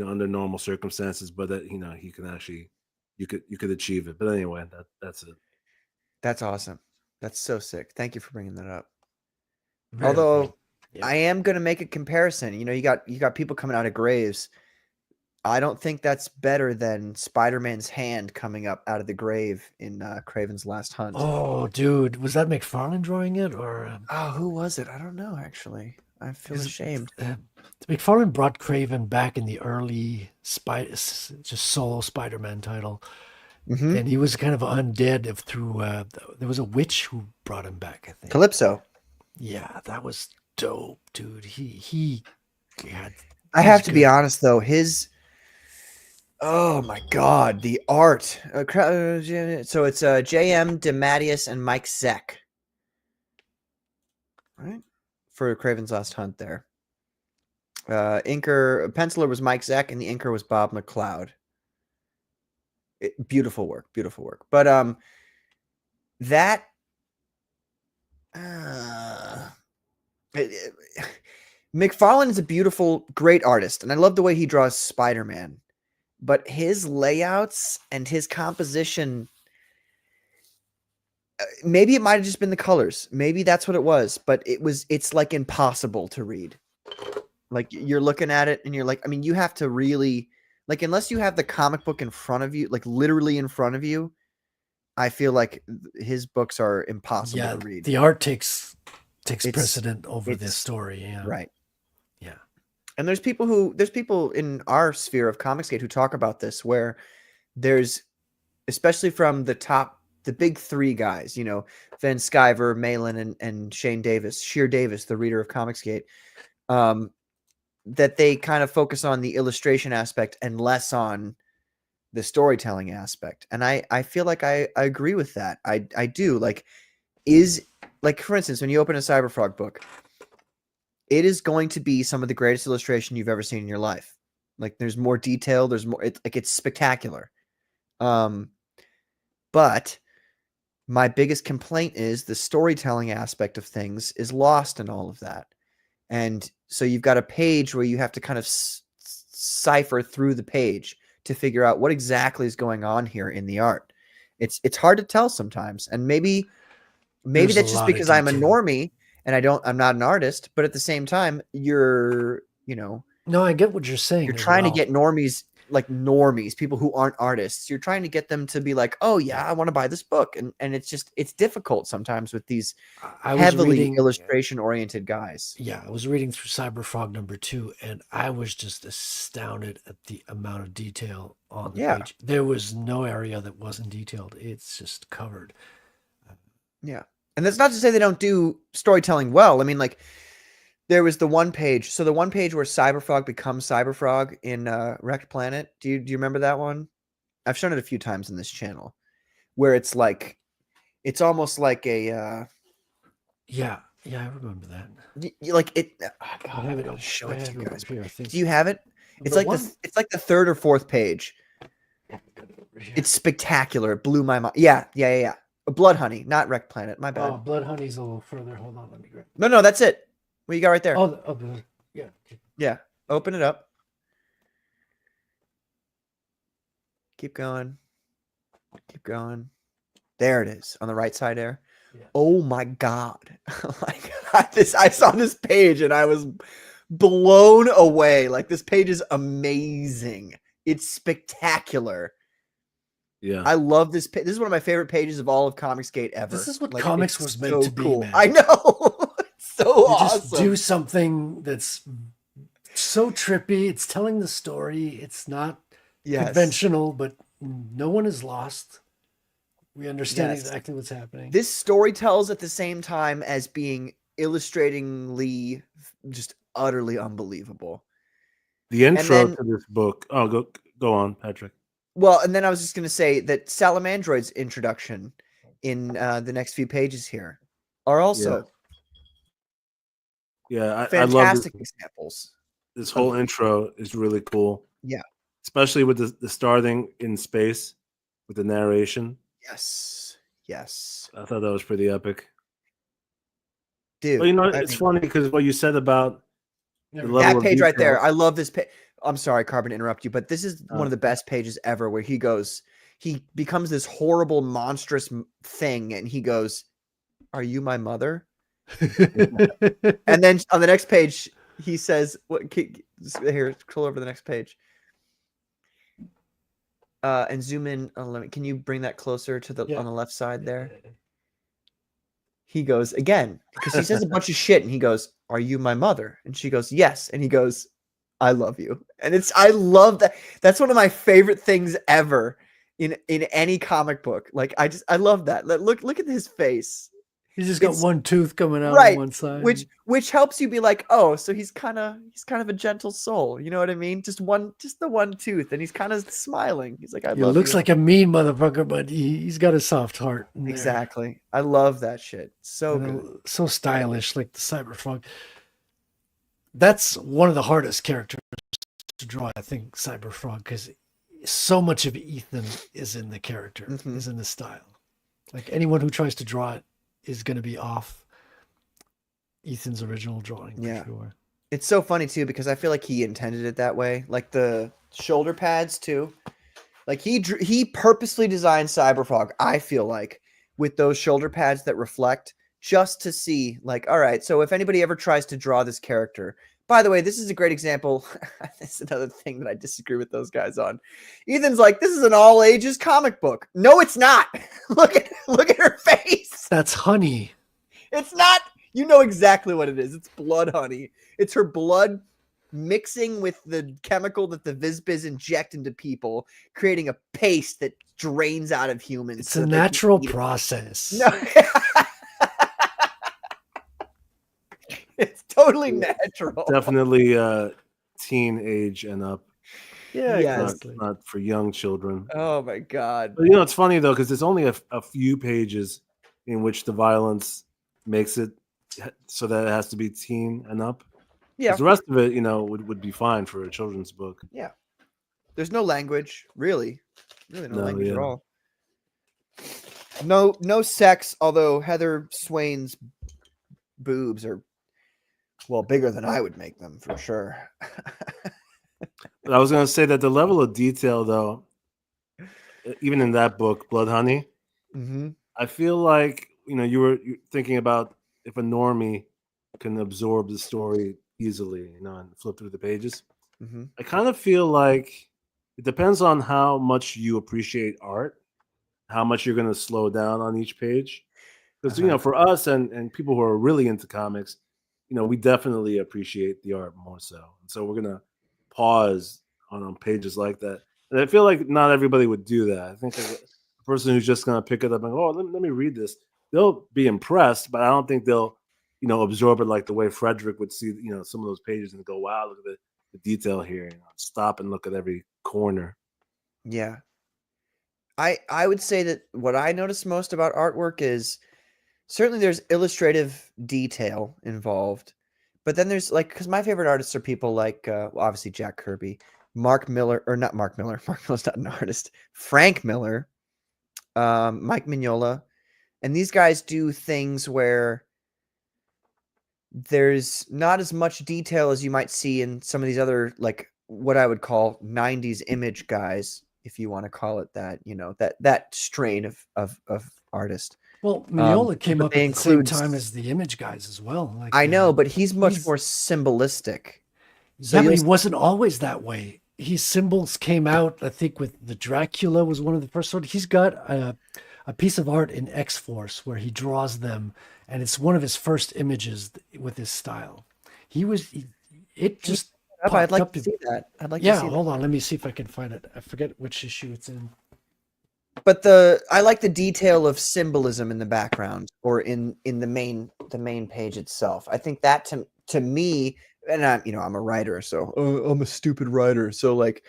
under normal circumstances, but that he can actually you could achieve it. But anyway, that's it. That's awesome. That's so sick. Thank you for bringing that up. Very Although cool. Yeah. I am going to make a comparison. You got people coming out of graves. I don't think that's better than Spider-Man's hand coming up out of the grave in Kraven's Last Hunt. Oh, dude, was that McFarlane drawing it or? Who was it? I don't know. Actually, I feel ashamed. McFarlane brought Kraven back in the early just solo Spider-Man title, Mhm. and he was kind of undead through. There was a witch who brought him back, I think. Calypso. Yeah, that was dope, dude. He had. I have to be honest though, oh my god, the art. So it's J.M. DeMatteis and Mike Zeck, right? For Kraven's Last Hunt there. Penciler was Mike Zeck, and the inker was Bob McLeod. Beautiful work. But that McFarlane is a beautiful, great artist, and I love the way he draws Spider-Man. But his layouts and his composition, maybe it might have just been the colors. Maybe that's what it was, but it's like impossible to read. Like you're looking at it and you're like, I mean, you have to really, like, unless you have the comic book in front of you, like literally in front of you, I feel like his books are impossible to read. The art takes precedent over the story. Yeah. Right. Yeah. And there's people in our sphere of Comicsgate who talk about this, where there's, especially from the big three guys, Van Sciver, Malin, and Sheer Davis, the reader of Comicsgate, that they kind of focus on the illustration aspect and less on the storytelling aspect. And I feel like I agree with that. I do. Like, for instance, when you open a Cyberfrog book, it is going to be some of the greatest illustration you've ever seen in your life. Like, there's more detail. There's more. It's spectacular. But my biggest complaint is the storytelling aspect of things is lost in all of that. And so you've got a page where you have to kind of cipher through the page to figure out what exactly is going on here in the art. It's hard to tell sometimes. And maybe that's just because I'm a normie and I'm not an artist, but at the same time, No, I get what you're saying. You're trying to get normies, people who aren't artists. You're trying to get them to be like, oh yeah, I want to buy this book. And it's difficult sometimes with these heavily illustration oriented guys. Yeah. I was reading through Cyberfrog #2 and I was just astounded at the amount of detail on the page. There was no area that wasn't detailed. It's just covered. Yeah. And that's not to say they don't do storytelling well. I mean, like, there was the one page. So the one page where Cyberfrog becomes Cyberfrog in Wrecked Planet. Do you remember that one? I've shown it a few times in this channel, where it's like, it's almost like a. Yeah, I remember that. Like it. I have it. I'll show it to you guys. Here, I think. Do you have it? It's like it's like the third or fourth page. It's spectacular. It blew my mind. Yeah. Blood Honey, not Wrecked Planet. My bad. Oh, Blood Honey's a little further. Hold on, let me grab. No, that's it. What you got right there? Yeah. Yeah. Open it up. Keep going. There it is on the right side there. Yeah. Oh my God. I saw this page and I was blown away. Like, this page is amazing. It's spectacular. Yeah. I love this. This is one of my favorite pages of all of Comicsgate ever. This is what comics was meant to be, man. I know. so They just awesome. do something that's so trippy. It's telling the story. It's not conventional, but no one is lost. We understand exactly what's happening. This story tells at the same time as being illustratingly just utterly unbelievable. The intro to this book. Oh, go on, Patrick. Well, and then I was just going to say that Salamandroid's introduction in the next few pages here are also fantastic examples. This whole intro is really cool. Yeah. Especially with the starting in space with the narration. Yes. Yes. I thought that was pretty epic. Dude. Well, it's funny because what you said about the level that of page right there. detail. I love this page. I'm sorry, Carbon, to interrupt you, but this is one of the best pages ever where he becomes this horrible, monstrous thing, and he goes, "Are you my mother?" And then on the next page, he says, "What? Here, scroll over the next page, and zoom in. Can you bring that closer to the on the left side there?" He goes again because he says a bunch of shit, and he goes, "Are you my mother?" And she goes, "Yes," and he goes, "I love you." And I love that. That's one of my favorite things ever in any comic book. Like I love that. Look at his face. He's just got one tooth coming out on one side. Which helps you be like, oh, so he's kind of a gentle soul. You know what I mean? Just the one tooth, and he's kind of smiling. He's like, I love you. He looks like a mean motherfucker, but he's got a soft heart. Exactly. I love that shit. So good. So stylish, like the Cyberfrog. That's one of the hardest characters to draw, I think, Cyberfrog, because so much of Ethan is in the character, is in the style. Like anyone who tries to draw it is going to be off Ethan's original drawing. For sure. It's so funny too because I feel like he intended it that way. Like the shoulder pads too. Like he purposely designed Cyberfrog, I feel like, with those shoulder pads that reflect, just to see, like, all right, so if anybody ever tries to draw this character, by the way, this is a great example. This is another thing that I disagree with those guys on. Ethan's like, this is an all ages comic book. No, it's not. Look at her face. That's honey. It's not. You know exactly what it is. It's blood honey. It's her blood mixing with the chemical that the Vizbiz inject into people, creating a paste that drains out of humans. It's a natural process. No. It's totally natural. Definitely teenage and up. Yeah, exactly. Not for young children. Oh my god. But it's funny though, because there's only a few pages in which the violence makes it so that it has to be teen and up. Yeah. The rest of it, would be fine for a children's book. Yeah. There's no language, really. Really no language at all. No sex, although Heather Swain's boobs are bigger than I would make them for sure. But I was going to say that the level of detail, though, even in that book, Blood Honey, I feel like you're thinking about if a normie can absorb the story easily, and flip through the pages. I kind of feel like it depends on how much you appreciate art, how much you're going to slow down on each page. Because for us and people who are really into comics, we definitely appreciate the art more so. And so we're going to pause on pages like that. And I feel like not everybody would do that. I think a person who's just going to pick it up and go, let me read this, they'll be impressed, but I don't think they'll, absorb it like the way Frederick would see, some of those pages and go, wow, look at the detail here. Stop and look at every corner. Yeah. I would say that what I notice most about artwork is certainly there's illustrative detail involved, but then there's because my favorite artists are people like obviously Jack Kirby, Mark Millar, or not Mark Millar. Mark Millar's not an artist. Frank Miller, Mike Mignola, and these guys do things where there's not as much detail as you might see in some of these other what I would call 90s image guys, if you want to call it that. That strain of artist. Well, Mignola came up at the same time as the image guys as well. I know, but he's much more symbolistic. So but he wasn't always that way. His symbols came out, I think, with the Dracula was one of the first ones. He's got a piece of art in X-Force where he draws them, and it's one of his first images with his style. It just I'd popped like up. to see that. I'd like Yeah, to see that. hold on. Let me see if I can find it. I forget which issue it's in. But I like the detail of symbolism in the background or in the main page itself. I think that to me, and I'm a writer, so I'm a stupid writer. So like,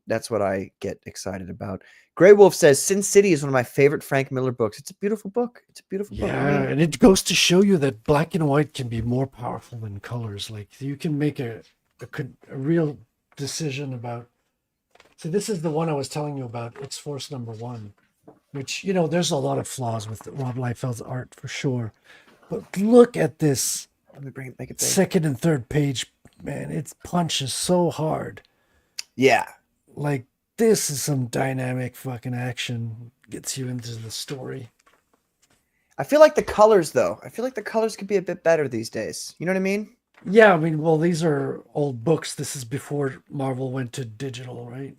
that's what I get excited about. Grey Wolf says Sin City is one of my favorite Frank Miller books. It's a beautiful book. It's a beautiful book. Yeah, and it goes to show you that black and white can be more powerful than colors. Like you can make a real decision about. So this is the one I was telling you about. X-Force #1, which there's a lot of flaws with Rob Liefeld's art for sure, but look at this. Let me make it big. Second and third page, man. It punches so hard. Yeah, like this is some dynamic fucking action. Gets you into the story. I feel like the colors, though. I feel like the colors could be a bit better these days. You know what I mean? Yeah, I mean, well, these are old books. This is before Marvel went to digital, right?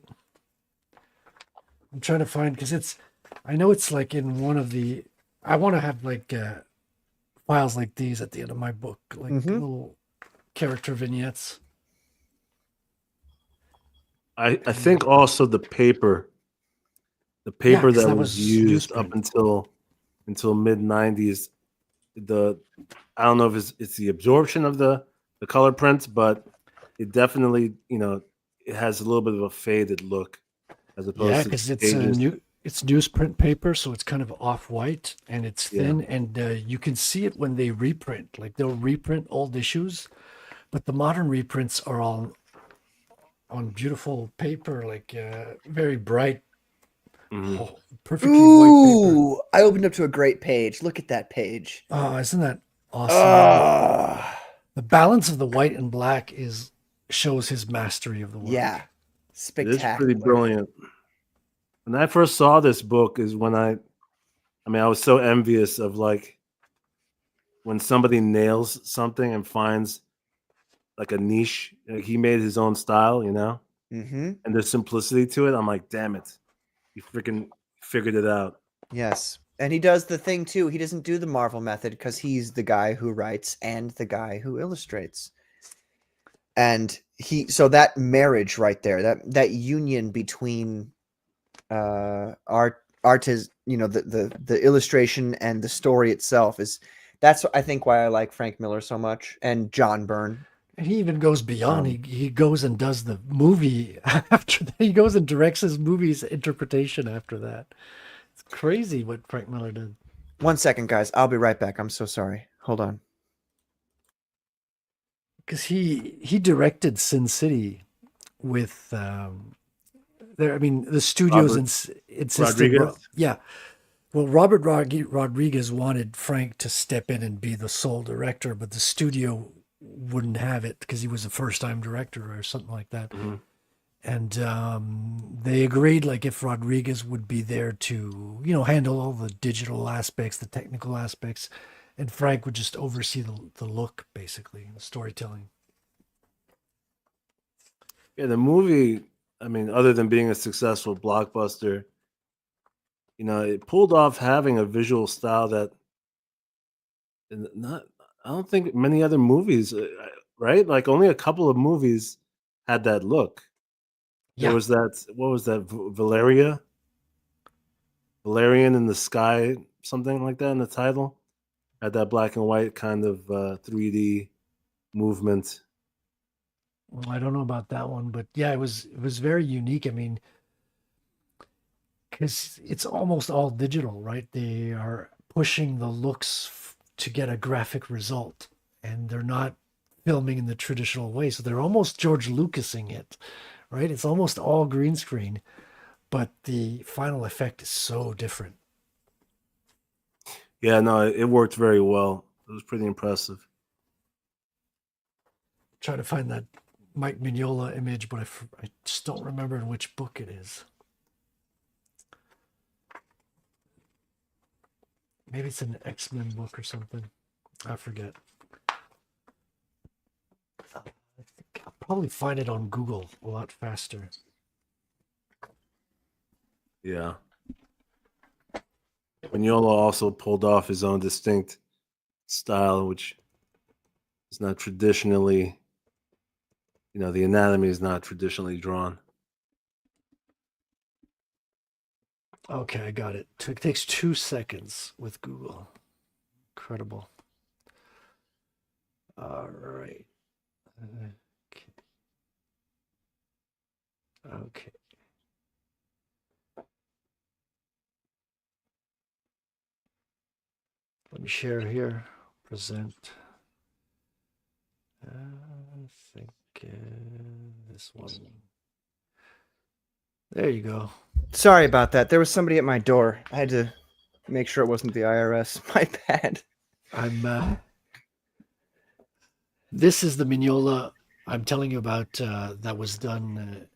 I'm trying to find because I know it's like in one of the. I want to have like files like these at the end of my book, like little character vignettes. I think also the paper that was used up until mid '90s. I don't know if it's the absorption of the color prints, but it definitely it has a little bit of a faded look as opposed to because pages. It's newsprint paper, so it's kind of off-white and it's thin, and you can see it when they reprint. Like they'll reprint old issues, but the modern reprints are all on beautiful paper, like very bright, perfectly white paper. I opened up to a great page. Look at that page. Oh, isn't that awesome? The balance of the white and black shows his mastery of the work. Yeah, spectacular. It is pretty brilliant. When I first saw this book is when I was so envious of like when somebody nails something and finds like a niche. He made his own style, and there's simplicity to it. I'm like, damn it, he freaking figured it out. Yes, and he does the thing too. He doesn't do the Marvel method because he's the guy who writes and the guy who illustrates. And so that marriage right there, that union between art is the illustration and the story itself that's I think why I like Frank Miller so much, and John Byrne. And he even goes beyond. He goes and does the movie after that. He goes and directs his movie's interpretation after that. It's crazy what Frank Miller did. 1 second, guys. I'll be right back. I'm so sorry. Hold on. Because he directed Sin City with the studios insisted. Yeah. Well, Robert Rodriguez wanted Frank to step in and be the sole director, but the studio wouldn't have it because he was a first-time director or something like that. And they agreed, like, if Rodriguez would be there to, handle all the digital aspects, the technical aspects, and Frank would just oversee the look, basically, the storytelling. Yeah, the movie, other than being a successful blockbuster, it pulled off having a visual style that I don't think many other movies, right? Like only a couple of movies had that look. Yeah. There was that, what was that, Valerian in the Sky, something like that in the title. Had that black and white kind of 3D movement. Well, I don't know about that one, but yeah, it was very unique. Because it's almost all digital, right? They are pushing the looks to get a graphic result, and they're not filming in the traditional way. So they're almost George Lucasing it, right? It's almost all green screen, but the final effect is so different. Yeah, no, it worked very well. It was pretty impressive. Trying to find that Mike Mignola image, but I just don't remember in which book it is. Maybe it's an X-Men book or something. I forget. I think I'll probably find it on Google a lot faster. Yeah. Mignola also pulled off his own distinct style, which It's not traditionally, the anatomy is not traditionally drawn. Okay, I got it. It takes 2 seconds with Google. Incredible. All right. Okay. Let me share here. Present. I think this one. There you go. Sorry about that. There was somebody at my door. I had to make sure it wasn't the IRS. My bad. I'm. This is the Mignola I'm telling you about. That was done.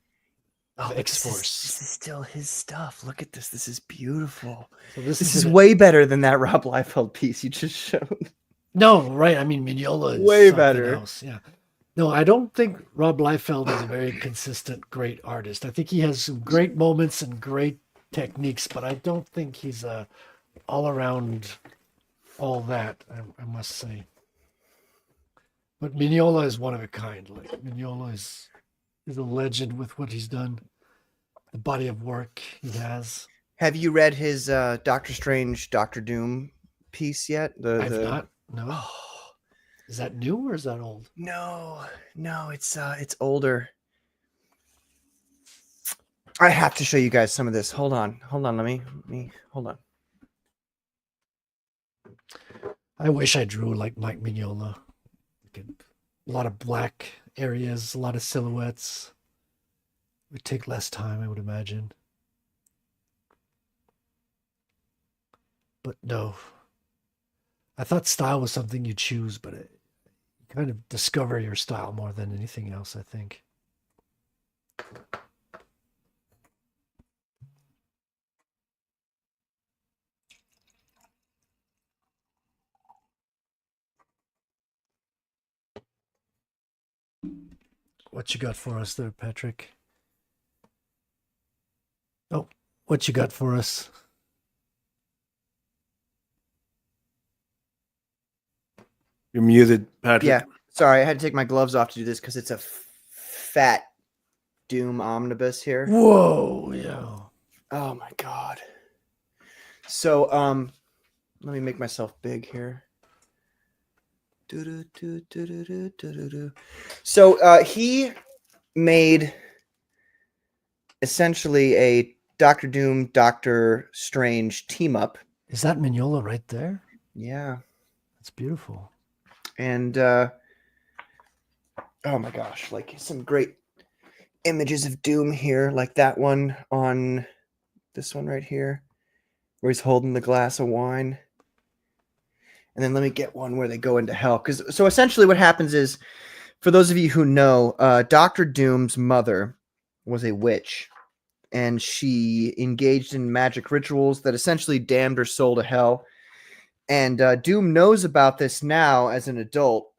X-Force. This is still his stuff. Look at this. This is beautiful. So this is way better than that Rob Liefeld piece you just showed. No, right. I mean, Mignola is way something better. Else. Yeah. No, I don't think Rob Liefeld is a very consistent, great artist. I think he has some great moments and great techniques, but I don't think he's a all-around all that, I must say. But Mignola is one of a kind. Like Mignola is a legend with what he's done, the body of work he has. Have you read his Doctor Strange, Doctor Doom piece yet? I've not. No. Is that new or is that old? No, it's older. I have to show you guys some of this. Hold on. Let me hold on. I wish I drew like Mike Mignola. A lot of black areas, a lot of silhouettes. It would take less time, I would imagine. But no. I thought style was something you choose, but you kind of discover your style more than anything else, I think. What you got for us there, Patrick? Oh, what you got for us? You're muted, Patrick. Yeah, sorry, I had to take my gloves off to do this because it's a fat Doom omnibus here. Whoa, yeah. Oh my god. So, let me make myself big here. So, he made essentially a Doctor Doom, Doctor Strange team up. Is that Mignola right there? Yeah. That's beautiful. And oh my gosh, like some great images of Doom here, like that one on this one right here, where he's holding the glass of wine. And then let me get one where they go into hell. So essentially what happens is, for those of you who know, Dr. Doom's mother was a witch, and she engaged in magic rituals that essentially damned her soul to hell. And Doom knows about this now as an adult.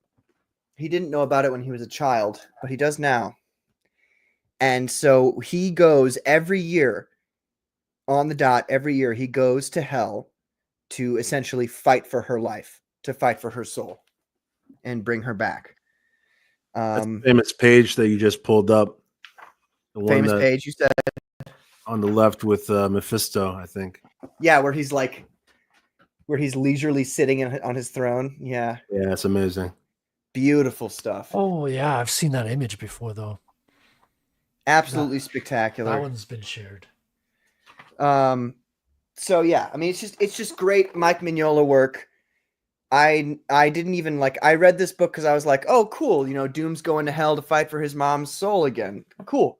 He didn't know about it when he was a child, but he does now. And so he goes every year, on the dot, every year, he goes to hell to essentially fight for her life, to fight for her soul, and bring her back. That's the famous page that you just pulled up. The famous page, you said? On the left with Mephisto, I think. Yeah, where he's leisurely sitting on his throne. Yeah. Yeah, it's amazing. Beautiful stuff. Oh, yeah. I've seen that image before, though. Absolutely spectacular. That one's been shared. So yeah, I mean, it's just great Mike Mignola work. I didn't even I read this book because I was like, oh, cool, Doom's going to hell to fight for his mom's soul again. Cool.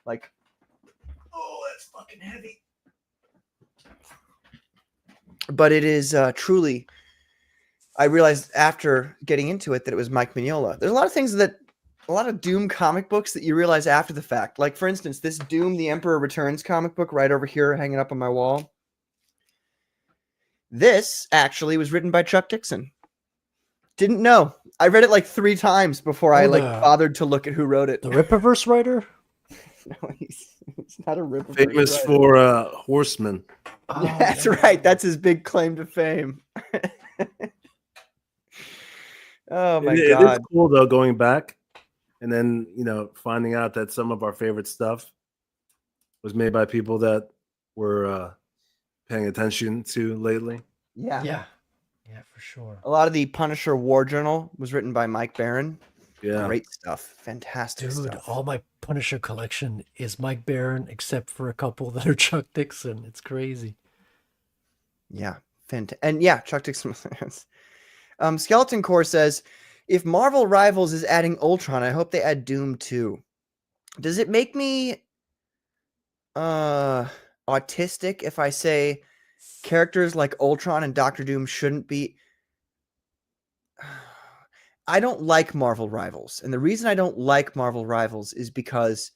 Oh, that's fucking heavy. But it is truly, I realized after getting into it that it was Mike Mignola. There's a lot of Doom comic books that you realize after the fact. Like, for instance, this Doom, The Emperor Returns comic book right over here hanging up on my wall. This actually was written by Chuck Dixon. Didn't know. I read it 3 times before I bothered to look at who wrote it. The Rippaverse writer? No, he's not a Rippaverse Famous writer. for Horseman. Oh, that's right. That's his big claim to fame. Oh my It is god. cool though, going back and then finding out that some of our favorite stuff was made by people that were paying attention to lately. Yeah. Yeah, for sure. A lot of the Punisher War Journal was written by Mike Barron. Yeah. Great stuff. Fantastic Dude, stuff. all my Punisher collection is Mike Barron, except for a couple that are Chuck Dixon. It's crazy. Yeah. And yeah, Chuck Dixon. Skeleton Core says, if Marvel Rivals is adding Ultron, I hope they add Doom too. Does it make me autistic if I say characters like Ultron and Doctor Doom shouldn't be? I don't like Marvel Rivals. And the reason I don't like Marvel Rivals is because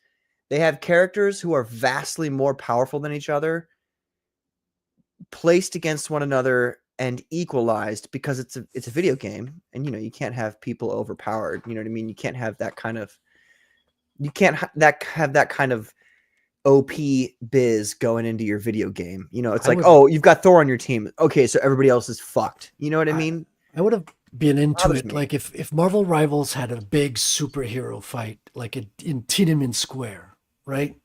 they have characters who are vastly more powerful than each other placed against one another and equalized because it's a video game, and you can't have people overpowered. You know what I mean? You can't have that kind of have that kind of OP biz going into your video game. It's like, oh, you've got Thor on your team. Okay, so everybody else is fucked. You know what I mean? I would have been into Bothers it. me. Like if Marvel Rivals had a big superhero fight, like in Tiananmen Square, right?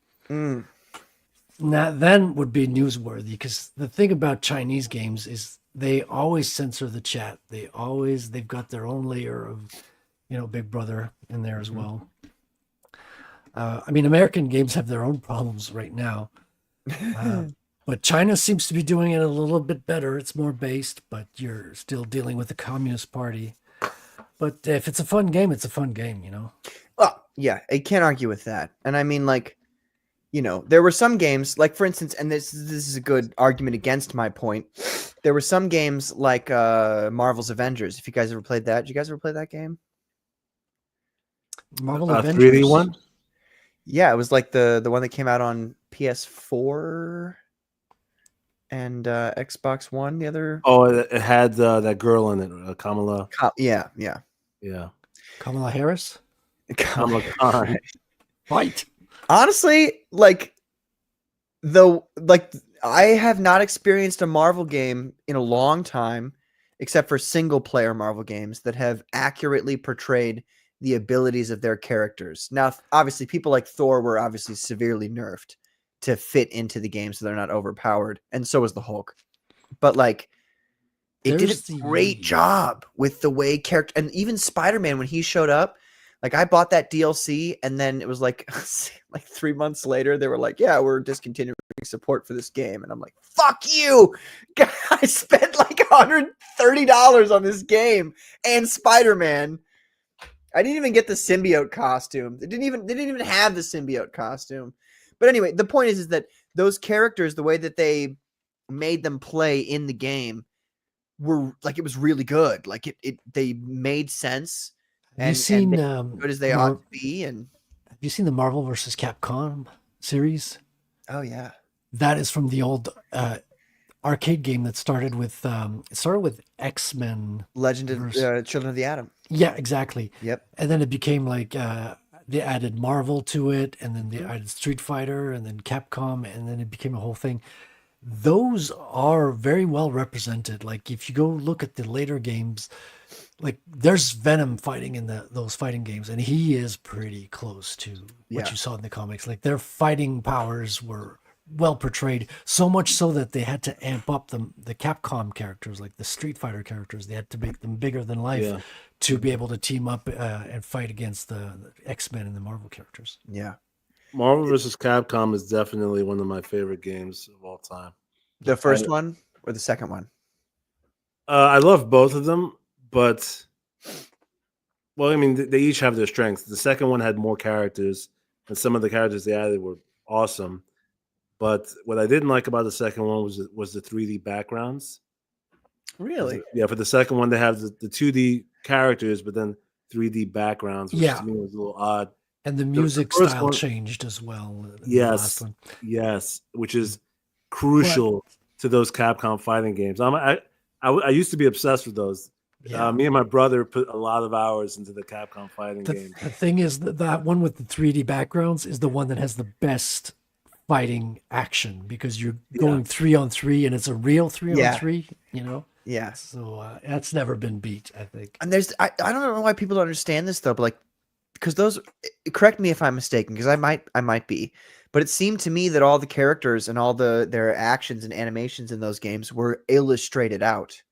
Now, then would be newsworthy, because the thing about Chinese games is they always censor the chat. They've got their own layer of, Big Brother in there as well. I mean, American games have their own problems right now. But China seems to be doing it a little bit better. It's more based, but you're still dealing with the Communist Party. But if it's a fun game, it's a fun game, Well, yeah, I can't argue with that. And I mean, like, there were some games, like, for instance, and this is a good argument against my point. There were some games like Marvel's Avengers. If you guys ever played that, did you guys ever play that game? Marvel Avengers. 3D one? Yeah, it was like the one that came out on PS4 and Xbox One. The other. Oh, it had that girl in it, Kamala. Yeah. Kamala Harris. Kamala Khan. Right. Honestly, I have not experienced a Marvel game in a long time, except for single player Marvel games that have accurately portrayed the abilities of their characters. Now, obviously, people like Thor were obviously severely nerfed to fit into the game so they're not overpowered, and so was the Hulk. But it did a great job with the way character, and even Spider-Man, when he showed up, I bought that DLC, and then it was like 3 months later, they were like, yeah, we're discontinuing support for this game. And I'm like, fuck you. I spent $130 on this game and Spider-Man. I didn't even get the symbiote costume. They didn't even have the symbiote costume. But anyway, the point is that those characters, the way that they made them play in the game were it was really good. They made sense. Have you seen good as they ought to be? And have you seen the Marvel vs. Capcom series? Oh yeah, that is from the old arcade game that started with X-Men, Legend of Children of the Atom. Yeah, exactly. Yep. And then it became they added Marvel to it, and then they added Street Fighter, and then Capcom, and then it became a whole thing. Those are very well represented. If you go look at the later games, there's Venom fighting in those fighting games, and he is pretty close to what you saw in the comics. Their fighting powers were well portrayed, so much so that they had to amp up the Capcom characters, the Street Fighter characters. They had to make them bigger than life to be able to team up and fight against the X-Men and the Marvel characters. Yeah. Marvel vs. Capcom is definitely one of my favorite games of all time. The first one or the second one? I love both of them, but I mean, they each have their strengths. The second one had more characters, and some of the characters they added were awesome. But what I didn't like about the second one was the 3D backgrounds. Really? Yeah, for the second one, they have the 2D characters, but then 3D backgrounds, which to me was a little odd. And the music style changed as well. Yes, which is crucial to those Capcom fighting games. I used to be obsessed with those. Yeah. Me and my brother put a lot of hours into the Capcom fighting games. The thing is that one with the 3D backgrounds is the one that has the best fighting action, because you're going 3-on-3, and it's a real 3-on-3, Yeah. So that's never been beat, I think. And I don't know why people don't understand this though, but like, because those, correct me if I'm mistaken, because I might be, but it seemed to me that all the characters and all their actions and animations in those games were illustrated out.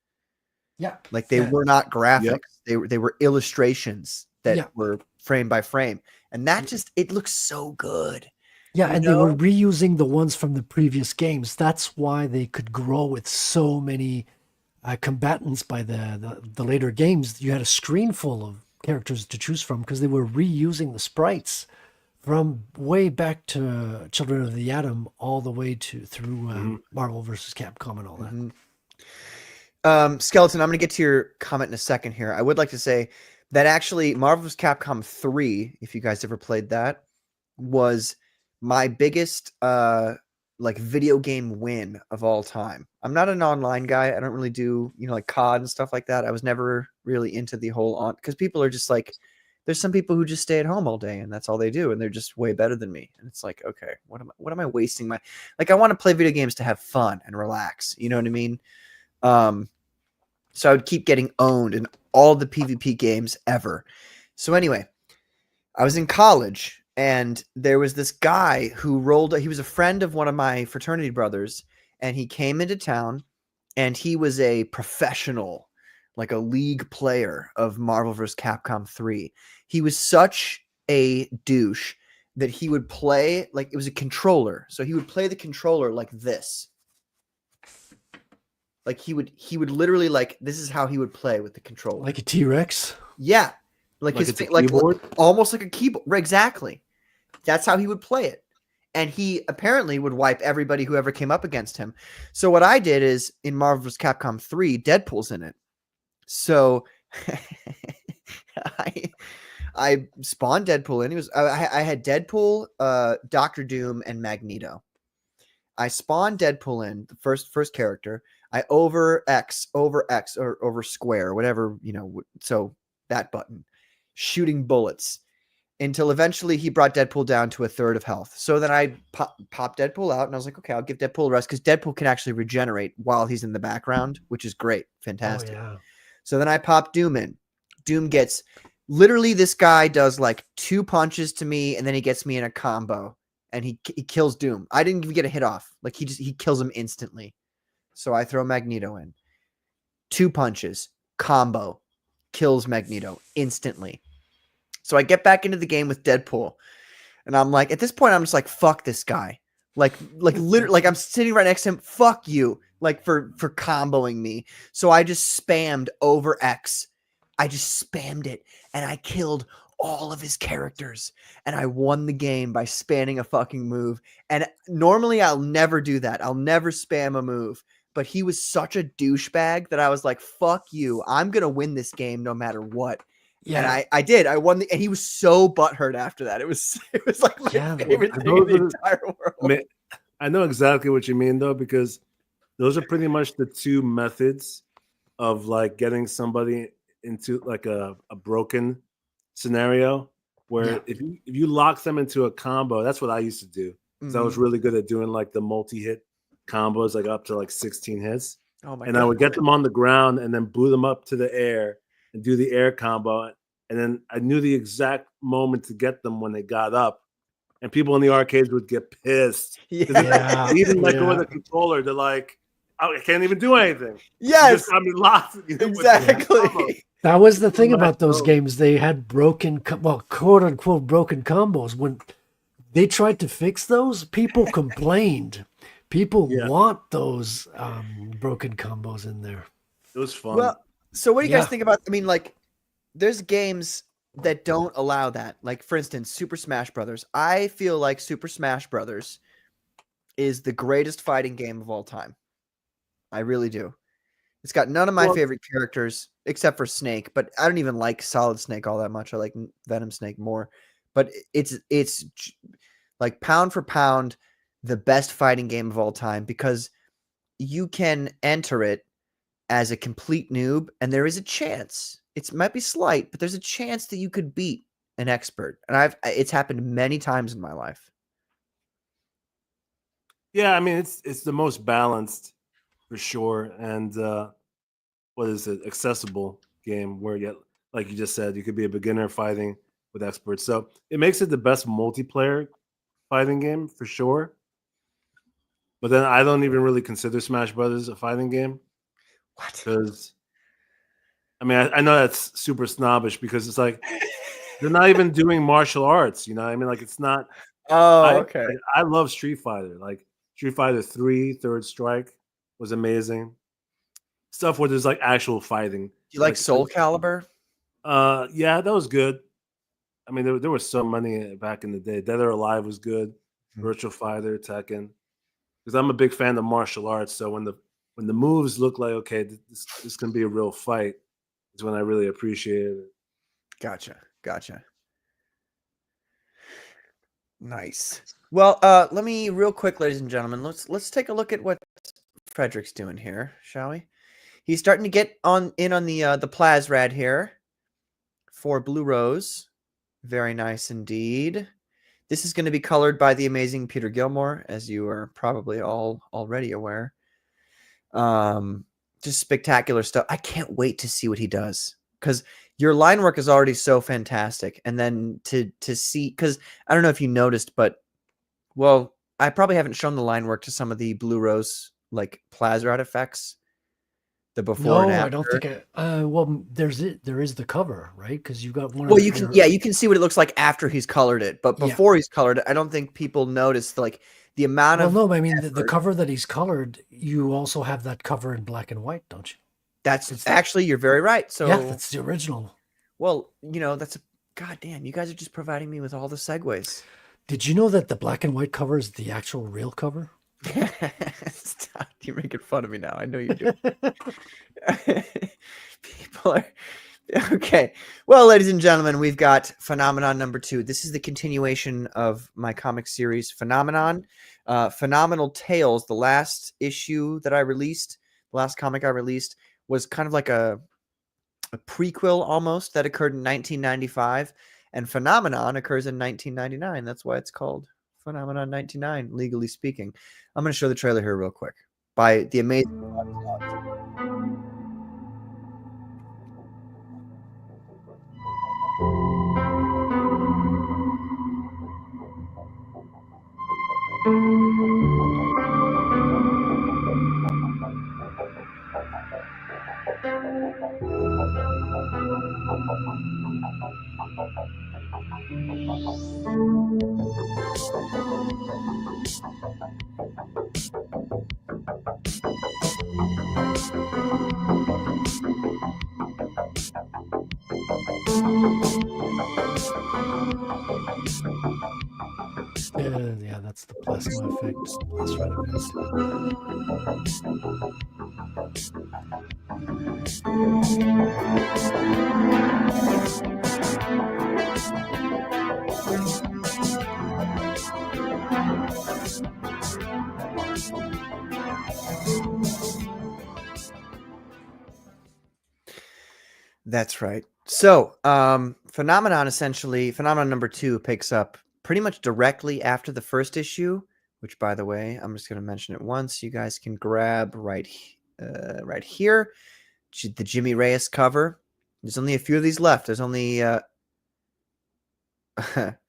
Yeah. Like they were not graphics. Yep. They were illustrations that were frame by frame. And that it looks so good. Yeah, and they were reusing the ones from the previous games. That's why they could grow with so many combatants by the later games. You had a screen full of characters to choose from because they were reusing the sprites from way back to Children of the Atom all the way through Marvel vs. Capcom and all that. Skeleton, I'm going to get to your comment in a second here. I would like to say that actually Marvel vs. Capcom 3, if you guys ever played that, was my biggest like video game win of all time. I'm not an online guy. I don't really do, like COD and stuff like that. I was never really into the whole because people are just like, there's some people who just stay at home all day and that's all they do. And they're just way better than me. And it's like, okay, what am I wasting my, like, I want to play video games to have fun and relax. You know what I mean? So I would keep getting owned in all the PvP games ever. So anyway, I was in college and there was this guy who he was a friend of one of my fraternity brothers, and he came into town and he was a professional, like a league player of Marvel vs. Capcom 3. He was such a douche that he would play, like it was a controller. So he would play the controller like this. Like he would literally, like, this is how he would play with the controller. Like a T-Rex? Yeah. Like his keyboard? Almost like a keyboard. Exactly. That's how he would play it. And he apparently would wipe everybody who ever came up against him. So what I did is in Marvel vs. Capcom 3, Deadpool's in it. So I spawned Deadpool in. I had Deadpool, Doctor Doom, and Magneto. I spawned Deadpool in, the first character. I over X or over square, whatever, so that button, shooting bullets until eventually he brought Deadpool down to a third of health. So then I popped Deadpool out and I was like, okay, I'll give Deadpool a rest because Deadpool can actually regenerate while he's in the background, which is great. Fantastic. Oh, yeah. So then I popped Doom in. Doom gets, literally this guy does like 2 punches to me and then he gets me in a combo and he kills Doom. I didn't even get a hit off. Like he kills him instantly. So I throw Magneto in. 2 punches, combo, kills Magneto instantly. So I get back into the game with Deadpool. And I'm like, at this point, I'm just like, fuck this guy. Like literally, like I'm sitting right next to him. Fuck you. Like for comboing me. So I just spammed over X. I just spammed it. And I killed all of his characters. And I won the game by spamming a fucking move. And normally I'll never do that. I'll never spam a move. But he was such a douchebag that I was like, fuck you. I'm going to win this game no matter what. Yeah. And I did. I won and he was so butthurt after that. It was like my favorite thing in the entire world. I know exactly what you mean though, because those are pretty much the 2 methods of like getting somebody into like a broken scenario where if you lock them into a combo, that's what I used to do. So I was really good at doing like the multi-hit combos, like up to like 16 hits. Oh my God. I would get them on the ground and then blew them up to the air and do the air combo. And then I knew the exact moment to get them when they got up. And people in the arcades would get pissed. Yeah. Even like with a controller, they're like, oh, I can't even do anything. Yes. Locked. Exactly. That was the thing about those games. They had broken, quote unquote, broken combos. When they tried to fix those, people complained. People want those broken combos in there. It was fun. Well, so what do you guys think about, I mean, like, there's games that don't allow that. Like, for instance, Super Smash Brothers. I feel like Super Smash Brothers is the greatest fighting game of all time. I really do. It's got none of my favorite characters except for Snake, but I don't even like Solid Snake all that much. I like Venom Snake more. But it's like pound for pound the best fighting game of all time because you can enter it as a complete noob and there is a chance. It might be slight, but there's a chance that you could beat an expert. And it's happened many times in my life. Yeah, I mean it's the most balanced for sure. And what is it, accessible game where you, like you just said, you could be a beginner fighting with experts. So it makes it the best multiplayer fighting game for sure. But then I don't even really consider Smash Brothers a fighting game. What? Because I mean, I know that's super snobbish because it's like they're not even doing martial arts. You know, I mean, like it's not. Oh, okay. I love Street Fighter. Like Street Fighter 3, Third Strike was amazing. Stuff where there's like actual fighting. Do you like Soul Calibur? Yeah, that was good. I mean, there was so many back in the day. Dead or Alive was good. Virtual Fighter, Tekken. Because I'm a big fan of martial arts. So when the moves look like, okay, this can be a real fight, is when I really appreciate it. Gotcha. Nice. Well, let me real quick, ladies and gentlemen, let's take a look at what Frederick's doing here, shall we? He's starting to get in on the Plasrad here for Blue Rose. Very nice indeed. This is going to be colored by the amazing Peter Gilmore, as you are probably all already aware. Just spectacular stuff. I can't wait to see what he does, because your line work is already so fantastic. And then to see, because I don't know if you noticed, but, well, I probably haven't shown the line work to some of the Blue Rose, like, Plasrad effects. The before and after. I don't think well, there is the cover, right? Because you got one. Well, you can see what it looks like after he's colored it, but before he's colored it, I don't think people notice like the amount of. Well, no, I mean the cover that he's colored. You also have that cover in black and white, don't you? That's actually, you're very right. So yeah, that's the original. Well, you know, that's a goddamn. You guys are just providing me with all the segues. Did you know that the black and white cover is the actual real cover? Stop. You're making fun of me now. I know you do. People are okay. Well, ladies and gentlemen, we've got Phenomenon number 2. This is the continuation of my comic series Phenomenon. Phenomenal Tales, the last issue that I released, the last comic I released, was kind of like a prequel almost that occurred in 1995, and Phenomenon occurs in 1999. That's why it's called Phenomenon 99, legally speaking. I'm going to show the trailer here real quick by the amazing. Yeah, that's the plasma effect. That's right. So, Phenomenon number 2 picks up pretty much directly after the first issue, which, by the way, I'm just going to mention it once. You guys can grab right here, the Jimmy Reyes cover. There's only a few of these left. There's only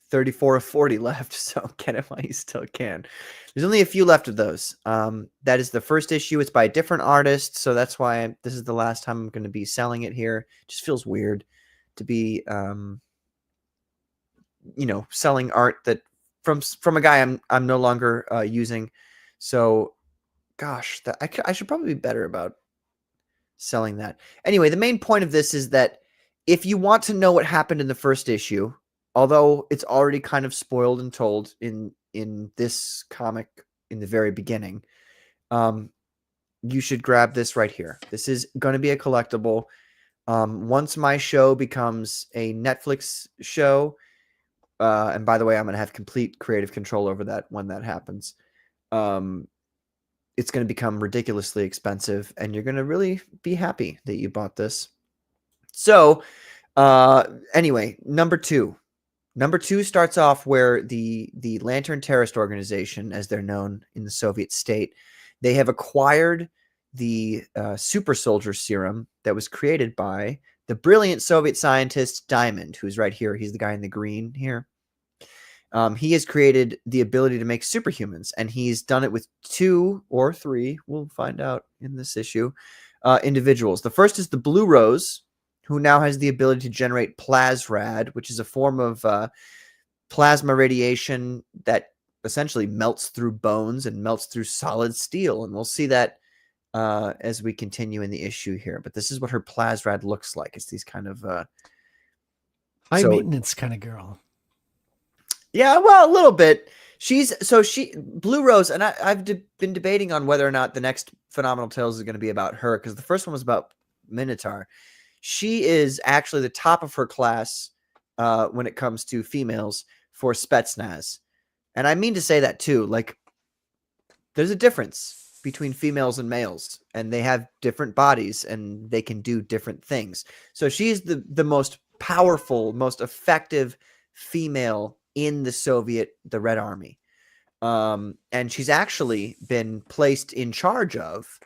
34 of 40 left, so get it while you still can. There's only a few left of those. That is the first issue. It's by a different artist, so that's why this is the last time I'm going to be selling it here. It just feels weird to be, selling art that from a guy I'm no longer using. So, gosh, I should probably be better about selling that. Anyway, the main point of this is that if you want to know what happened in the first issue, although it's already kind of spoiled and told in this comic in the very beginning, you should grab this right here. This is going to be a collectible. Once my show becomes a Netflix show, and by the way, I'm going to have complete creative control over that when that happens, it's going to become ridiculously expensive, and you're going to really be happy that you bought this. So, anyway, number 2. Number 2 starts off where the Lantern Terrorist Organization, as they're known in the Soviet state, they have acquired the super soldier serum that was created by the brilliant Soviet scientist Diamond, who's right here. He's the guy in the green here. He has created the ability to make superhumans, and he's done it with 2 or 3, we'll find out in this issue, individuals. The first is the Blue Rose, who now has the ability to generate plasrad, which is a form of plasma radiation that essentially melts through bones and melts through solid steel. And we'll see that as we continue in the issue here. But this is what her plasrad looks like. It's these kind of high maintenance kind of girl. Yeah, well, a little bit. Blue Rose, and I've been debating on whether or not the next Phenomenal Tales is going to be about her, because the first one was about Minotaur. She is actually the top of her class when it comes to females for Spetsnaz. And I mean to say that too. Like, there's a difference between females and males, and they have different bodies and they can do different things. So she's the most powerful, most effective female in the Red Army. And she's actually been placed in charge of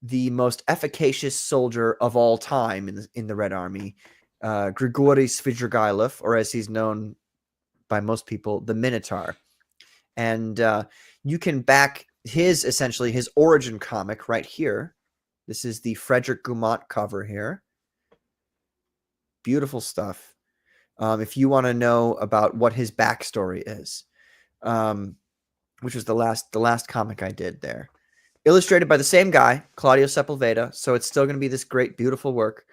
the most efficacious soldier of all time in the Red Army, Grigory Svidrigailov, or as he's known by most people, the Minotaur. And you can back his origin comic right here. This is the Frederick Gummont cover here. Beautiful stuff. If you want to know about what his backstory is, which was the last comic I did there, illustrated by the same guy, Claudio Sepulveda. So it's still going to be this great, beautiful work,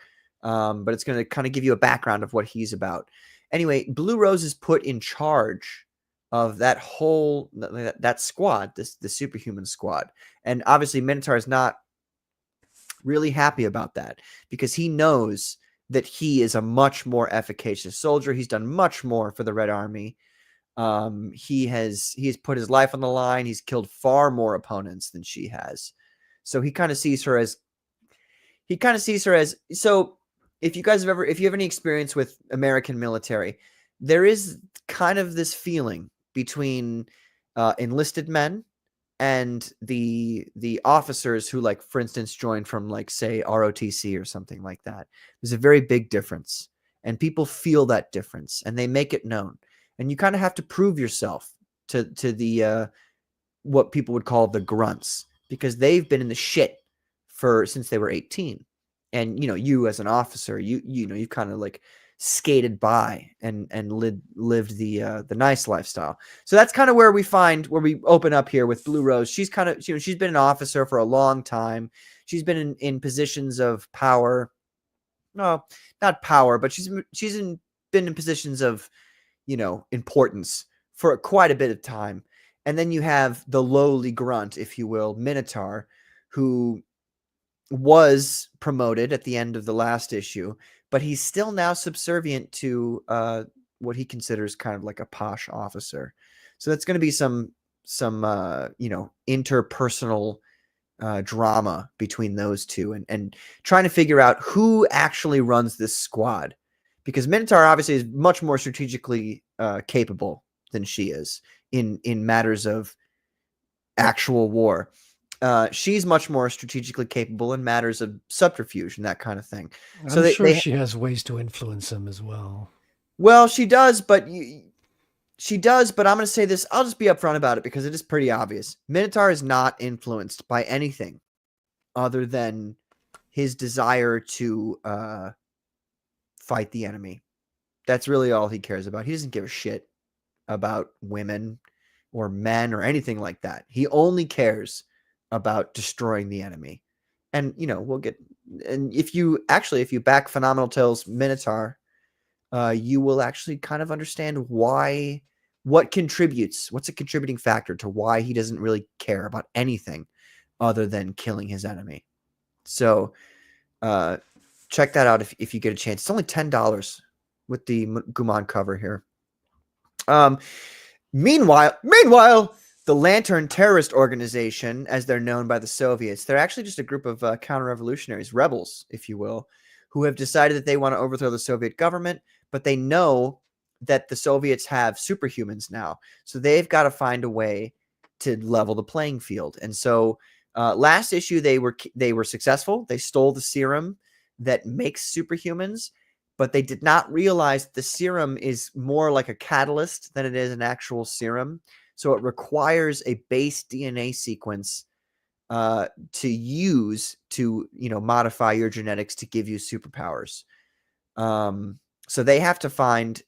but it's going to kind of give you a background of what he's about. Anyway, Blue Rose is put in charge of that whole that squad, the superhuman squad, and obviously Minotaur is not really happy about that, because he knows that he is a much more efficacious soldier. He's done much more for the Red Army. He has put his life on the line. He's killed far more opponents than she has. So he kind of sees her as so if you have any experience with American military, there is kind of this feeling between enlisted men and the officers who, like, for instance, join from, like, say, ROTC or something like that. There's a very big difference, and people feel that difference, and they make it known. And you kind of have to prove yourself to the what people would call the grunts, because they've been in the shit since they were 18. And you as an officer, you've kind of like skated by and lived the nice lifestyle. So that's kind of where we open up here with Blue Rose. She's kind of, she's been an officer for a long time. She's been in positions of power. No, not power, but she's been in positions of, importance for quite a bit of time. And then you have the lowly grunt, if you will, Minotaur, who was promoted at the end of the last issue, but he's still now subservient to what he considers kind of like a posh officer. So that's going to be some interpersonal drama between those two, and trying to figure out who actually runs this squad, because Minotaur obviously is much more strategically capable than she is in matters of actual war. She's much more strategically capable in matters of subterfuge and that kind of thing. So I'm sure she has ways to influence him as well. Well, she does, but I'm going to say this. I'll just be upfront about it, because it is pretty obvious. Minotaur is not influenced by anything other than his desire to fight the enemy. That's really all he cares about. He doesn't give a shit about women or men or anything like that. He only cares about destroying the enemy. And if you back Phenomenal Tales Minotaur, you will actually kind of understand what's a contributing factor to why he doesn't really care about anything other than killing his enemy. So check that out if you get a chance. It's only $10 with the Gummont cover here. Meanwhile, the Lantern Terrorist Organization, as they're known by the Soviets, they're actually just a group of counter-revolutionaries, rebels, if you will, who have decided that they want to overthrow the Soviet government, but they know that the Soviets have superhumans now. So they've got to find a way to level the playing field. And so Last issue, they were successful. They stole the serum that makes superhumans, but they did not realize the serum is more like a catalyst than it is an actual serum. So it requires a base DNA sequence to use to, modify your genetics to give you superpowers. So they have to find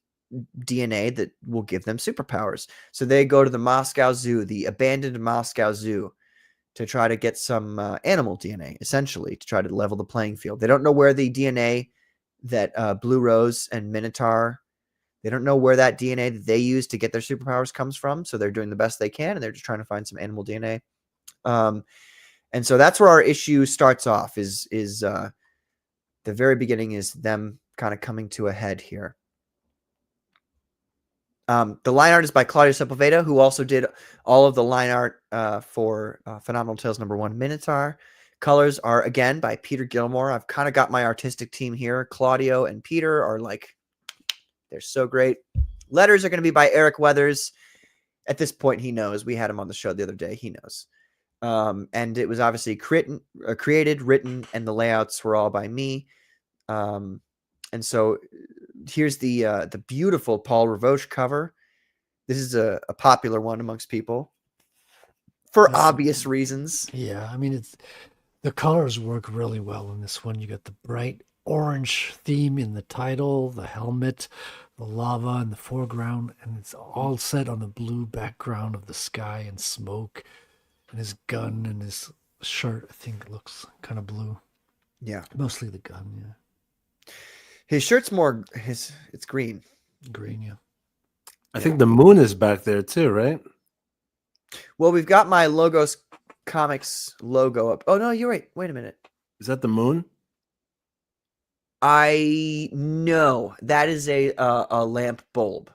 DNA that will give them superpowers. So they go to the Moscow Zoo, the abandoned Moscow Zoo, to try to get some animal DNA, essentially, to try to level the playing field. They don't know where the DNA that Blue Rose and Minotaur, they don't know where that DNA that they use to get their superpowers comes from. So they're doing the best they can, and they're just trying to find some animal DNA. And so that's where our issue starts off, is the very beginning is them kind of coming to a head here. The line art is by Claudio Sepulveda, who also did all of the line art for Phenomenal Tales #1 Minotaur. Colors are, again, by Peter Gilmore. I've kind of got my artistic team here. Claudio and Peter are they're so great. Letters are going to be by Eric Weathers. At this point, he knows. We had him on the show the other day. He knows. And it was obviously created, written, and the layouts were all by me. And so here's the beautiful Paul Revoche cover. This is a popular one amongst people for obvious reasons. Yeah, I mean, the colors work really well in this one. You got the bright orange theme in the title, the helmet, the lava in the foreground, and it's all set on the blue background of the sky and smoke. And his gun and his shirt, I think, looks kind of blue. Yeah, mostly the gun. Yeah. His shirt's it's green. Green, yeah. I think the moon is back there too, right? Well, we've got my Logos Comics logo up. Oh, no, you're right. Wait a minute. Is that the moon? No, that is a lamp bulb.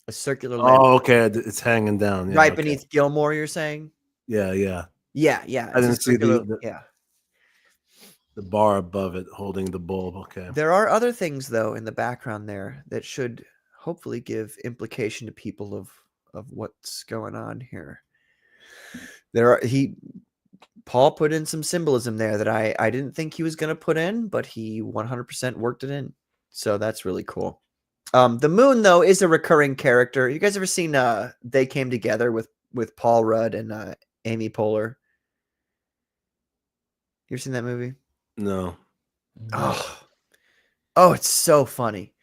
A circular lamp. Oh, okay. It's hanging down. Yeah, right beneath Gilmore, you're saying? Yeah. Yeah. I didn't see the bar above it holding the bulb. Okay. There are other things, though, in the background there that should hopefully give implication to people of what's going on here. Paul put in some symbolism there that I didn't think he was going to put in, but he 100% worked it in. So that's really cool. The moon, though, is a recurring character. You guys ever seen They Came Together with Paul Rudd and Amy Poehler? You ever seen that movie? No. Oh, it's so funny.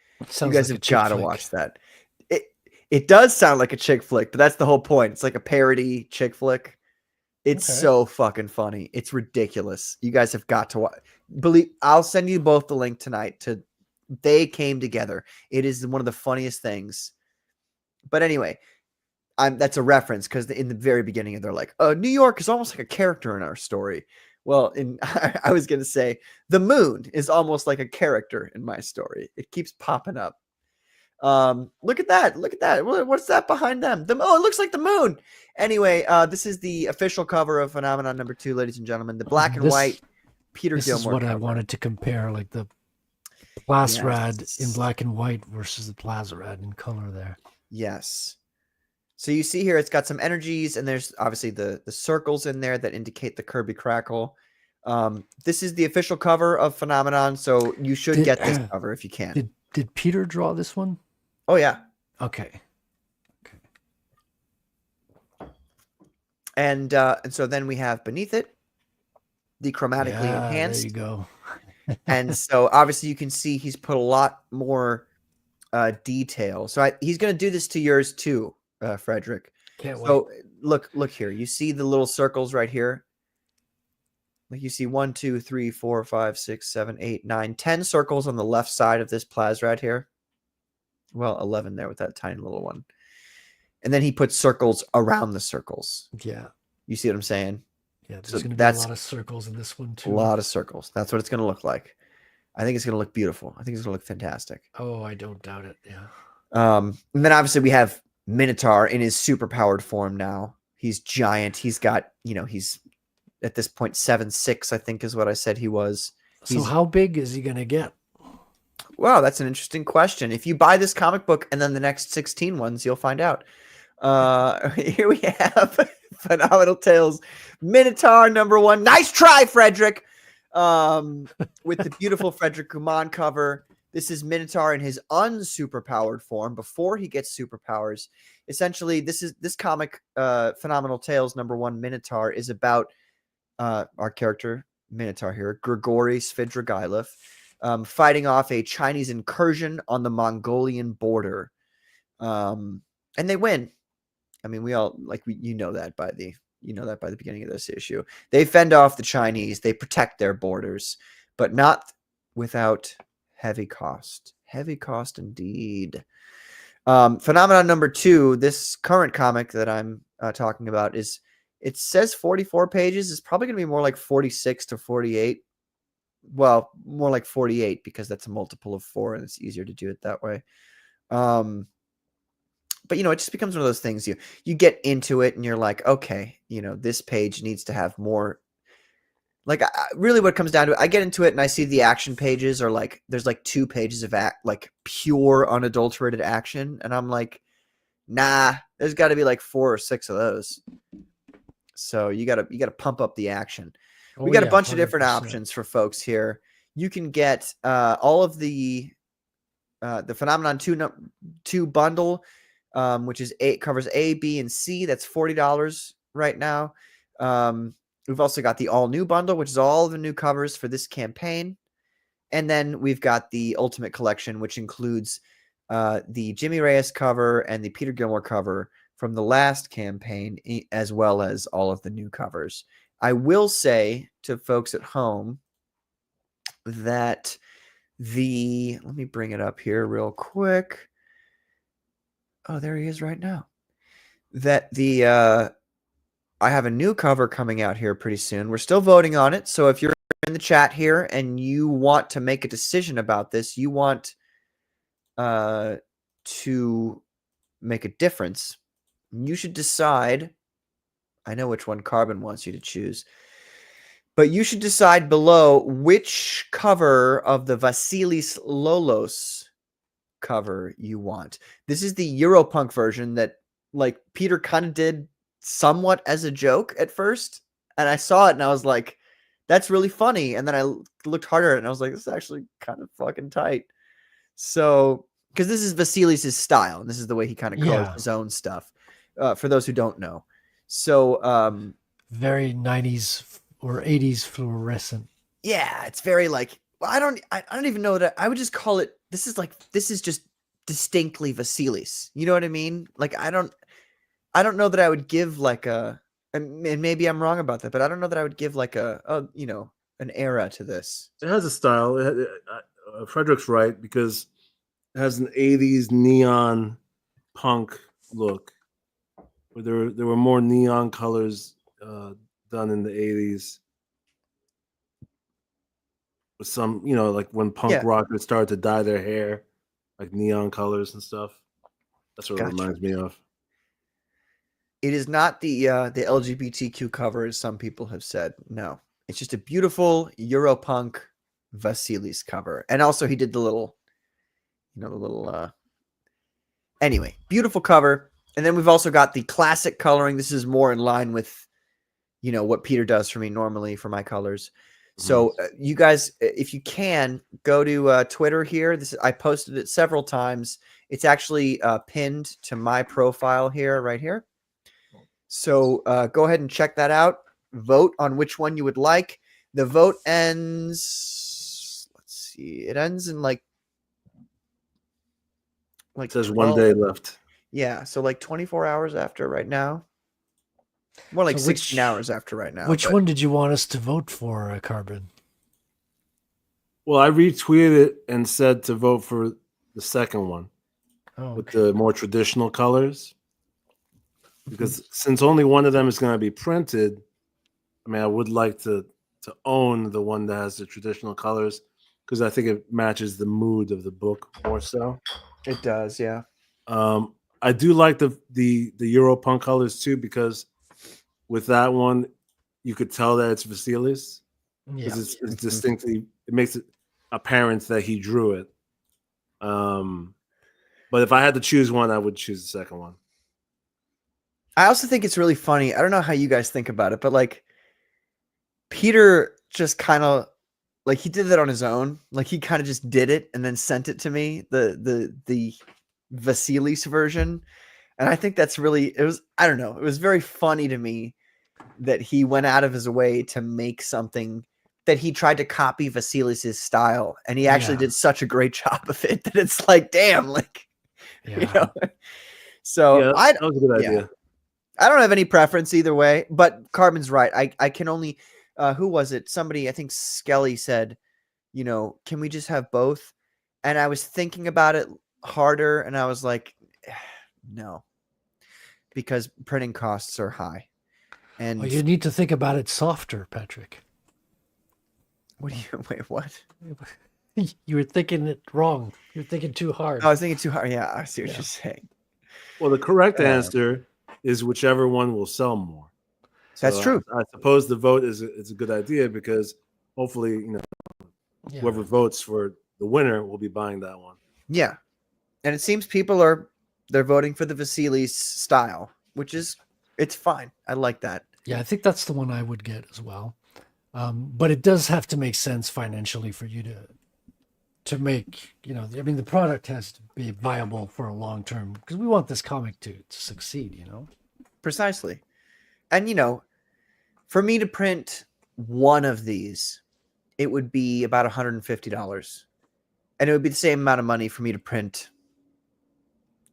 You guys have got to watch that. It does sound like a chick flick, but that's the whole point. It's like a parody chick flick. It's so fucking funny. It's ridiculous. You guys have got to watch. I'll send you both the link tonight to They Came Together. It is one of the funniest things. But anyway, that's a reference because in the very beginning, they're like, New York is almost like a character in our story. Well, I was going to say the moon is almost like a character in my story. It keeps popping up. Look at that. What's that behind them? It looks like the moon. Anyway, this is the official cover of Phenomenon #2, ladies and gentlemen. The black and white Peter Gilmore. This is what cover. I wanted to compare, like the Plasrad in black and white versus the Plasrad in color there. Yes. So you see here, it's got some energies, and there's obviously the circles in there that indicate the Kirby Crackle. This is the official cover of Phenomenon, so you should get this cover if you can. Did Peter draw this one? Oh, yeah. Okay. And so then we have beneath it the chromatically enhanced. There you go. And so obviously you can see he's put a lot more detail. So he's going to do this to yours too, Frederick. Can't wait. So look here. You see the little circles right here? Like you see 1, 2, 3, 4, 5, 6, 7, 8, 9, 10 circles on the left side of this Plasrad here. Well, 11 there with that tiny little one. And then he puts circles around the circles. Yeah. You see what I'm saying? Yeah, there's going to be a lot of circles in this one too. A lot of circles. That's what it's going to look like. I think it's going to look beautiful. I think it's going to look fantastic. Oh, I don't doubt it. Yeah. And then obviously we have Minotaur in his super powered form now. He's giant. He's got, he's at this point 7'6", I think is what I said he was. So how big is he going to get? Wow, that's an interesting question. If you buy this comic book and then the next 16 ones, you'll find out. Here we have Phenomenal Tales Minotaur #1. Nice try, Frederick. With the beautiful Frederick Kuman cover. This is Minotaur in his unsuperpowered form before he gets superpowers. Essentially, this comic, Phenomenal Tales #1 Minotaur, is about our character Minotaur here, Grigory Svidrigailov, fighting off a Chinese incursion on the Mongolian border, and they win. I mean, you know that by the beginning of this issue. They fend off the Chinese. They protect their borders, but not without heavy cost. Heavy cost indeed. Phenomenon #2, this current comic that I'm talking about, it says 44 pages. It's probably going to be more like 46 to 48. Well, more like 48 because that's a multiple of 4 and it's easier to do it that way. But, it just becomes one of those things. You get into it and you're like, okay, this page needs to have more. Like, really what it comes down to, I get into it and I see the action pages are like, there's like 2 pages of pure unadulterated action. And I'm like, nah, there's got to be like 4 or 6 of those. So you got to pump up the action. We got a bunch of different options for folks here. You can get all of the Phenomenon 2 bundle, which is covers A, B, and C. That's $40 right now. We've also got the all new bundle, which is all the new covers for this campaign. And then we've got the Ultimate Collection, which includes the Jimmy Reyes cover and the Peter Gilmore cover from the last campaign, as well as all of the new covers. I will say to folks at home that let me bring it up here real quick. Oh, there he is right now. That I have a new cover coming out here pretty soon. We're still voting on it. So if you're in the chat here and you want to make a decision about this, you want to make a difference, you should decide. I know which one Carbon wants you to choose, but you should decide below which cover of the Vasilis Lolos cover you want. This is the Europunk version that Peter kind of did somewhat as a joke at first, and I saw it and I was like, that's really funny. And then I looked harder at it and I was like, this is actually kind of fucking tight. So, because this is Vasilis' style, and this is the way he kind of colors his own stuff. For those who don't know. So very 90s or 80s fluorescent. Yeah, it's very I don't even know that I would just call it, this is just distinctly Vasilis. You know what I mean? I don't know that I would give and maybe I'm wrong about that, but I don't know that I would give an era to this. It has a style. Frederick's right, because it has an 80s neon punk look. Where there were more neon colors done in the 80s. With some, like when punk rockers started to dye their hair, like neon colors and stuff. That's what it reminds me of. It is not the LGBTQ cover, as some people have said. No, it's just a beautiful Europunk Vasilis cover. And also he did the little, anyway, beautiful cover. And then we've also got the classic coloring. This is more in line with, what Peter does for me normally for my colors. So you guys, if you can, go to Twitter here. I posted it several times. It's actually pinned to my profile here, right here. So go ahead and check that out. Vote on which one you would like. The vote ends, let's see, it ends in it says 1 day left. Yeah, so 24 hours after right now. More like 16 hours after right now. Which one did you want us to vote for, Carbon? Well, I retweeted it and said to vote for the second one with the more traditional colors. Because since only one of them is going to be printed, I would like to own the one that has the traditional colors, because I think it matches the mood of the book more so. It does, yeah. I do like the Europunk colors too, because with that one, you could tell that it's Vasilis. Because it's distinctly, it makes it apparent that he drew it. But if I had to choose one, I would choose the second one. I also think it's really funny. I don't know how you guys think about it, but like Peter just kind of like he did that on his own. Like he kind of just did it and then sent it to me, the Vasilis version. And I think that's really I don't know. It was very funny to me that he went out of his way to make something that he tried to copy Vasilis' style, and he actually did such a great job of it that it's like, damn, like, you know. So Yeah, that was a good idea. I don't have any preference either way, but Carbon's right. I can only, who was it? Somebody, I think Skelly said, you know, can we just have both? And I was thinking about it harder, and I was like, no, because printing costs are high. And well, you need to think about it softer, Patrick. What do you wait? What? You were thinking it wrong. You're thinking too hard. I was thinking too hard. Yeah, I see what you're saying. Well, the correct answer is whichever one will sell more. So That's true. I suppose the vote is a good idea because hopefully, you know, whoever votes for the winner will be buying that one. Yeah, and it seems people they're voting for the Vasilis style, which is it's fine. I like that. Yeah, I think that's the one I would get as well. But it does have to make sense financially for you to make, you know, I mean, the product has to be viable for a long term because we want this comic to succeed, you know? Precisely. And, you know, for me to print one of these, it would be about $150. And it would be the same amount of money for me to print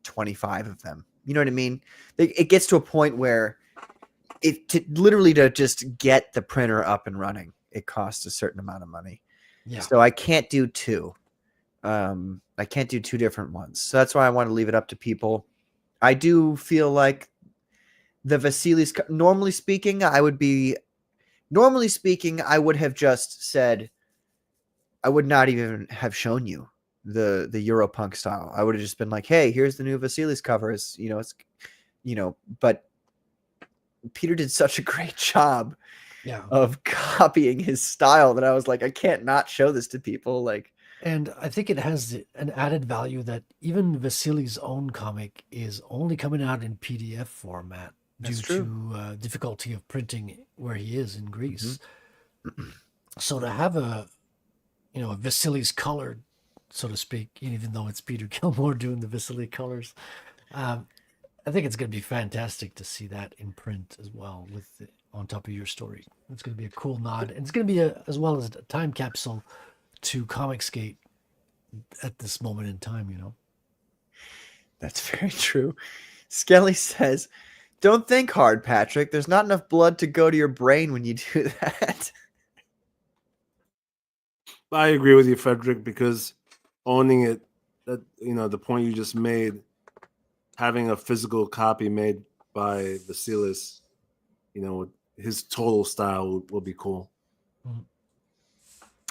25 of them. You know what I mean? It gets to a point where literally to just get the printer up and running, it costs a certain amount of money. Yeah. So I can't do two. I can't do two different ones. So that's why I want to leave it up to people. I do feel like the Vasilis, normally speaking, I would have just said, I would not even have shown you the Europunk style. I would have just been like, hey, here's the new Vasilis covers. You know, it's, you know, but Peter did such a great job of copying his style that I was like, I can't not show this to people. Like, and I think it has an added value that even Vasili's own comic is only coming out in PDF format due to difficulty of printing where he is in Greece. Mm-hmm. So to have a Vasili's color, so to speak, even though it's Peter Gilmore doing the Vasili colors, I think it's going to be fantastic to see that in print as well on top of your story. It's going to be a cool nod, and it's going to be as well as a time capsule to Comicsgate at this moment in time, you know. That's very true. Skelly says, don't think hard, Patrick. There's not enough blood to go to your brain when you do that. I agree with you, Frederick, because owning it, that, you know, the point you just made, having a physical copy made by Vasilis, you know, his total style will be cool.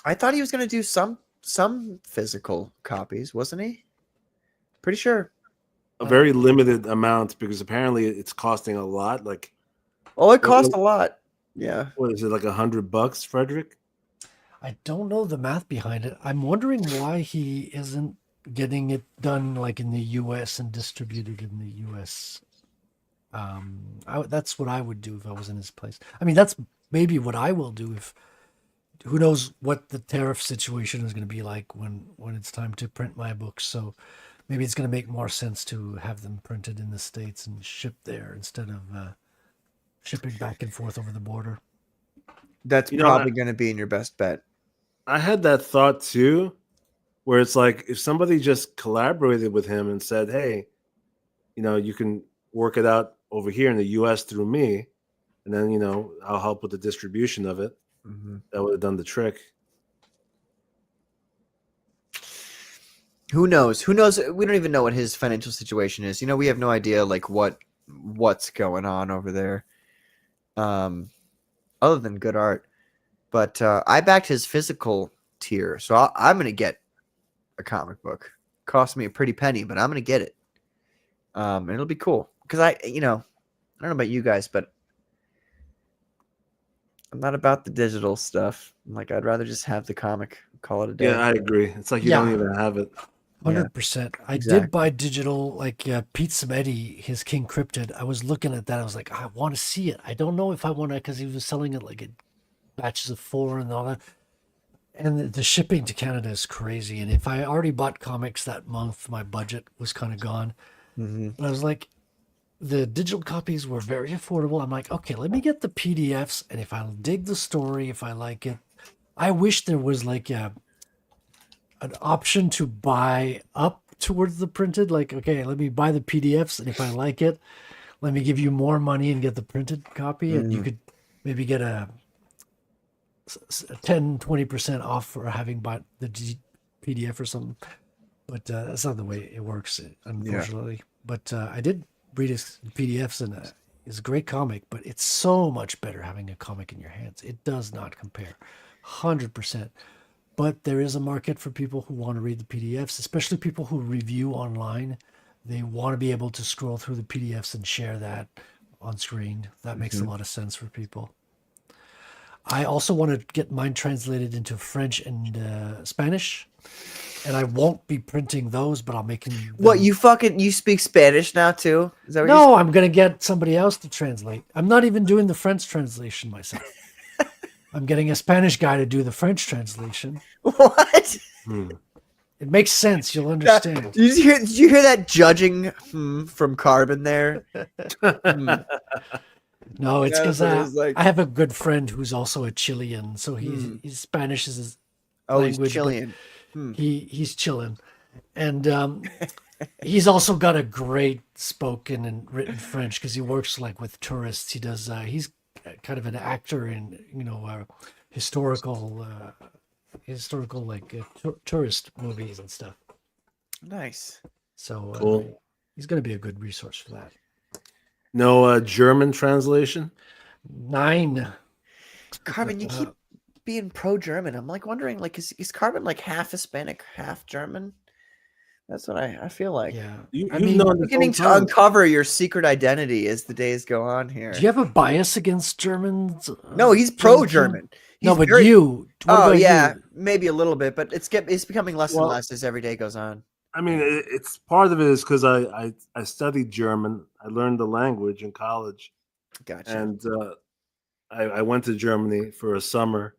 I thought he was going to do some physical copies, wasn't he? Pretty sure. A very limited amount because apparently it's costing a lot. Like, oh, it cost a lot. Yeah. What is it, like $100, Frederick? I don't know the math behind it. I'm wondering why he isn't getting it done like in the U.S. and distributed in the U.S. That's what I would do if I was in his place. I mean, that's maybe what I will do if. Who knows what the tariff situation is going to be like when it's time to print my books. So maybe it's going to make more sense to have them printed in the States and shipped there instead of shipping back and forth over the border. That's probably going to be in your best bet. I had that thought too, where it's like if somebody just collaborated with him and said, hey, you know, you can work it out over here in the U.S. through me, and then, you know, I'll help with the distribution of it. Mm-hmm. That would have done the trick. Who knows? We don't even know what his financial situation is. You know, we have no idea like what's going on over there. Other than good art. But I backed his physical tier, so I'm going to get a comic book. Cost me a pretty penny, but I'm going to get it. And it'll be cool because I don't know about you guys, but I'm not about the digital stuff. Like, I'd rather just have the comic, call it a day. Yeah, I agree. It's like you don't even have it. 100%. I did buy digital, like Pete Samedi, his King Cryptid. I was looking at that. I was like, I want to see it. I don't know if I want to, because he was selling it like in batches of 4 and all that. And the shipping to Canada is crazy. And if I already bought comics that month, my budget was kind of gone. But I was like, the digital copies were very affordable. I'm like, okay, let me get the PDFs. And if I dig the story, if I like it, I wish there was like an option to buy up towards the printed. Like, okay, let me buy the PDFs. And if I like it, let me give you more money and get the printed copy. And you could maybe get a 10-20% off for having bought the PDF or something, but that's not the way it works, unfortunately. But I did read his PDFs, and it's a great comic, but it's so much better having a comic in your hands. It does not compare 100%, but there is a market for people who want to read the PDFs, especially people who review online. They want to be able to scroll through the PDFs and share that on screen. That makes a lot of sense for people. I also want to get mine translated into French and Spanish, and I won't be printing those, but I'll make them. What, you speak Spanish now too? Is that what No, I'm going to get somebody else to translate. I'm not even doing the French translation myself. I'm getting a Spanish guy to do the French translation. What? It makes sense. You'll understand. Did you hear that judging from Carbon there? No, it's because like... I have a good friend who's also a Chilean, so his Spanish is his language. He's Chilean. He's Chilean, and he's also got a great spoken and written French because he works like with tourists. He does. He's kind of an actor in historical like tourist movies and stuff. Nice. So cool. He's going to be a good resource for that. No German translation? 9. Carbon, you keep being pro-German. I'm like wondering, like, is Carbon like half Hispanic, half German? That's what I feel like. Yeah. I'm beginning to uncover your secret identity as the days go on here. Do you have a bias against Germans? No, he's pro-German. No, but you. Oh, yeah, maybe a little bit, but it's becoming less and less as every day goes on. I mean, it's part of it is because I studied German. I learned the language in college. Gotcha. And I went to Germany for a summer,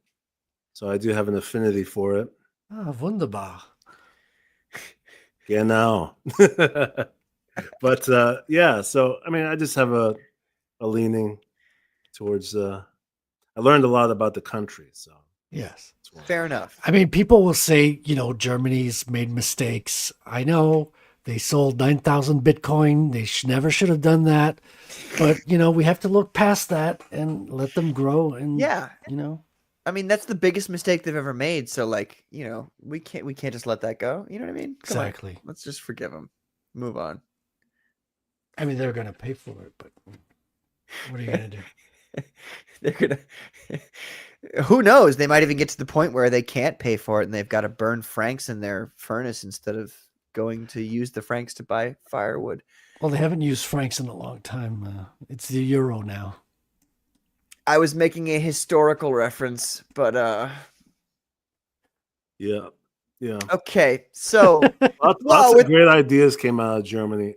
so I do have an affinity for it. Ah, wunderbar. Genau. But yeah, so I mean, I just have a leaning towards. I learned a lot about the country, so yes, fair enough. I mean, people will say, Germany's made mistakes. I know they sold 9,000 Bitcoin. They never should have done that. But, we have to look past that and let them grow. And, I mean, that's the biggest mistake they've ever made. So like, we can't just let that go. You know what I mean? Come exactly. On. Let's just forgive them. Move on. I mean, they're going to pay for it, but what are you going to do? They're going to, who knows? They might even get to the point where they can't pay for it and they've got to burn francs in their furnace instead of going to use the francs to buy firewood. Well, they haven't used francs in a long time. It's the euro now. I was making a historical reference, but yeah. Okay, so lots of great ideas came out of Germany.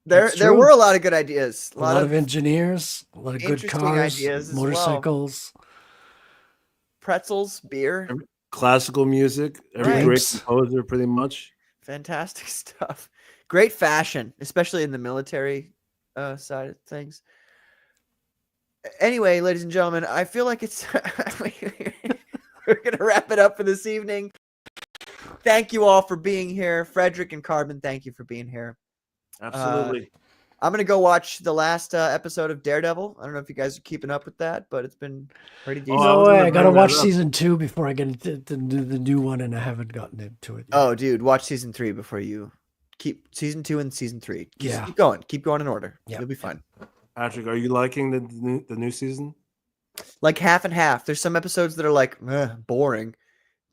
There were a lot of good ideas. A lot of engineers, a lot of good cars, ideas motorcycles, pretzels, beer, classical music. Every great composer, pretty much. Fantastic stuff. Great fashion, especially in the military side of things. Anyway, ladies and gentlemen, I feel like it's we're gonna wrap it up for this evening. Thank you all for being here, Frederick and Carbon. Thank you for being here. Absolutely. I'm gonna go watch the last episode of Daredevil. I don't know if you guys are keeping up with that, but it's been pretty decent. I gotta watch season 2 before I get into the new one, and I haven't gotten into it yet. Oh, dude, watch season 3 before you keep season 2 and season 3. Yeah, keep going in order. Yeah, you'll be fine. Patrick, are you liking the new season? Like half and half. There's some episodes that are like boring.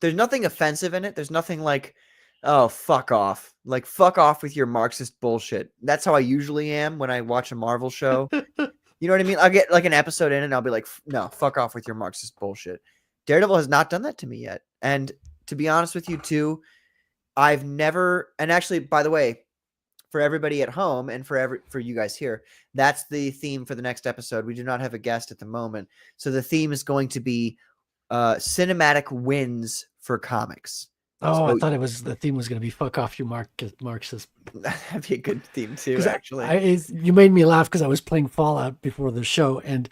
There's nothing offensive in it. There's nothing like, oh, fuck off. Like, fuck off with your Marxist bullshit. That's how I usually am when I watch a Marvel show. You know what I mean? I'll get like an episode in and I'll be like, no, fuck off with your Marxist bullshit. Daredevil has not done that to me yet. And to be honest with you too, I've never, and actually, by the way, for everybody at home and for you guys here, that's the theme for the next episode. We do not have a guest at the moment. So the theme is going to be cinematic wins for comics. Oh, so, I thought the theme was going to be "fuck off, you Marxist." That'd be a good theme too. Actually, you made me laugh because I was playing Fallout before the show, and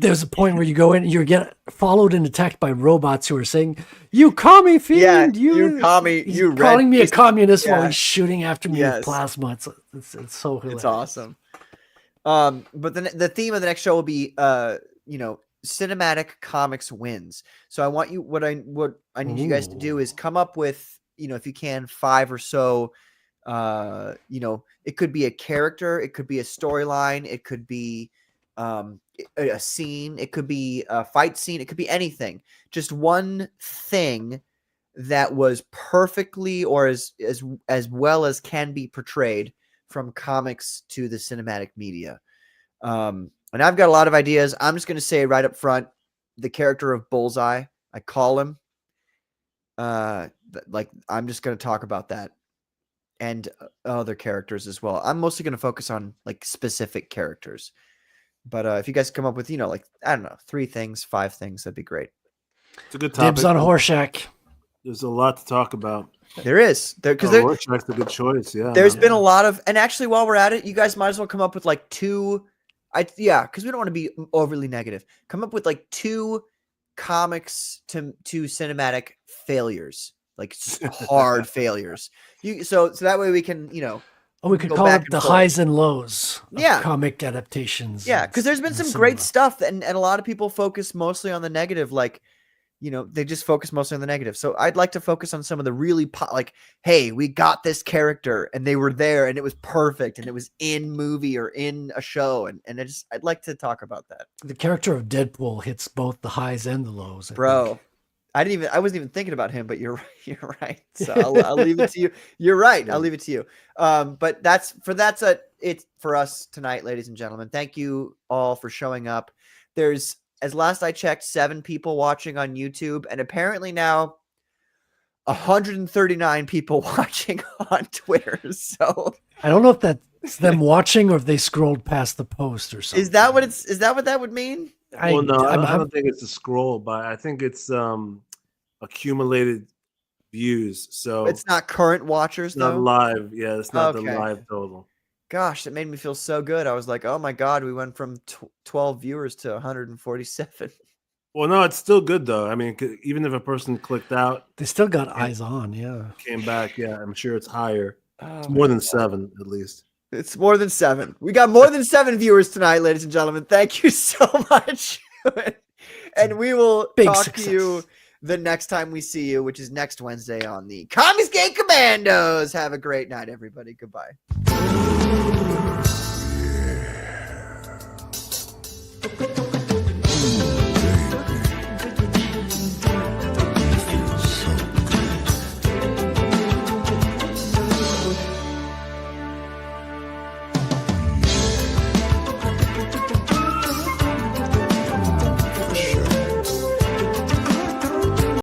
there's a point where you go in and you get followed and attacked by robots who are saying, "You commie fiend, you commie, you calling me a communist while yeah. he's shooting after me with plasma." It's so hilarious. It's awesome. But the theme of the next show will be cinematic comics wins. So I want you what I need you guys to do is come up with, if you can, 5 or so. It could be a character, it could be a storyline, it could be a scene, it could be a fight scene, it could be anything. Just one thing that was perfectly or as well as can be portrayed from comics to the cinematic media. And I've got a lot of ideas. I'm just going to say right up front, the character of Bullseye, I call him. I'm just going to talk about that and other characters as well. I'm mostly going to focus on like specific characters. But if you guys come up with, I don't know, 3 things, 5 things, that'd be great. It's a good topic. Dibs on Horshack. There's a lot to talk about. There is. Horshack's a good choice. Yeah. There's been a lot of, and actually while we're at it, you guys might as well come up with like 2. Because we don't want to be overly negative. Come up with like 2 comics to cinematic failures, like hard failures. So that way we can, we could call it the highs and lows of comic adaptations. Yeah, because there's been some great stuff, and a lot of people focus mostly on the negative, like, they just focus mostly on the negative. So I'd like to focus on some of the really like, hey, we got this character and they were there and it was perfect and it was in movie or in a show. And I'd like to talk about that. The character of Deadpool hits both the highs and the lows. Bro, I wasn't even thinking about him, but you're right. So I'll leave it to you. You're right. I'll leave it to you. But that's it for us tonight, ladies and gentlemen. Thank you all for showing up. There's, as last I checked, 7 people watching on YouTube, and apparently now 139 people watching on Twitter. So I don't know if that's them watching or if they scrolled past the post or something. Is that what that would mean? I don't think it's a scroll, but I think it's accumulated views. So it's not current watchers, not though? live. Yeah, it's not the live total. Gosh, it made me feel so good. I was like, oh my God, we went from 12 viewers to 147. Well, no, it's still good though. I mean, even if a person clicked out, they still got eyes on. Yeah, came back. Yeah, I'm sure it's higher. It's more than 7 at least. It's more than 7. We got more than 7 viewers tonight, ladies and gentlemen. Thank you so much. And we will talk to you the next time we see you, which is next Wednesday on the Comicsgate Commandos. Have a great night, everybody. Goodbye.